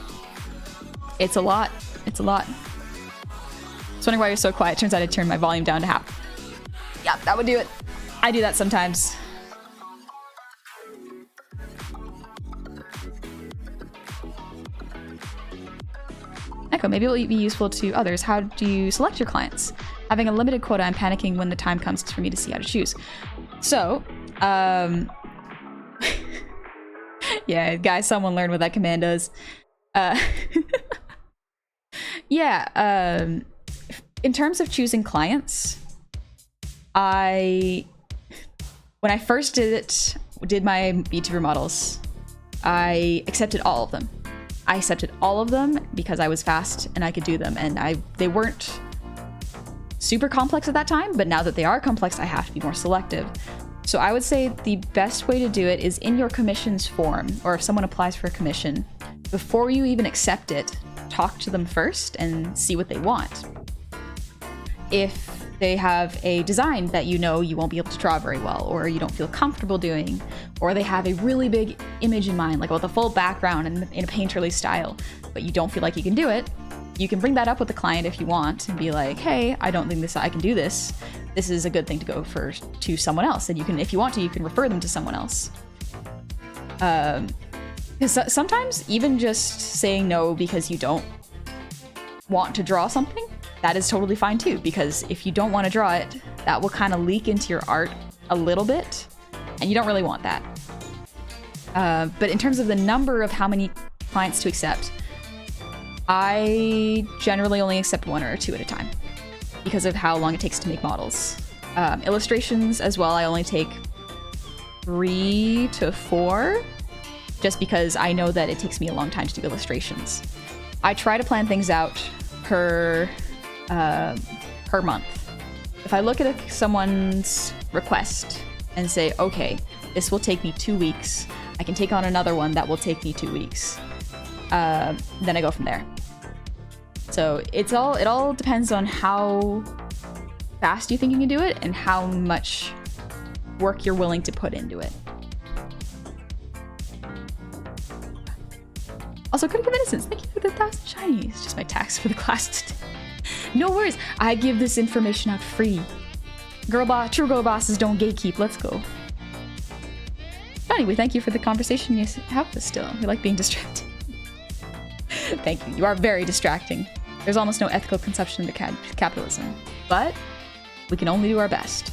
It's a lot. It's a lot. I was wondering why you're so quiet. Turns out I turned my volume down to half. Yep, that would do it. I do that sometimes. Echo, maybe it will be useful to others. How do you select your clients? Having a limited quota, I'm panicking when the time comes for me to see how to choose. So, yeah, guys, someone learn what that command does. Yeah, in terms of choosing clients, when I first did my Vtuber models, I accepted all of them. I accepted all of them because I was fast and I could do them, and they weren't super complex at that time, but now that they are complex, I have to be more selective. So I would say the best way to do it is in your commissions form, or if someone applies for a commission, before you even accept it, talk to them first and see what they want. If they have a design that you know you won't be able to draw very well, or you don't feel comfortable doing, or they have a really big image in mind, like with a full background and in a painterly style, but you don't feel like you can do it, you can bring that up with the client if you want and be like, hey, I don't think I can do this. This is a good thing to go to someone else. And you can, if you want to, you can refer them to someone else. Because sometimes even just saying no because you don't want to draw something, that is totally fine too, because if you don't want to draw it, that will kind of leak into your art a little bit, and you don't really want that. But in terms of the number of how many clients to accept, I generally only accept 1 or 2 at a time because of how long it takes to make models. Illustrations as well, I only take 3 to 4, just because I know that it takes me a long time to do illustrations. I try to plan things out per month. If I look at someone's request and say, okay, this will take me 2 weeks, I can take on another one that will take me 2 weeks. Then I go from there. So it all depends on how fast you think you can do it and how much work you're willing to put into it. Also, Critic of Innocence, thank you for the 1,000 shinies. Just my tax for the class today. No worries, I give this information out free. True girl bosses don't gatekeep, let's go. Anyway, thank you for the conversation you have with us still. We like being distracted. Thank you, you are very distracting. There's almost no ethical conception of capitalism, but we can only do our best.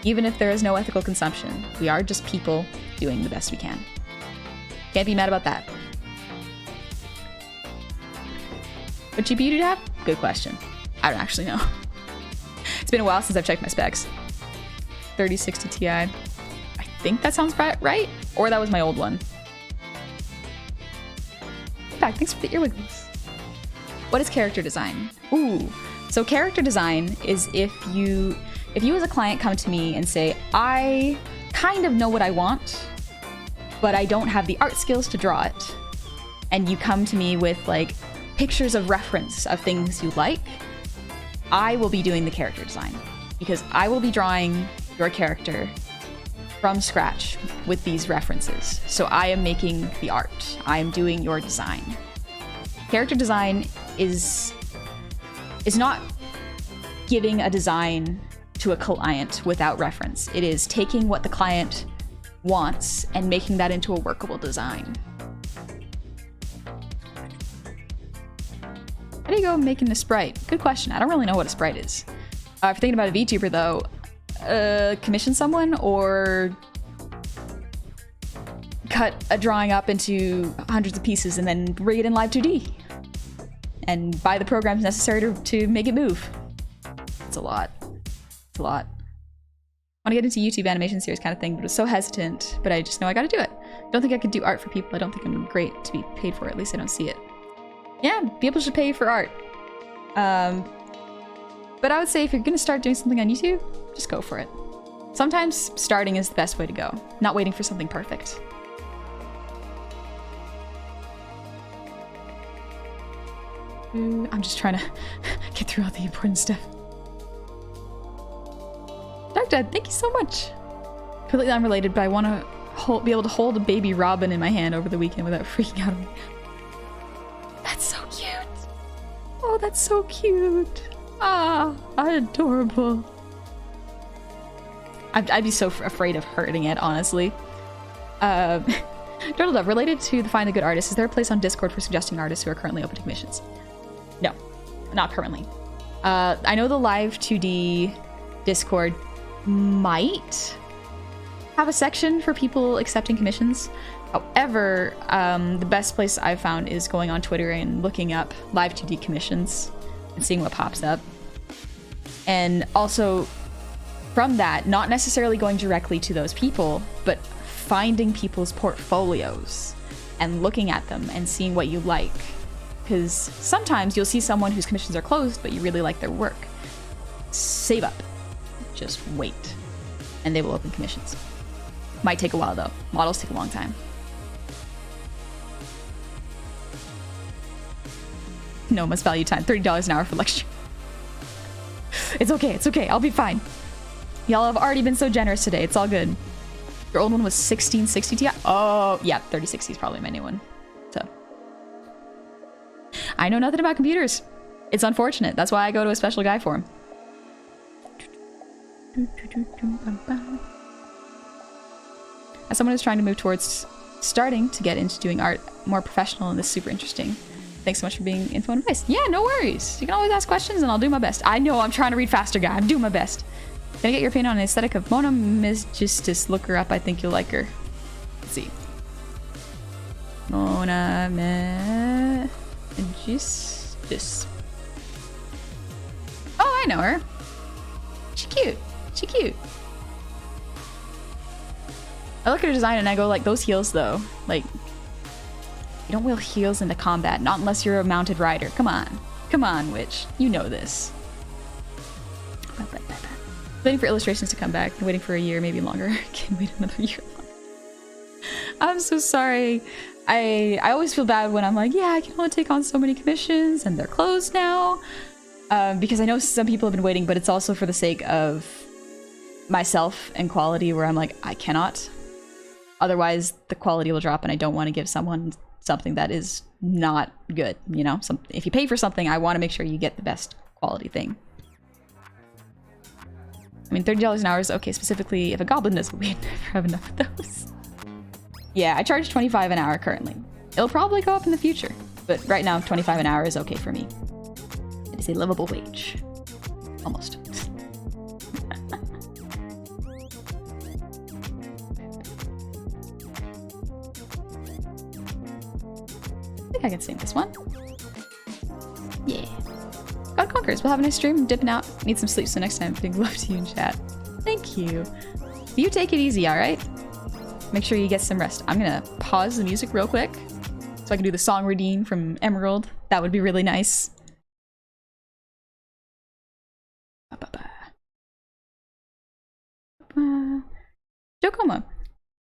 Even if there is no ethical consumption, we are just people doing the best we can. Can't be mad about that. What GPU do you have? Good question. I don't actually know. It's been a while since I've checked my specs. 3060 Ti. I think that sounds right? Or that was my old one. In fact, thanks for the earwiggles. What is character design? Ooh. So character design is if you as a client come to me and say, I kind of know what I want, but I don't have the art skills to draw it. And you come to me with like pictures of reference of things you like, I will be doing the character design because I will be drawing your character from scratch with these references. So I am making the art. I am doing your design. Character design is not giving a design to a client without reference. It is taking what the client wants and making that into a workable design. How do you go making a sprite? Good question. I don't really know what a sprite is. If you're thinking about a VTuber though, commission someone or cut a drawing up into hundreds of pieces and then rig it in Live2D and buy the programs necessary to make it move. It's a lot. It's a lot. I want to get into YouTube animation series kind of thing, but I was so hesitant, but I just know I gotta do it. Don't think I could do art for people. I don't think I'm great to be paid for it. At least I don't see it. Yeah, people should pay for art. But I would say if you're gonna start doing something on YouTube, just go for it. Sometimes starting is the best way to go, not waiting for something perfect. I'm just trying to get through all the important stuff. Dark Dad, thank you so much. Completely unrelated, but I want to be able to hold a baby Robin in my hand over the weekend without freaking out on me. That's so cute. Oh, that's so cute. Ah, adorable. I'd be so afraid of hurting it, honestly. Turtle Dove, related to the Find the Good Artist, is there a place on Discord for suggesting artists who are currently open to commissions? No, not currently. I know the Live2D Discord might have a section for people accepting commissions. However, the best place I've found is going on Twitter and looking up Live2D commissions and seeing what pops up. And also from that, not necessarily going directly to those people, but finding people's portfolios and looking at them and seeing what you like. Because sometimes you'll see someone whose commissions are closed, but you really like their work. Save up. Just wait. And they will open commissions. Might take a while though. Models take a long time. No, must value time. $30 an hour for lecture. It's okay, it's okay. I'll be fine. Y'all have already been so generous today. It's all good. Your old one was 1660 Ti? Oh, yeah, 3060 is probably my new one. So. I know nothing about computers. It's unfortunate. That's why I go to a special guy for them. As someone who's trying to move towards starting to get into doing art more professional, and this is super interesting. Thanks so much for being info and advice. Yeah, no worries. You can always ask questions and I'll do my best. I know I'm trying to read faster, guy. I'm doing my best. Can I get your opinion on the aesthetic of Mona Misjustice? Look her up. I think you'll like her. Let's see. Mona Misjustice. Oh, I know her. She cute. She cute. I look at her design and I go like, those heels though. Like, you don't wheel heels into combat, not unless you're a mounted rider. Come on. Come on, witch. You know this. Waiting for illustrations to come back. Waiting for a year, maybe longer. Can't wait another year longer. I'm so sorry. I always feel bad when I'm like, yeah, I can only take on so many commissions and they're closed now. Because I know some people have been waiting, but it's also for the sake of myself and quality where I'm like, I cannot. Otherwise, the quality will drop and I don't want to give someone something that is not good, you know? If you pay for something, I want to make sure you get the best quality thing. I mean, $30 an hour is okay, specifically if a goblin does, but we never have enough of those. Yeah, I charge $25 an hour currently. It'll probably go up in the future, but right now $25 an hour is okay for me. It is a livable wage. Almost. I think I can sing this one. Yeah. God Conquers. We'll have a nice stream. I'm dipping out. Need some sleep, so next time, big love to you in chat. Thank you. You take it easy, alright? Make sure you get some rest. I'm gonna pause the music real quick so I can do the song redeem from Emerald. That would be really nice. Jokoma.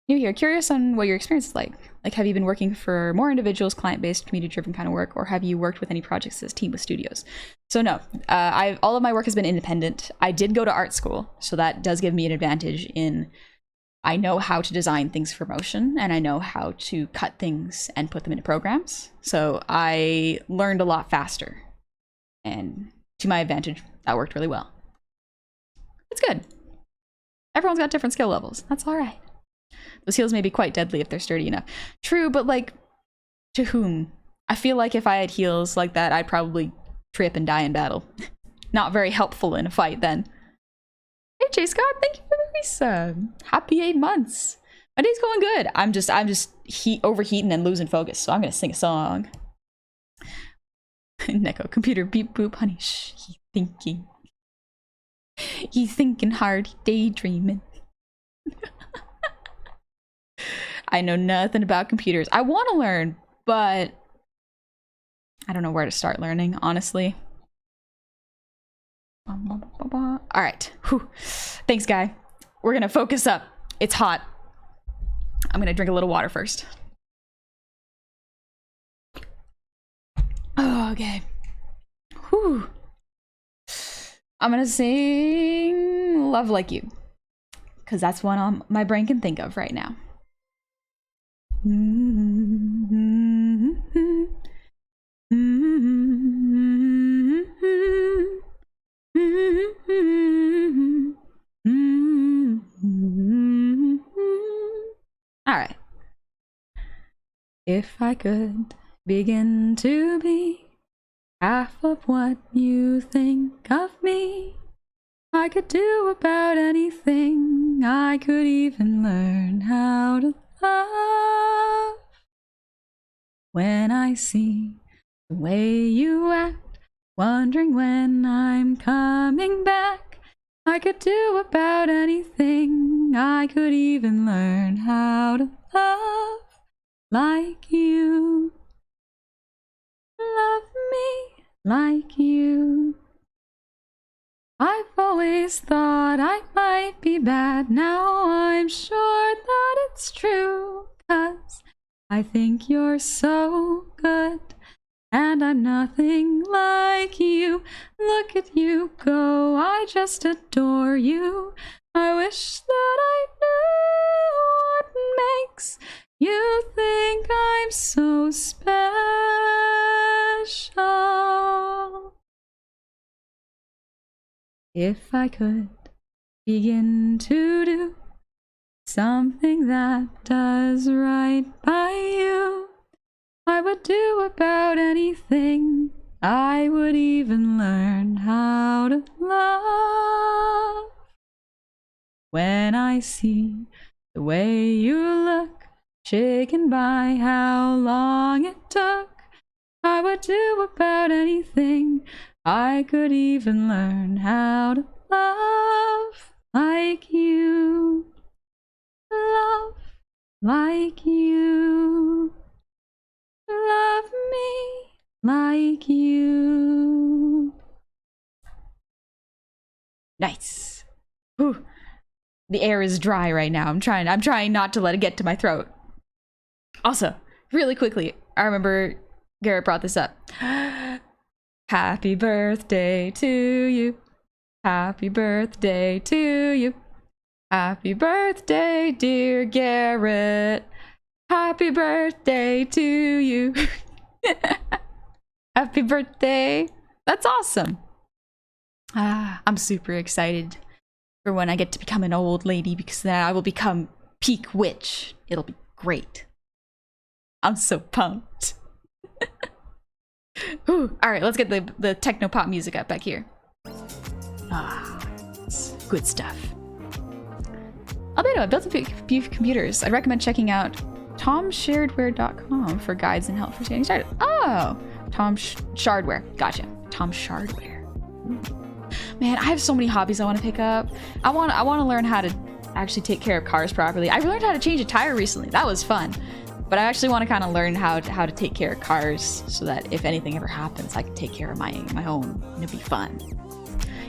New here. Curious on what your experience is like. Like, have you been working for more individuals, client-based, community-driven kind of work, or have you worked with any projects as team with studios? So no, all of my work has been independent. I did go to art school, so that does give me an advantage in I know how to design things for motion, and I know how to cut things and put them into programs. So I learned a lot faster, and to my advantage, that worked really well. It's good. Everyone's got different skill levels. That's all right. Those heels may be quite deadly if they're sturdy enough. True, but like, to whom? I feel like if I had heels like that, I'd probably trip and die in battle. Not very helpful in a fight then. Hey J Scott, thank you for the resub. Happy 8 months. My day's going good. I'm just overheating and losing focus, so I'm gonna sing a song. Neko, computer beep boop, honey, shh, he's thinking. He's thinking hard, daydreaming. I know nothing about computers. I want to learn, but I don't know where to start learning, honestly. All right. Whew. Thanks, guy. We're going to focus up. It's hot. I'm going to drink a little water first. Oh, okay. Whew. I'm going to sing Love Like You, because that's what my brain can think of right now. All right. If I could begin to be half of what you think of me, I could do about anything. I could even learn how to love. When I see the way you act, wondering when I'm coming back, I could do about anything. I could even learn how to love like you. Love me like you. I've always thought I might be bad. Now I'm sure that it's true, 'cause I think you're so good, and I'm nothing like you. Look at you go, I just adore you. I wish that I knew what makes you think I'm so special. If I could begin to do something that does right by you, I would do about anything. I would even learn how to love. When I see the way you look, shaken by how long it took, I would do about anything. I could even learn how to love like you. Love like you. Love me like you. Nice. Whew. The air is dry right now. I'm trying not to let it get to my throat. Also, really quickly, I remember Garrett brought this up. Happy birthday to you. Happy birthday to you. Happy birthday, dear Garrett. Happy birthday to you. Happy birthday. That's awesome. I'm super excited for when I get to become an old lady, because then I will become peak witch. It'll be great. I'm so pumped. Ooh, all right, let's get the techno pop music up back here. It's good stuff. Albedo, I built a few computers. I'd recommend checking out tomshardware.com for guides and help for getting started. Oh, Tom Shardware. Gotcha. Tom Shardware. Man, I have so many hobbies I want to pick up. I want to learn how to actually take care of cars properly. I learned how to change a tire recently. That was fun. But I actually want to kind of learn how to take care of cars so that if anything ever happens, I can take care of my own, and it'd be fun.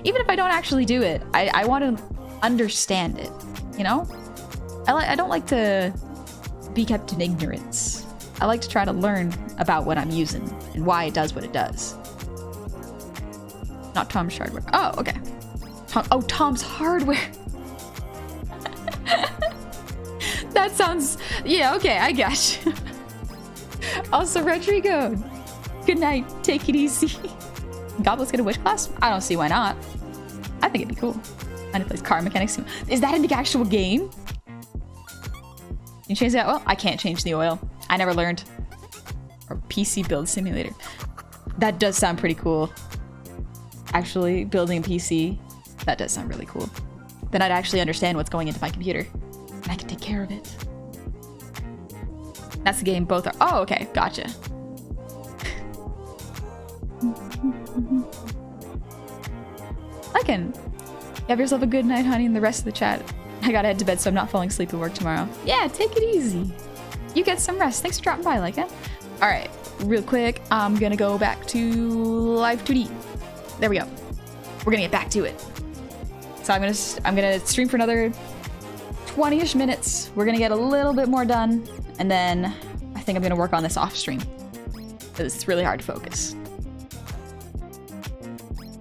Even if I don't actually do it, I want to understand it, you know? I don't like to be kept in ignorance. I like to try to learn about what I'm using and why it does what it does. Not Tom's Hardware. Oh, okay. Tom's Hardware. That sounds... Yeah, okay, I got you. Also, Rodrigo, good night. Take it easy. Goblin's get a witch class? I don't see why not. I think it'd be cool. And it plays car mechanics. Is that an actual game? Can you change the oil? I can't change the oil. I never learned. Or PC build simulator. That does sound pretty cool. Actually, building a PC, that does sound really cool. Then I'd actually understand what's going into my computer. And I can take care of it. That's the game both are. Oh, okay. Gotcha. I can. Have yourself a good night, honey, and the rest of the chat. I gotta head to bed, so I'm not falling asleep at work tomorrow. Yeah, take it easy. You get some rest. Thanks for dropping by, like that. All right, real quick, I'm gonna go back to Live2D. There we go. We're gonna get back to it. So I'm gonna stream for another 20-ish minutes. We're gonna get a little bit more done, and then I think I'm gonna work on this off stream because it's really hard to focus.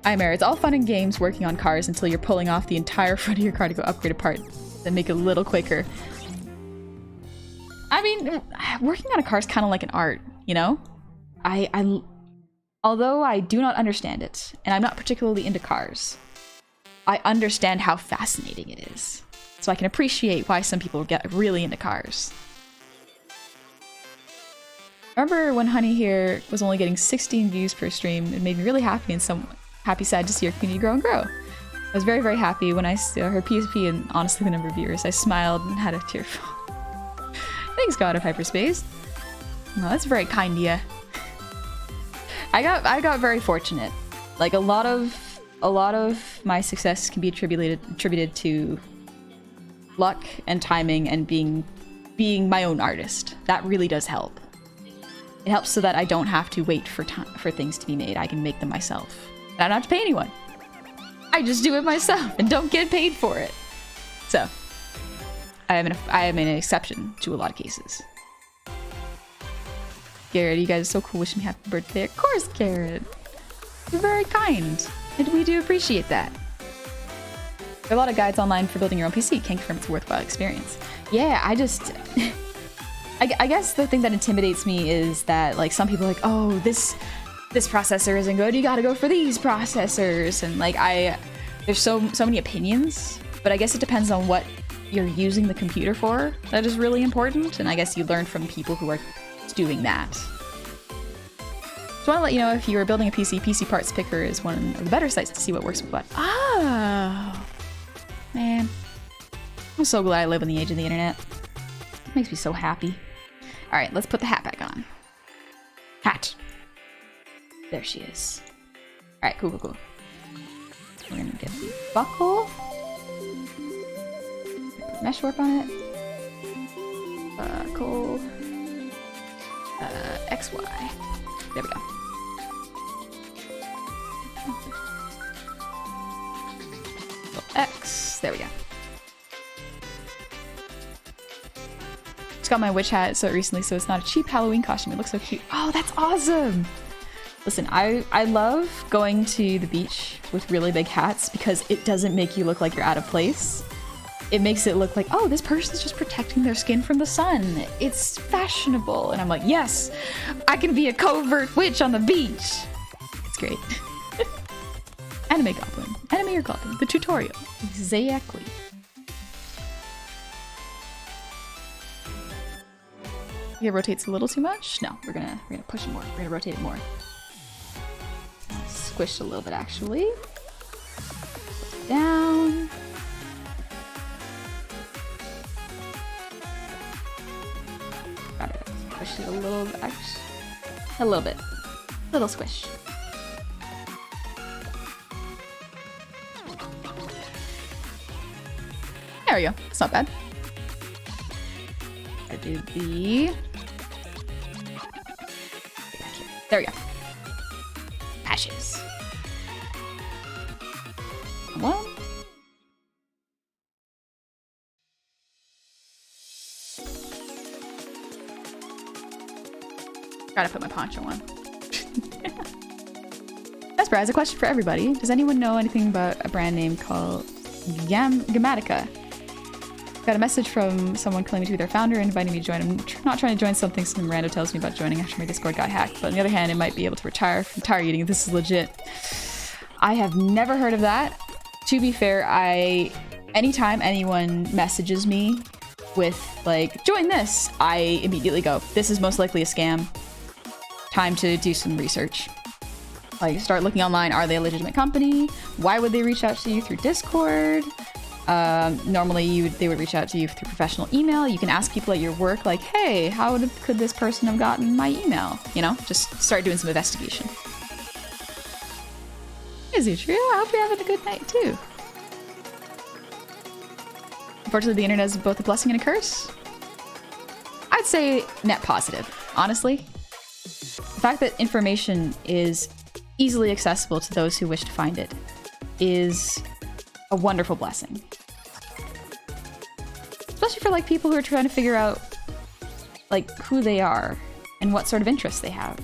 I'm Mary. It's all fun and games working on cars until you're pulling off the entire front of your car to go upgrade a part, then make it a little quicker. I mean, working on a car is kind of like an art, you know? Although I do not understand it, and I'm not particularly into cars, I understand how fascinating it is. So I can appreciate why some people get really into cars. Remember when Honey here was only getting 16 views per stream? It made me really happy and sad to see your community grow and grow. I was very, very happy when I saw her PSP and honestly the number of viewers. I smiled and had a tearful. Thanks, God of Hyperspace. Well, that's very kind of you. I got very fortunate. Like a lot of my success can be attributed to luck and timing and being my own artist. That really does help. It helps so that I don't have to wait for things to be made. I can make them myself. And I don't have to pay anyone. I just do it myself and don't get paid for it. So I am an exception to a lot of cases. Garrett, you guys are so cool. Wishing me happy birthday. Of course, Garrett. You're very kind. And we do appreciate that. There are a lot of guides online for building your own PC. Can't confirm it's a worthwhile experience. Yeah, I just... I guess the thing that intimidates me is that, like, some people are like, oh, this processor isn't good. You gotta go for these processors. And, like, there's so many opinions. But I guess it depends on what you're using the computer for. That is really important. And I guess you learn from people who are doing that. So I want to let you know, if you are building a PC Parts Picker is one of the better sites to see what works with what. Oh, man. I'm so glad I live in the age of the internet. It makes me so happy. All right, let's put the hat back on. Hat. There she is. All right, cool. We're gonna get the buckle. Put mesh warp on it. Buckle. XY. There we go. X. There we go. Just got my witch hat so recently, so it's not a cheap Halloween costume. It looks so cute. Oh, that's awesome! Listen, I love going to the beach with really big hats because it doesn't make you look like you're out of place. It makes it look like, oh, this person's just protecting their skin from the sun. It's fashionable. And I'm like, yes, I can be a covert witch on the beach. It's great. Anime Goblin. Anime or Goblin. The tutorial. Exactly. It rotates a little too much. No, we're gonna push it more. We're gonna rotate it more. Squish a little bit actually. Down. Got it. Squish it a little bit. A little bit. Little squish. There we go. It's not bad. I do the... There we go. Ashes. One. Gotta put my poncho on. Vesper has a question for everybody. Does anyone know anything about a brand name called Gamatica? Got a message from someone claiming to be their founder and inviting me to join. I'm not trying to join something some rando tells me about joining after my Discord got hacked, but on the other hand, it might be able to retire from tire eating if this is legit. I have never heard of that. To be fair, anytime anyone messages me with like, join this, I immediately go, this is most likely a scam. Time to do some research. Like, start looking online. Are they a legitimate company? Why would they reach out to you through Discord? Normally they would reach out to you through professional email. You can ask people at your work, like, hey, how could this person have gotten my email? You know, just start doing some investigation. Is it true? I hope you're having a good night too. Unfortunately, the internet is both a blessing and a curse. I'd say net positive, honestly. The fact that information is easily accessible to those who wish to find it is a wonderful blessing. Especially for like people who are trying to figure out like who they are and what sort of interests they have.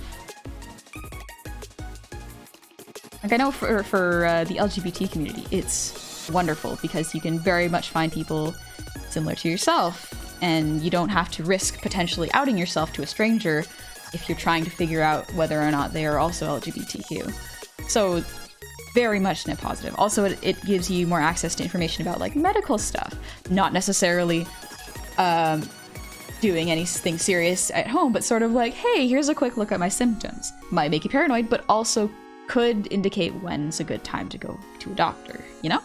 Like I know for the LGBT community, it's wonderful because you can very much find people similar to yourself and you don't have to risk potentially outing yourself to a stranger if you're trying to figure out whether or not they are also LGBTQ. So very much net positive. Also, it gives you more access to information about like medical stuff, not necessarily doing anything serious at home, but sort of like, hey, here's a quick look at my symptoms. Might make you paranoid, but also could indicate when's a good time to go to a doctor, you know?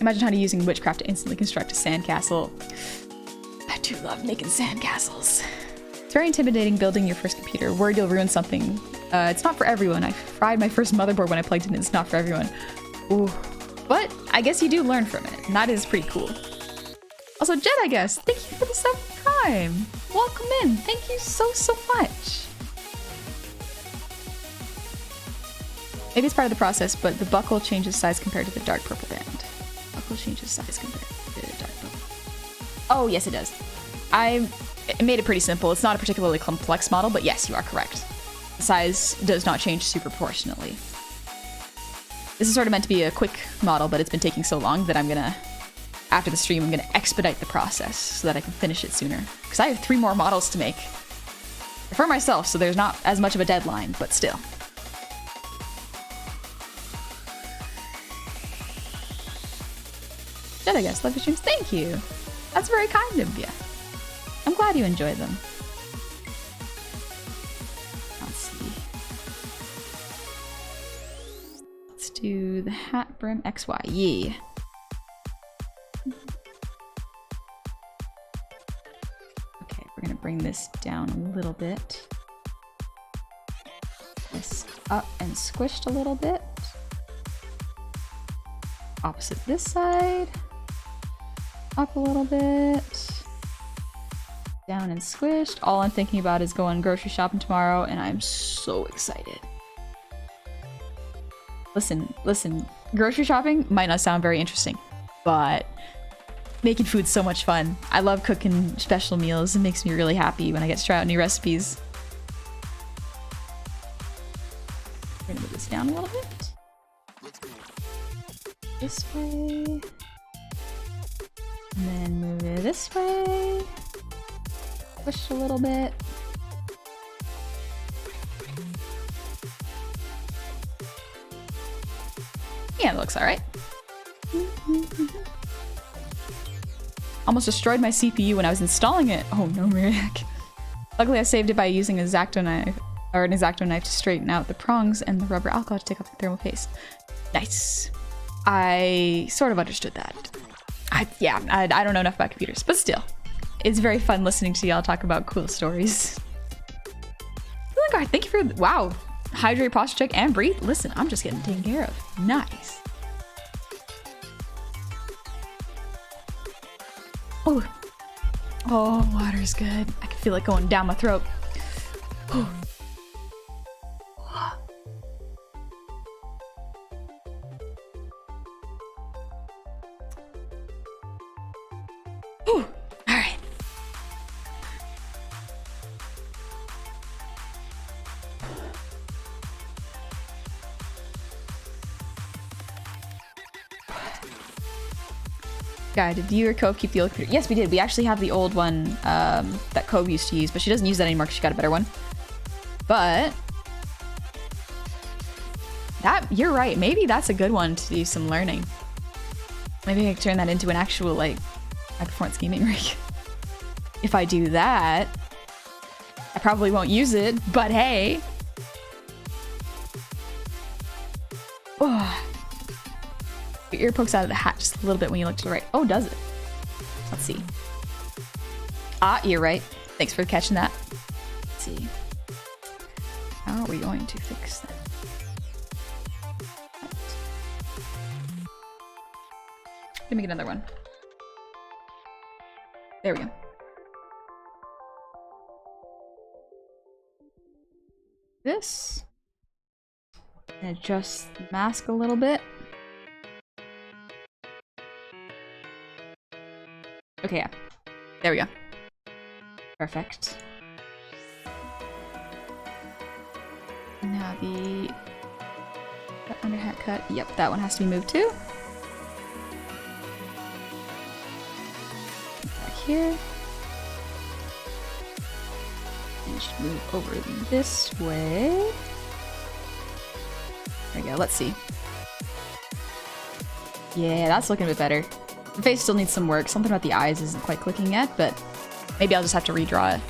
Imagine how to using witchcraft to instantly construct a sandcastle. I do love making sandcastles. It's very intimidating building your first computer. Worried you'll ruin something. It's not for everyone. I fried my first motherboard when I plugged it in. It's not for everyone. Ooh. But I guess you do learn from it, and that is pretty cool. Also, Jed, I guess, thank you for the 7th Prime. Welcome in. Thank you so much. Maybe it's part of the process, but the buckle changes size compared to the dark purple band. Buckle changes size compared to the dark purple. Oh, yes, it does. I made it pretty simple. It's not a particularly complex model, but yes, you are correct. The size does not change super proportionately. This is sort of meant to be a quick model, but it's been taking so long that after the stream, I'm gonna expedite the process so that I can finish it sooner. Because I have 3 more models to make. For myself, so there's not as much of a deadline, but still. Jed, I guess, love your streams. Thank you. That's very kind of you. I'm glad you enjoy them. Let's see. Let's do the hat brim XY. Yeah. Okay, we're gonna bring this down a little bit. This up and squished a little bit. Opposite this side. Up a little bit. Down and squished. All I'm thinking about is going grocery shopping tomorrow, and I'm so excited. Listen, grocery shopping might not sound very interesting, but making food's so much fun. I love cooking special meals. It makes me really happy when I get to try out new recipes. We're gonna move this down a little bit. This way. And then move it this way. Push a little bit. Yeah, it looks alright. Almost destroyed my CPU when I was installing it. Oh no, Mariak. Luckily I saved it by using an X-Acto knife to straighten out the prongs and the rubber alcohol to take off the thermal paste. Nice. I sort of understood that. I don't know enough about computers, but still. It's very fun listening to y'all talk about cool stories. Oh my god, thank you for, wow. Hydrate, posture check, and breathe. Listen, I'm just getting taken care of. Nice. Oh, oh, water's good. I can feel it going down my throat. Oh. All right. Guy, did you or Cove keep the old computer? Yes, we did. We actually have the old one that Cove used to use, but she doesn't use that anymore because she got a better one. But that, you're right. Maybe that's a good one to do some learning. Maybe I can turn that into an actual, like, high-performance gaming rig. If I do that, I probably won't use it, but hey. Oh. Your ear pokes out of the hat just a little bit when you look to the right. Oh, does it? Let's see. Ah, you're right. Thanks for catching that. Let's see. How are we going to fix that? Right. Let me make another one. There we go. This. And adjust the mask a little bit. Okay, yeah. There we go. Perfect. Now the under hat cut. Yep, that one has to be moved too. Back here. And just move over this way. There we go. Let's see. Yeah, that's looking a bit better. The face still needs some work. Something about the eyes isn't quite clicking yet, but maybe I'll just have to redraw it.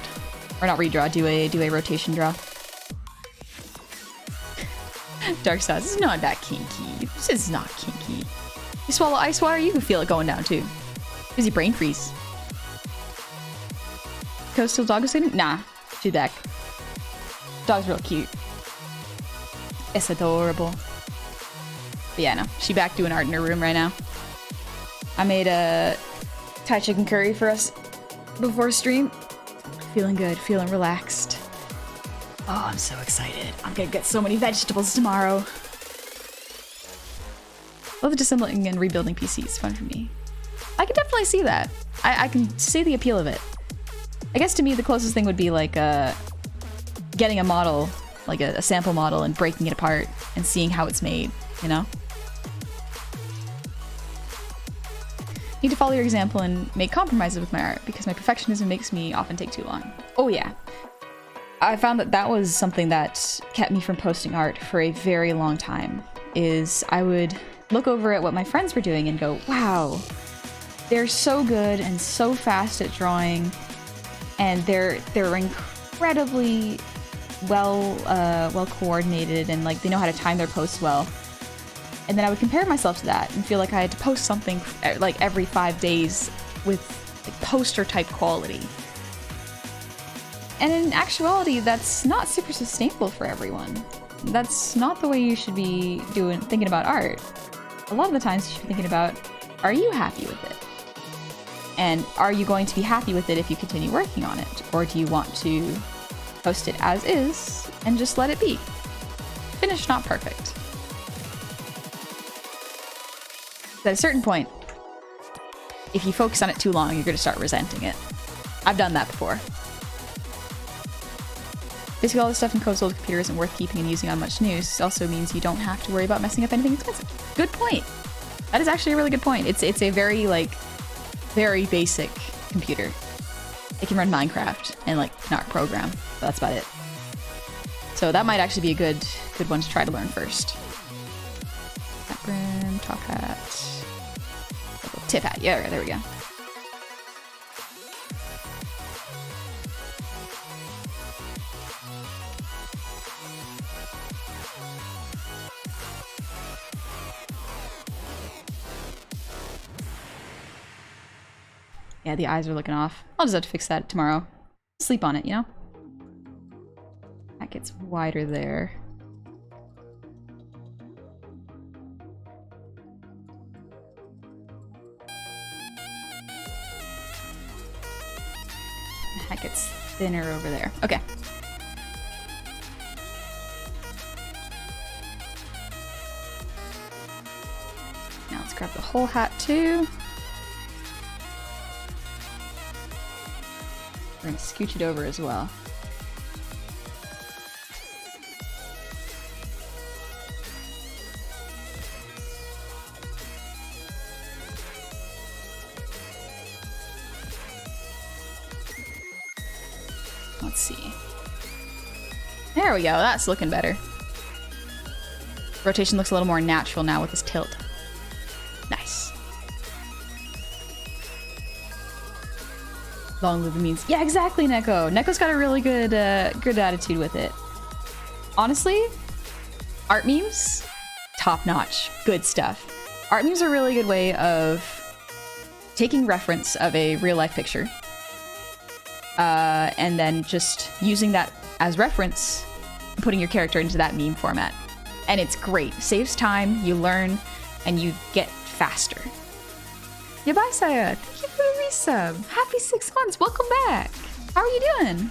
Or not redraw, do a rotation draw. Dark Side, this is not that kinky. This is not kinky. You swallow ice water, you can feel it going down too. Gives you brain freeze. Coastal dog is sleeping? Nah, she's back. Dog's real cute. It's adorable. But yeah, no, she back doing art in her room right now. I made a Thai chicken curry for us before stream. Feeling good, feeling relaxed. Oh, I'm so excited. I'm gonna get so many vegetables tomorrow. Love disassembling and rebuilding PCs. Fun for me. I can definitely see that. I can see the appeal of it. I guess to me the closest thing would be like getting a model, like a sample model, and breaking it apart and seeing how it's made, you know? Need to follow your example and make compromises with my art because my perfectionism makes me often take too long. Oh yeah. I found that that was something that kept me from posting art for a very long time, is I would look over at what my friends were doing and go, wow, they're so good and so fast at drawing, and they're incredibly well coordinated, and like they know how to time their posts well. And then I would compare myself to that and feel like I had to post something like every 5 days with like poster type quality. And in actuality, that's not super sustainable for everyone. That's not the way you should be thinking about art. A lot of the times you should be thinking about, are you happy with it? And are you going to be happy with it if you continue working on it? Or do you want to post it as is and just let it be? Finished, not perfect. At a certain point, if you focus on it too long, you're going to start resenting it. I've done that before. Basically, all the stuff in Code's old computer isn't worth keeping and using on much news. This also means you don't have to worry about messing up anything expensive. Good point. That is actually a really good point. It's a very, like, very basic computer. It can run Minecraft and, like, not program. But that's about it. So that might actually be a good one to try to learn first. Hat brim, top hat, tip hat. Yeah, there we go. Yeah, the eyes are looking off. I'll just have to fix that tomorrow. Sleep on it, you know? That gets wider there. That gets thinner over there. Okay. Now let's grab the whole hat too. We're gonna scooch it over as well. Let's see. There we go, that's looking better. Rotation looks a little more natural now with this tilt. Nice. Long live the memes. Yeah, exactly, Neko. Neko's got a really good good attitude with it. Honestly, art memes, top notch. Good stuff. Art memes are a really good way of taking reference of a real life picture and then just using that as reference, putting your character into that meme format. And it's great. Saves time, you learn, and you get faster. Yeah, bye, Saya. Thank you for the resub. Happy 6 months. Welcome back. How are you doing?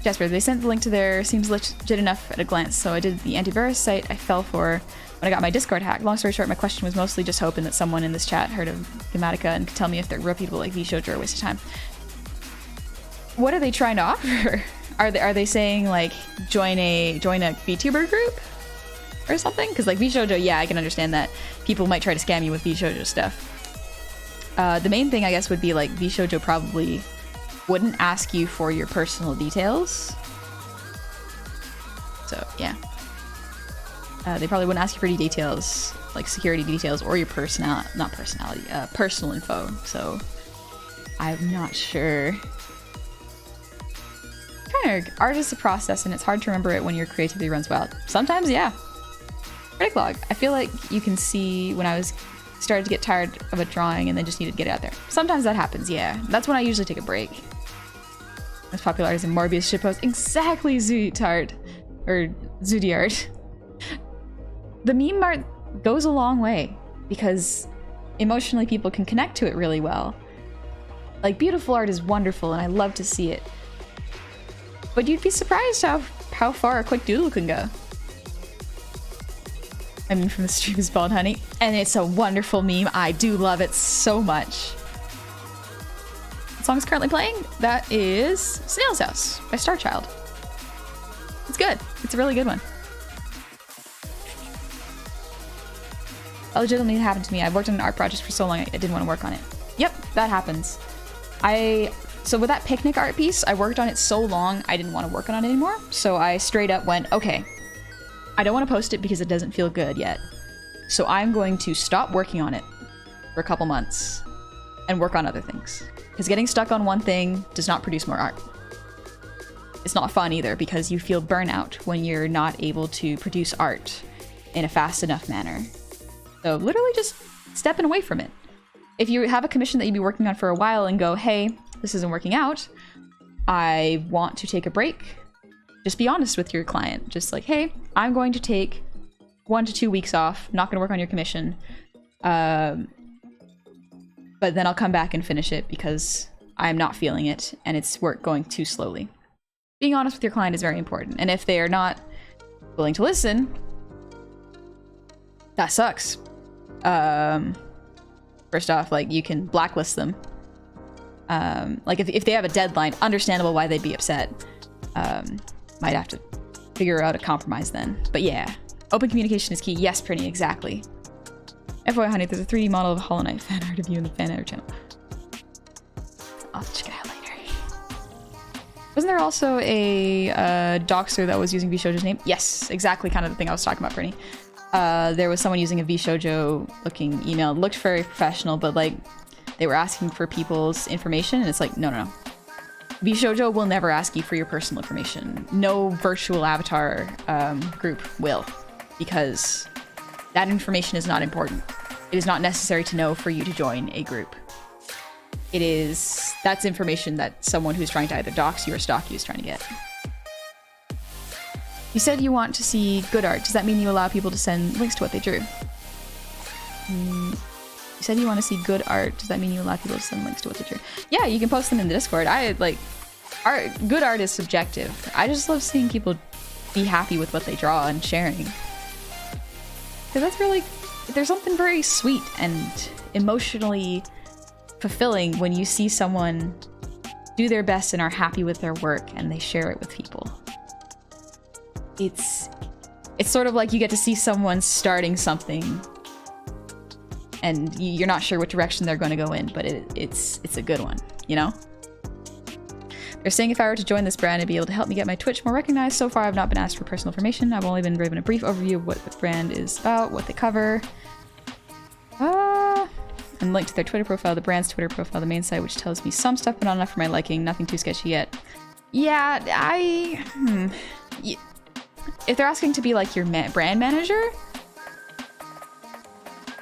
Jasper, they sent the link to their seems legit enough at a glance, so I did the antivirus site I fell for when I got my Discord hacked. Long story short, my question was mostly just hoping that someone in this chat heard of Gematica and could tell me if they're reputable like Vshoujo or a waste of time. What are they trying to offer? Are they saying like join a Vtuber group or something? Because like Vshoujo, yeah, I can understand that people might try to scam you with Vshoujo stuff. The main thing I guess would be like Vshoujo probably wouldn't ask you for your personal details. So yeah, they probably wouldn't ask you for any details like security details or your personal info. So I'm not sure. Art is a process and it's hard to remember it when your creativity runs wild. Sometimes, yeah. Critic log. I feel like you can see when I was started to get tired of a drawing and then just needed to get it out there. Sometimes that happens, yeah. That's when I usually take a break. Most popular art is in Morbius shitpost. Exactly, Zootart. Or Zoodyart. The meme art goes a long way because emotionally people can connect to it really well. Like, beautiful art is wonderful and I love to see it. But you'd be surprised how far a quick doodle can go. I mean, from the stream is Bald Honey. And it's a wonderful meme. I do love it so much. What song is currently playing? That is Snail's House by Starchild. It's good. It's a really good one. That legitimately happened to me. I've worked on an art project for so long I didn't want to work on it. Yep, that happens. So with that picnic art piece, I worked on it so long I didn't want to work on it anymore. So I straight up went, okay, I don't want to post it because it doesn't feel good yet. So I'm going to stop working on it for a couple months and work on other things. Because getting stuck on one thing does not produce more art. It's not fun either because you feel burnout when you're not able to produce art in a fast enough manner. So literally just stepping away from it. If you have a commission that you've been working on for a while and go, hey, this isn't working out, I want to take a break. Just be honest with your client. Just like, hey, I'm going to take 1 to 2 weeks off. Not going to work on your commission. But then I'll come back and finish it because I'm not feeling it and it's work going too slowly. Being honest with your client is very important. And if they are not willing to listen, that sucks. First off, like, you can blacklist them. Like, if they have a deadline, understandable why they'd be upset. Might have to figure out a compromise then. But yeah, open communication is key. Yes, Prinny, exactly. FYI, honey, there's a 3D model of Hollow Knight fan art of you in the fan art channel. I'll check it out later. Wasn't there also a doxer that was using VShojo's name? Yes, exactly kind of the thing I was talking about, Prinny. There was someone using a VShojo looking email. It looked very professional, but like they were asking for people's information, and it's like, no. VShojo will never ask you for your personal information. No virtual avatar group will, because that information is not important. It is not necessary to know for you to join a group. That's information that someone who's trying to either dox you or stalk you is trying to get. You said you want to see good art. Does that mean you allow people to send links to what they drew? You said you want to see good art. Does that mean you allow people to send links to what they drew? Yeah, you can post them in the Discord. Good art is subjective. I just love seeing people be happy with what they draw and sharing. Because that's really, there's something very sweet and emotionally fulfilling when you see someone do their best and are happy with their work and they share it with people. It's sort of like you get to see someone starting something and you're not sure what direction they're going to go in, but it's a good one, you know? They're saying if I were to join this brand, it'd be able to help me get my Twitch more recognized. So far, I've not been asked for personal information. I've only been given a brief overview of what the brand is about, what they cover. And linked to their Twitter profile, the brand's Twitter profile, the main site, which tells me some stuff, but not enough for my liking. Nothing too sketchy yet. Yeah, if they're asking to be like your brand manager,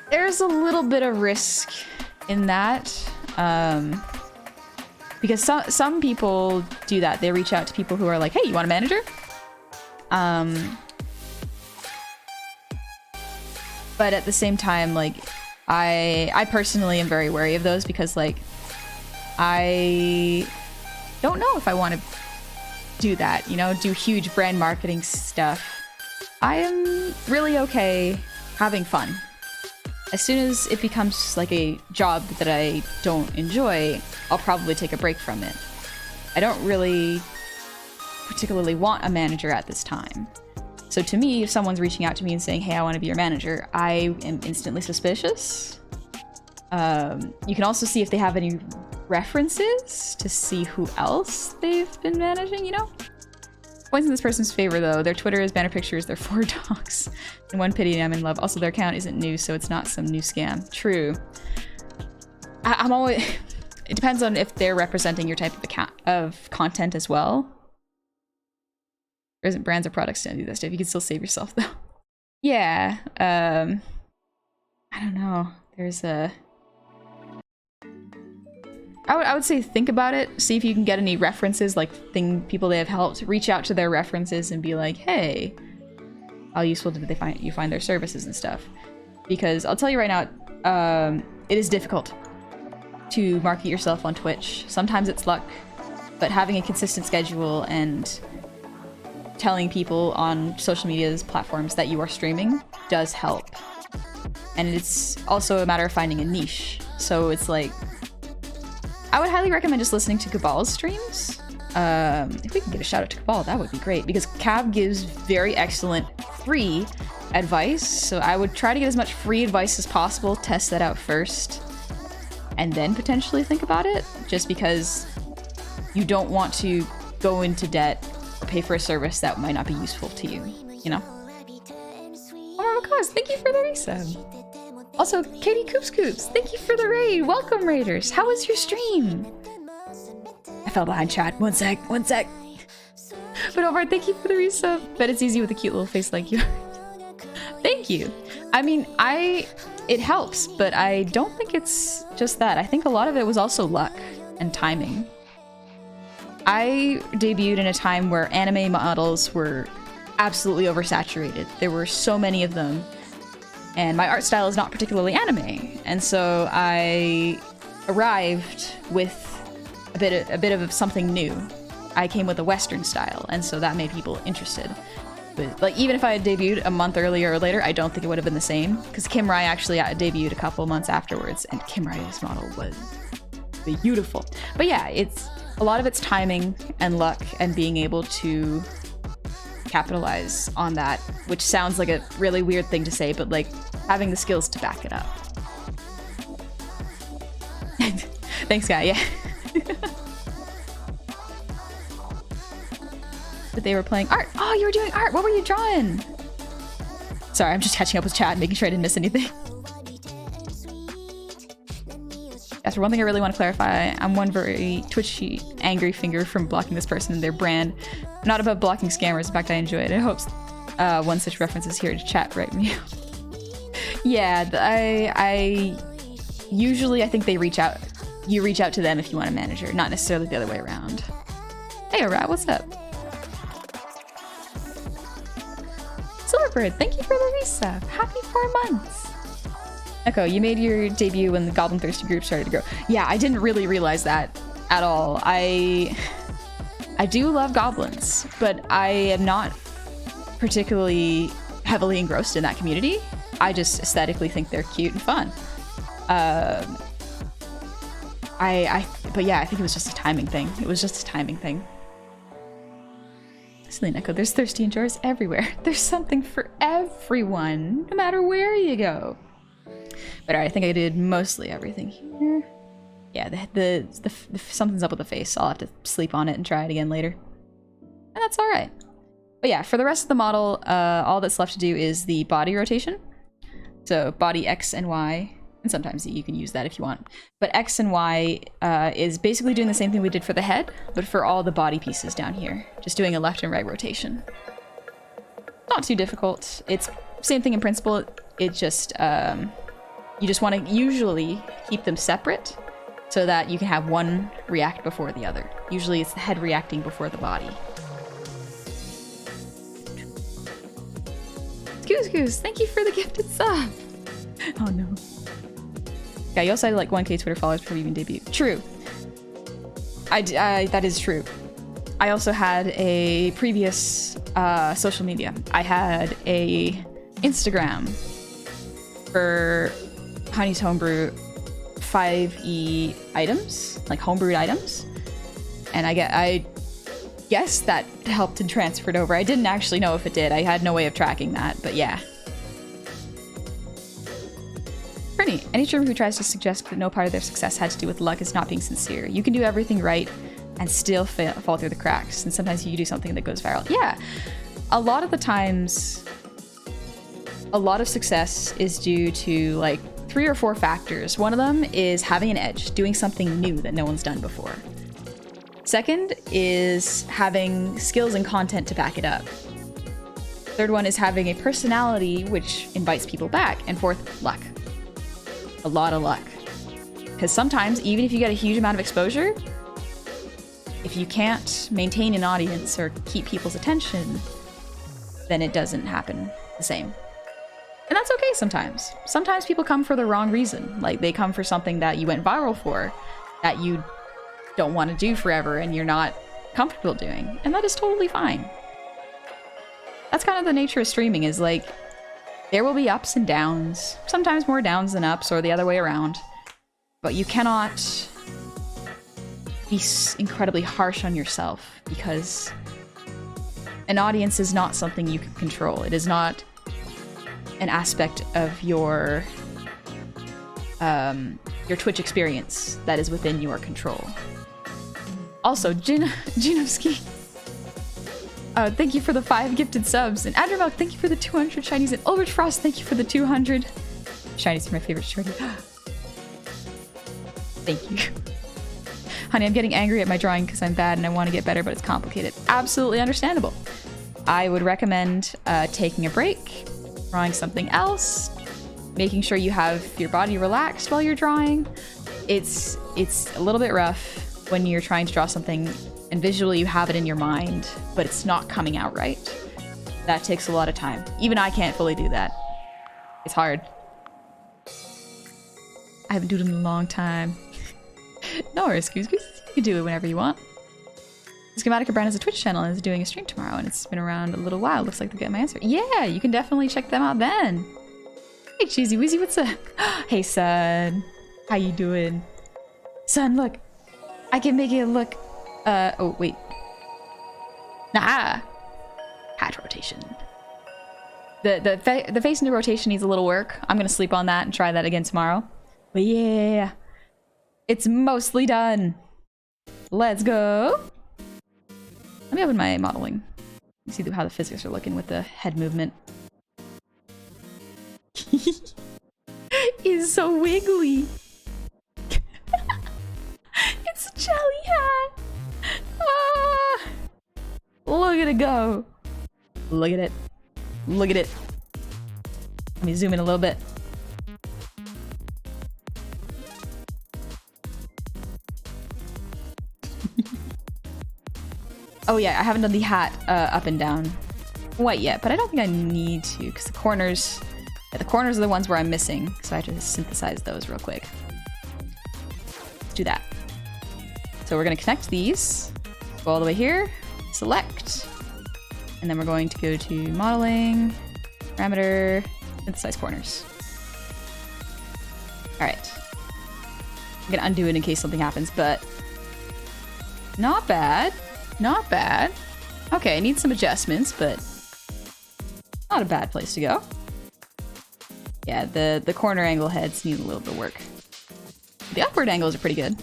there's a little bit of risk in that. Because some people do that. They reach out to people who are like, hey, you want a manager? But at the same time, like, I personally am very wary of those because, like, I don't know if I want to do that, you know, do huge brand marketing stuff. I am really okay having fun. As soon as it becomes like a job that I don't enjoy, I'll probably take a break from it. I don't really particularly want a manager at this time. So to me, if someone's reaching out to me and saying, hey, I want to be your manager, I am instantly suspicious. You can also see if they have any references to see who else they've been managing, you know? Points in this person's favor, though. Their Twitter is banner pictures, they're 4 dogs. And one pity, I'm in love. Also, their account isn't new, so it's not some new scam. True. I'm always... It depends on if they're representing your type of account of content as well. There isn't brands or products to do that stuff. You can still save yourself, though. Yeah. I don't know. There's a... I would say think about it. See if you can get any references, like people they have helped. Reach out to their references and be like, hey, how useful did you find their services and stuff? Because I'll tell you right now, it is difficult to market yourself on Twitch. Sometimes it's luck, but having a consistent schedule and telling people on social media's platforms that you are streaming does help. And it's also a matter of finding a niche. So it's like, I would highly recommend just listening to Cabal's streams. If we can give a shout out to Cabal, that would be great, because Cab gives very excellent free advice. So I would try to get as much free advice as possible, test that out first, and then potentially think about it, just because you don't want to go into debt or pay for a service that might not be useful to you, you know? Oh my gosh, thank you for the resub. Also, Katie Coops, thank you for the raid. Welcome, raiders. How was your stream? I fell behind chat. One sec. But over, thank you for the resub. Bet it's easy with a cute little face like you. Thank you. I mean, it helps, but I don't think it's just that. I think a lot of it was also luck and timing. I debuted in a time where anime models were absolutely oversaturated. There were so many of them. And my art style is not particularly anime, and so I arrived with a bit of something new. I came with a Western style, and so that made people interested. But like, even if I had debuted a month earlier or later, I don't think it would have been the same. Because Kim Rai actually debuted a couple months afterwards, and Kim Rai's model was beautiful. But yeah, it's a lot of it's timing and luck and being able to capitalize on that, which sounds like a really weird thing to say, but like having the skills to back it up. Thanks, guy. Yeah. But they were playing art. Oh, you were doing art. What were you drawing? Sorry, I'm just catching up with chat, making sure I didn't miss anything. Yes, for one thing I really want to clarify, I'm one very twitchy, angry finger from blocking this person and their brand. I'm not above blocking scammers. In fact, I enjoy it. I hope one such reference is here to chat right me. Yeah, I usually, I think they reach out. You reach out to them if you want a manager, not necessarily the other way around. Hey, Rat, what's up? Silverbird, thank you for the resub. Happy 4 months. Echo, you made your debut when the Goblin Thirsty group started to grow. Yeah, I didn't really realize that at all. I do love goblins, but I am not particularly heavily engrossed in that community. I just aesthetically think they're cute and fun. But yeah, I think it was just a timing thing. It was just a timing thing. Celine Echo, there's thirsty enjoyers everywhere. There's something for everyone, no matter where you go. But alright, I think I did mostly everything here. Yeah, the something's up with the face. I'll have to sleep on it and try it again later. And that's alright. But yeah, for the rest of the model, all that's left to do is the body rotation. So body X and Y. And sometimes you can use that if you want. But X and Y is basically doing the same thing we did for the head, but for all the body pieces down here. Just doing a left and right rotation. Not too difficult. It's same thing in principle. It just, you just want to usually keep them separate so that you can have one react before the other. Usually it's the head reacting before the body. Goose, thank you for the gifted sub. Oh no. Yeah, you also had like 1K Twitter followers before you even debuted. True. That is true. I also had a previous social media. I had a Instagram for Honey's Homebrew 5e items, like homebrewed items. And I guess that helped and transferred over. I didn't actually know if it did. I had no way of tracking that, but yeah. Pretty. Any streamer who tries to suggest that no part of their success had to do with luck is not being sincere. You can do everything right and still fall through the cracks, and sometimes you do something that goes viral. Yeah, a lot of the times, a lot of success is due to like 3 or 4 factors. One of them is having an edge, doing something new that no one's done before. Second is having skills and content to back it up. Third one is having a personality which invites people back. And fourth, luck. A lot of luck. Because sometimes, even if you get a huge amount of exposure, if you can't maintain an audience or keep people's attention, then it doesn't happen the same. And that's okay sometimes. Sometimes people come for the wrong reason. Like, they come for something that you went viral for, that you don't want to do forever and you're not comfortable doing. And that is totally fine. That's kind of the nature of streaming, is like, there will be ups and downs, sometimes more downs than ups, or the other way around. But you cannot be incredibly harsh on yourself, because an audience is not something you can control. It is not an aspect of your Twitch experience that is within your control. Also, Jinovsky, thank you for the 5 gifted subs. And Addermilk, thank you for the 200 shinies. And Ulrich Frost, thank you for the 200. Shinies are my favorite shorty. Thank you. Honey, I'm getting angry at my drawing because I'm bad and I want to get better, but it's complicated. Absolutely understandable. I would recommend taking a break, drawing something else, making sure you have your body relaxed while you're drawing. It's a little bit rough when you're trying to draw something and visually you have it in your mind, but it's not coming out right. That takes a lot of time. Even I can't fully do that. It's hard. I haven't done it in a long time. No worries, Goose. You can do it whenever you want. Schematica Brand has a Twitch channel and is doing a stream tomorrow, and it's been around a little while. Looks like they'll get my answer. Yeah, you can definitely check them out then. Hey, Cheesy Weezy, what's up? Hey, son. How you doing? Son, look. I can make it look... oh, wait. Nah. Hat rotation. The face into rotation needs a little work. I'm gonna sleep on that and try that again tomorrow. But yeah. It's mostly done. Let's go. Let me open my modeling. See how the physics are looking with the head movement. It's so wiggly. It's a jelly hat. Ah, look at it go. Look at it. Look at it. Let me zoom in a little bit. Oh yeah, I haven't done the hat up and down quite yet, but I don't think I need to because the corners are the ones where I'm missing, so I have to synthesize those real quick. Let's do that. So we're gonna connect these, go all the way here, select, and then we're going to go to modeling, parameter, synthesize corners. All right. I'm gonna undo it in case something happens, but not bad. Not bad. Okay, I need some adjustments, but not a bad place to go. Yeah, the corner angle heads need a little bit of work. The upward angles are pretty good.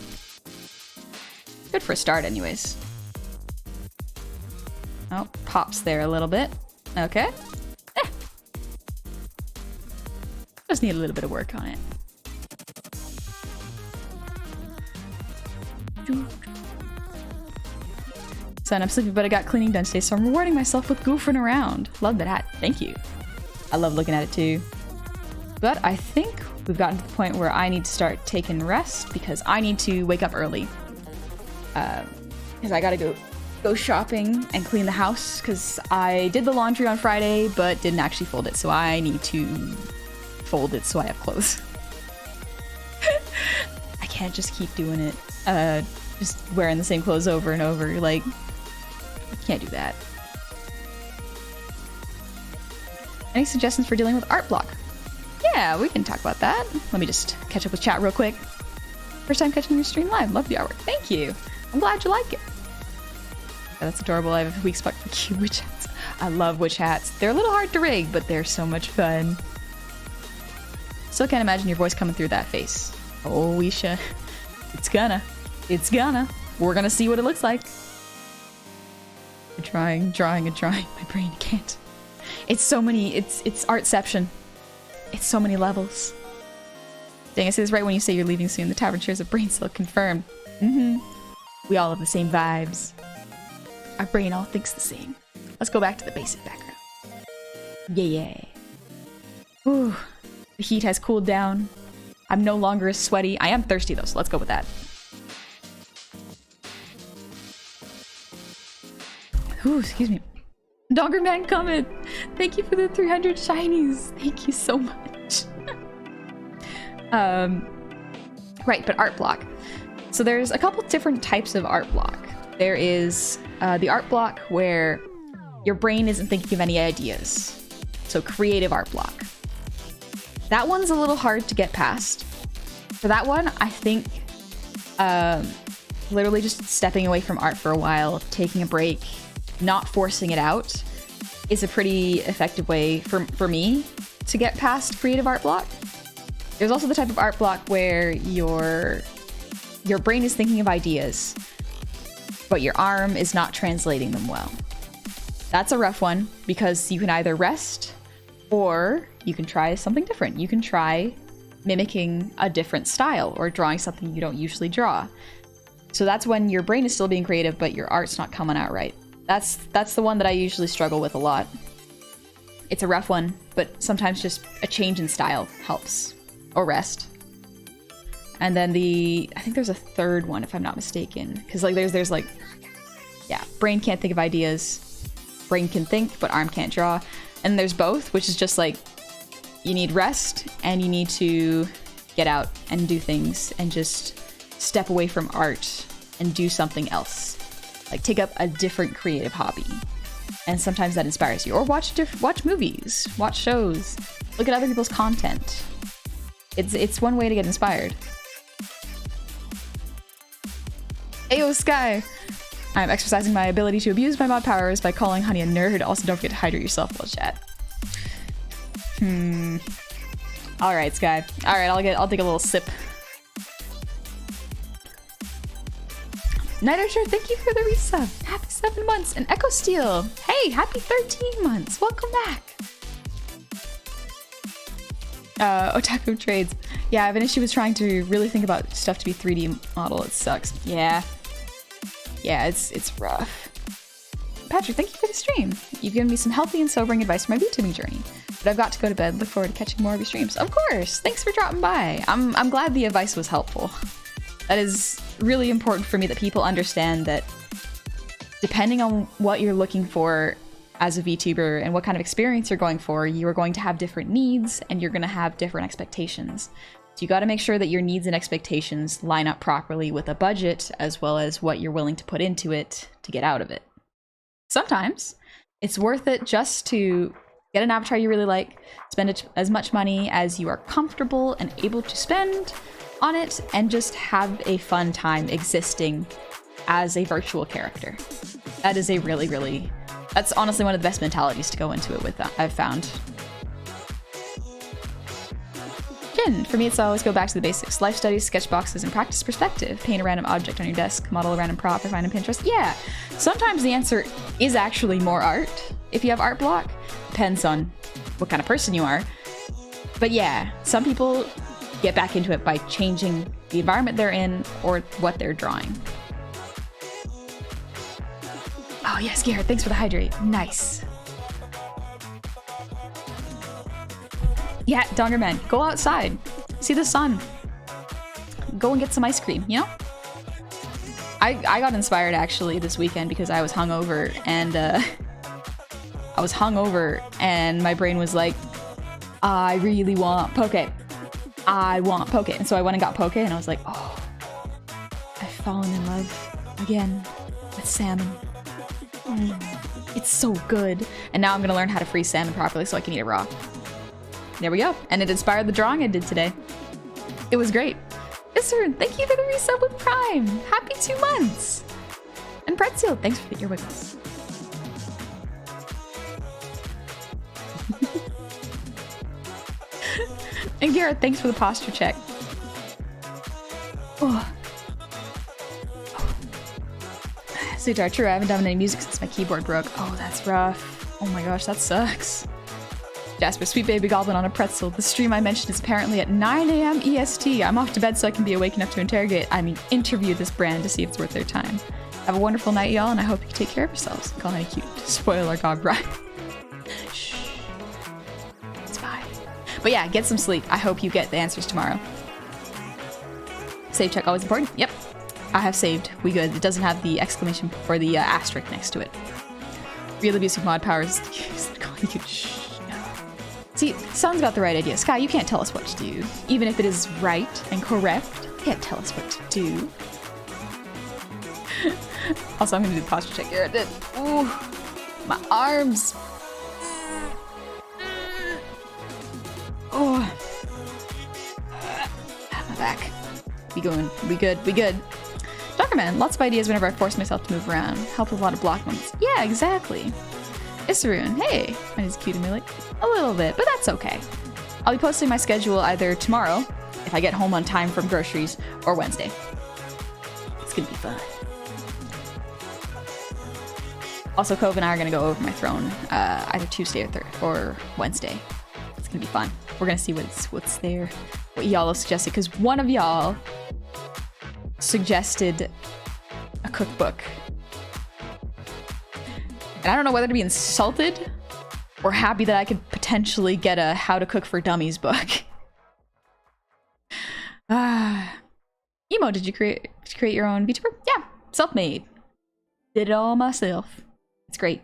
Good for a start anyways. Oh, pops there a little bit. Okay. Just need a little bit of work on it. Son, I'm sleepy, but I got cleaning done today, so I'm rewarding myself with goofing around. Love that hat. Thank you. I love looking at it too. But I think we've gotten to the point where I need to start taking rest because I need to wake up early. Because I gotta go shopping and clean the house because I did the laundry on Friday but didn't actually fold it, so I need to fold it so I have clothes. I can't just keep doing it. Just wearing the same clothes over and over, like, can't do that. Any suggestions for dealing with art block? Yeah, we can talk about that. Let me just catch up with chat real quick. First time catching your stream live. Love the artwork. Thank you. I'm glad you like it. Yeah, that's adorable. I have a weak spot for cute witch hats. I love witch hats. They're a little hard to rig, but they're so much fun. Still can't imagine your voice coming through that face. Oh, Weisha. It's gonna. It's gonna. We're gonna see what it looks like. Drawing. My brain can't. It's so many. It's artception. It's so many levels. Dang, I say this right when you say you're leaving soon. The tavern shares a brain cell confirmed. We all have the same vibes. Our brain all thinks the same. Let's go back to the basic background. Yeah. Ooh. The heat has cooled down. I'm no longer as sweaty. I am thirsty though, so let's go with that. Ooh, excuse me. Dogger Man comment. Thank you for the 300 shinies. Thank you so much. Right, but art block. So there's a couple different types of art block. There is the art block where your brain isn't thinking of any ideas. So creative art block. That one's a little hard to get past. For that one, I think literally just stepping away from art for a while, taking a break, not forcing it out is a pretty effective way for me to get past creative art block. There's also the type of art block where your brain is thinking of ideas, but your arm is not translating them well. That's a rough one because you can either rest or you can try something different. You can try mimicking a different style or drawing something you don't usually draw. So that's when your brain is still being creative, but your art's not coming out right. That's the one that I usually struggle with a lot. It's a rough one, but sometimes just a change in style helps. Or rest. And then I think there's a third one if I'm not mistaken. Because like there's like, yeah, brain can't think of ideas. Brain can think, but arm can't draw. And there's both, which is just like, you need rest and you need to get out and do things and just step away from art and do something else. Like take up a different creative hobby. And sometimes that inspires you. Or watch movies, watch shows, look at other people's content. It's one way to get inspired. Ayo Sky! I'm exercising my ability to abuse my mod powers by calling Honey a nerd. Also, don't forget to hydrate yourself while chat. Alright, Sky. Alright, I'll take a little sip. Night Archer, thank you for the resub. Happy 7 months. And Echo Steel, hey, happy 13 months. Welcome back. Otaku Trades. Yeah, I have an issue with trying to really think about stuff to be 3D model. It sucks. Yeah. Yeah, it's rough. Patrick, thank you for the stream. You've given me some healthy and sobering advice for my VTubing journey. But I've got to go to bed. Look forward to catching more of your streams. Of course. Thanks for dropping by. I'm glad the advice was helpful. That is really important for me, that people understand that depending on what you're looking for as a VTuber and what kind of experience you're going for, you are going to have different needs and you're going to have different expectations. So you got to make sure that your needs and expectations line up properly with a budget, as well as what you're willing to put into it to get out of it. Sometimes it's worth it just to get an avatar you really like, spend as much money as you are comfortable and able to spend on it, and just have a fun time existing as a virtual character. That is a really, that's honestly one of the best mentalities to go into it with, I've found. Jin, for me it's always go back to the basics. Life studies, sketch boxes, and practice perspective. Paint a random object on your desk, model a random prop I find on Pinterest. Yeah, sometimes the answer is actually more art. If you have art block, depends on what kind of person you are. But yeah, some people get back into it by changing the environment they're in or what they're drawing. Oh yes, Garrett, thanks for the hydrate. Nice. Yeah, Donger Man, go outside. See the sun. Go and get some ice cream, you know? I got inspired actually this weekend because I was hungover and my brain was like, I really want poke. I want poke. And so I went and got poke and I was like, oh, I've fallen in love again with salmon. It's so good. And now I'm gonna learn how to freeze salmon properly so I can eat it raw. There we go. And it inspired the drawing I did today. It was great. Isern, thank you for the resub with Prime. Happy 2 months. And Pretzel, thanks for your wiggles. And Garrett, thanks for the posture check. Oh. Sweet Archer, I haven't done any music since my keyboard broke. Oh, that's rough. Oh my gosh, that sucks. Jasper, sweet baby goblin on a pretzel. The stream I mentioned is apparently at 9 AM EST. I'm off to bed so I can be awake enough to interview this brand to see if it's worth their time. Have a wonderful night, y'all, and I hope you take care of yourselves. Call Honey cute to spoil our god ride. Shh. It's fine. But yeah, get some sleep. I hope you get the answers tomorrow. Save check always important. Yep. I have saved. We good. It doesn't have the exclamation or the asterisk next to it. Real abusive mod powers. Shh. See, Sun's got the right idea. Sky, you can't tell us what to do. Even if it is right and correct, you can't tell us what to do. Also, I'm gonna do the posture check here. Ooh, my arms. Oh, my back. We going? We good? We good? Dockerman, lots of ideas whenever I force myself to move around. Help with a lot of block moments. Yeah, exactly. Issaroon, hey, mine is cute to me, like a little bit, but that's okay. I'll be posting my schedule either tomorrow, if I get home on time from groceries, or Wednesday. It's gonna be fun. Also, Cove and I are gonna go over my throne either Tuesday or Wednesday. It's gonna be fun. We're gonna see what's there, what y'all have suggested, because one of y'all suggested a cookbook. And I don't know whether to be insulted or happy that I could potentially get a How to Cook for Dummies book. Emo, did you create your own VTuber? Yeah, self-made. Did it all myself. It's great.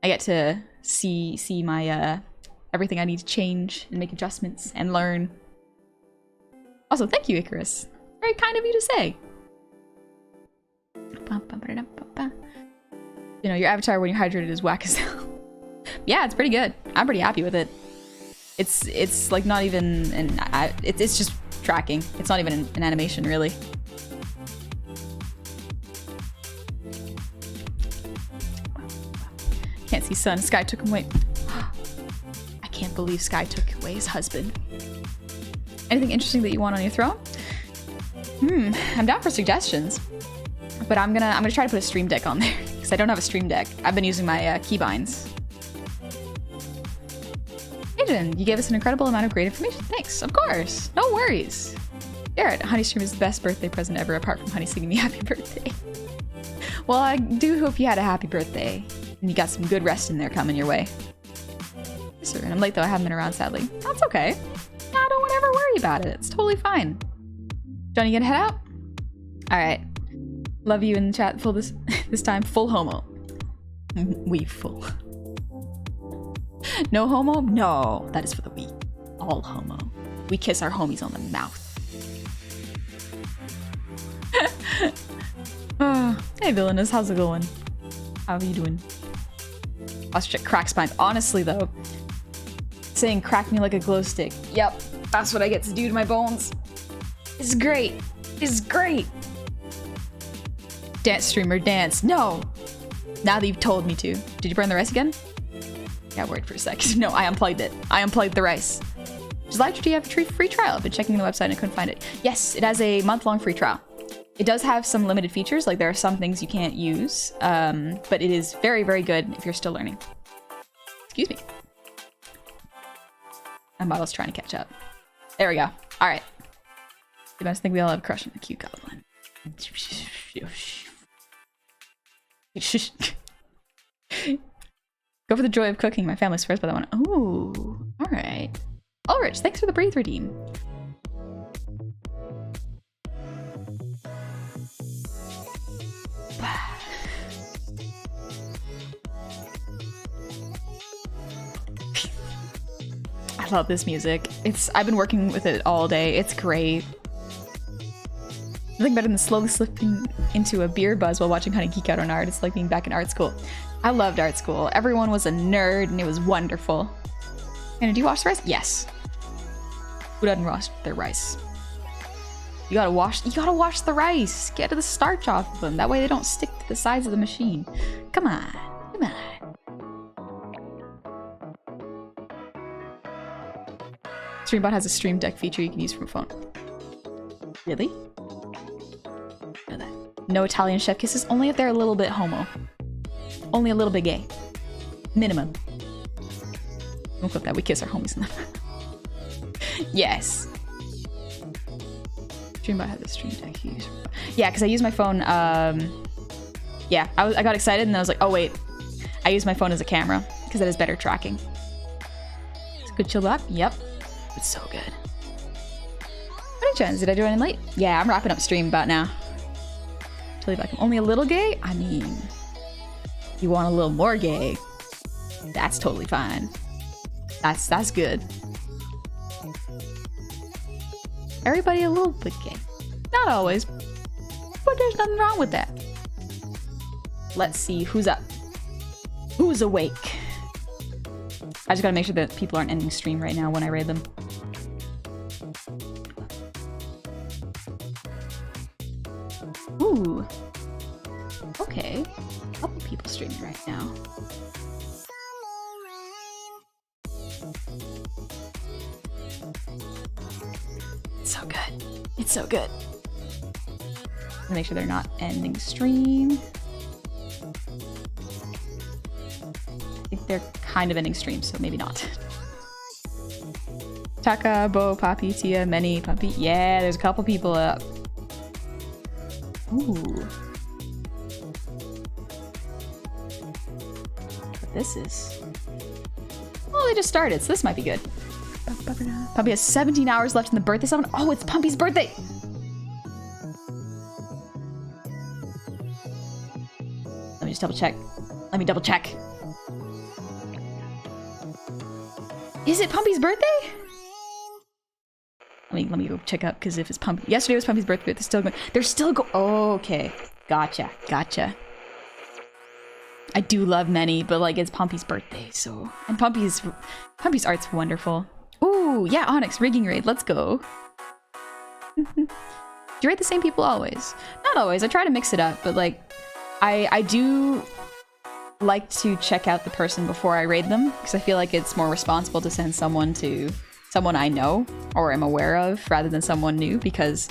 I get to see my everything I need to change and make adjustments and learn. Also, thank you, Icarus. Very kind of you to say. You know, your avatar when you're hydrated is whack as hell. Yeah, it's pretty good. I'm pretty happy with it. It's like not even it's just tracking. It's not even an animation really. Can't see sun. Sky took him away. I can't believe Sky took away his husband. Anything interesting that you want on your throne? I'm down for suggestions, but I'm gonna try to put a stream deck on there because I don't have a stream deck. I've been using my keybinds. Agent, you gave us an incredible amount of great information. Thanks, of course. No worries. Garrett, Honey Stream is the best birthday present ever, apart from Honey singing me happy birthday. Well, I do hope you had a happy birthday and you got some good rest in there coming your way. Yes, sir. And I'm late though. I haven't been around sadly. That's okay. No, don't ever worry about it. It's totally fine. Johnny, you gonna head out? All right. Love you in the chat. Full this time. Full homo. We full. No homo? No, that is for the weak. All homo. We kiss our homies on the mouth. Hey villainous, how's it going? How are you doing? Ostrich crack spine. Honestly though, saying crack me like a glow stick. Yep, that's what I get to do to my bones. It's great. It's great. Dance streamer, dance. No! Now that you've told me to. Did you burn the rice again? Got worried for a sec. No, I unplugged it. I unplugged the rice. Does Live2D have a free trial? I've been checking the website and I couldn't find it. Yes, it has a month-long free trial. It does have some limited features, like there are some things you can't use, but it is very, very good if you're still learning. Excuse me. My model's trying to catch up. There we go. All right. You must think we all have a crush on the cute goblin. Go for the joy of cooking. My family swears by that one. Ooh, all right. Ulrich, thanks for the breathe redeem. I love this music. I've been working with it all day. It's great. Nothing better than slowly slipping into a beer buzz while watching Honey geek out on art. It's like being back in art school. I loved art school. Everyone was a nerd and it was wonderful. And do you wash the rice? Yes. Who doesn't wash their rice? You gotta wash the rice. Get the starch off of them. That way they don't stick to the sides of the machine. Come on. Come on. Streambot has a stream deck feature you can use from a phone. Really? No Italian chef kisses, only if they're a little bit homo. Only a little bit gay. Minimum. Don't clip that, we kiss our homies in that. Yes. Streambot has a stream deck use. Yeah, because I use my phone, yeah, I got excited and I was like, oh wait. I use my phone as a camera, because that has better tracking. It's a good chill out. Yep. It's so good. What chance? Did I join in late? Yeah, I'm wrapping up stream about now. Tell you back. I'm only a little gay? I mean, you want a little more gay? That's totally fine. That's good. Everybody a little bit gay. Not always, but there's nothing wrong with that. Let's see who's up. Who's awake? I just gotta make sure that people aren't ending stream right now when I raid them. Ooh. Okay. A couple people streaming right now. It's so good. It's so good. Make sure they're not ending stream. I think they're kind of ending stream, so maybe not. Taka, Bo, Papi, Tia, Many, Papi. Yeah, there's a couple people up. Ooh. What this is? Oh, they just started, so this might be good. Pumpy has 17 hours left in the birthday summon. Oh, it's Pumpy's birthday! Let me just double check. Let me double check. Is it Pumpy's birthday? Let me go check up, because if it's Pumpy... Yesterday was Pumpy's birthday, they're still going... They're still go... Oh, okay. Gotcha. Gotcha. I do love many, but like it's Pompey's birthday, so and Pompey's art's wonderful. Ooh, yeah, Onyx rigging raid. Let's go. Do you raid the same people always? Not always. I try to mix it up, but like I do like to check out the person before I raid them because I feel like it's more responsible to send someone to someone I know or am aware of rather than someone new, because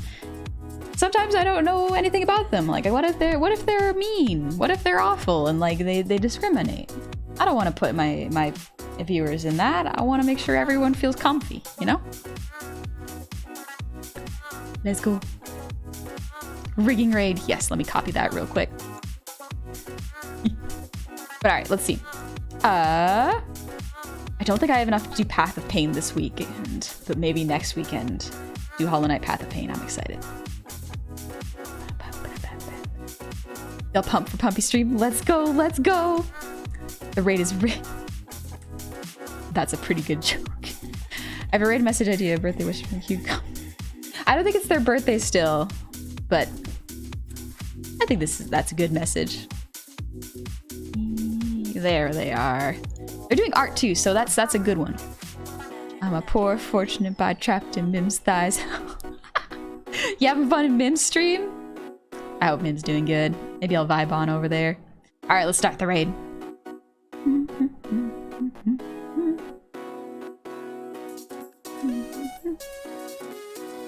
sometimes I don't know anything about them. Like, what if they're mean? What if they're awful and like they discriminate? I don't want to put my viewers in that. I want to make sure everyone feels comfy, you know? Let's go. Rigging raid. Yes, let me copy that real quick. But all right, let's see. I don't think I have enough to do Path of Pain this weekend, but maybe next weekend do Hollow Knight Path of Pain. I'm excited. Y'all pump for Pumpy stream. Let's go, let's go. The raid is That's a pretty good joke. I have a raid message idea, birthday wish from Hugo. I don't think it's their birthday still, but I think that's a good message. There they are. They're doing art too, so that's a good one. I'm a poor fortunate bard trapped in Mim's thighs. You having fun in Mim's stream? I hope Mim's doing good. Maybe I'll vibe on over there. All right, let's start the raid.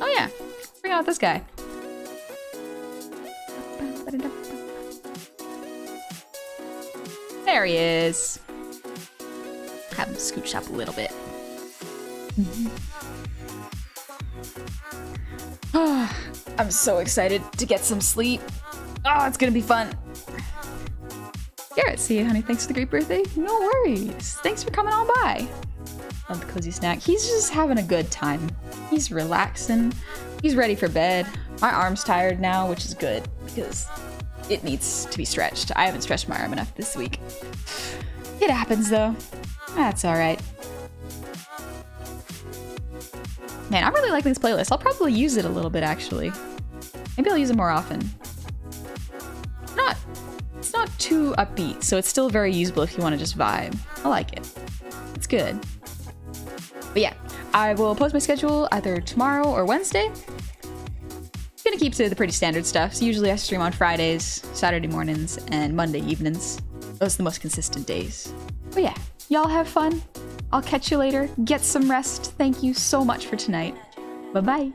Oh yeah, bring out this guy. There he is. Have him scooch up a little bit. I'm so excited to get some sleep. Oh, it's gonna be fun. Garrett, see you, honey. Thanks for the great birthday. No worries. Thanks for coming on by. Love the cozy snack. He's just having a good time. He's relaxing. He's ready for bed. My arm's tired now, which is good because it needs to be stretched. I haven't stretched my arm enough this week. It happens though. That's all right. Man, I'm really liking this playlist. I'll probably use it a little bit actually. Maybe I'll use it more often. It's not too upbeat, so it's still very usable if you want to just vibe. I like it. It's good. But yeah, I will post my schedule either tomorrow or Wednesday. Gonna keep to the pretty standard stuff. So usually I stream on Fridays, Saturday mornings, and Monday evenings. Those are the most consistent days. But yeah, y'all have fun. I'll catch you later. Get some rest. Thank you so much for tonight. Bye-bye.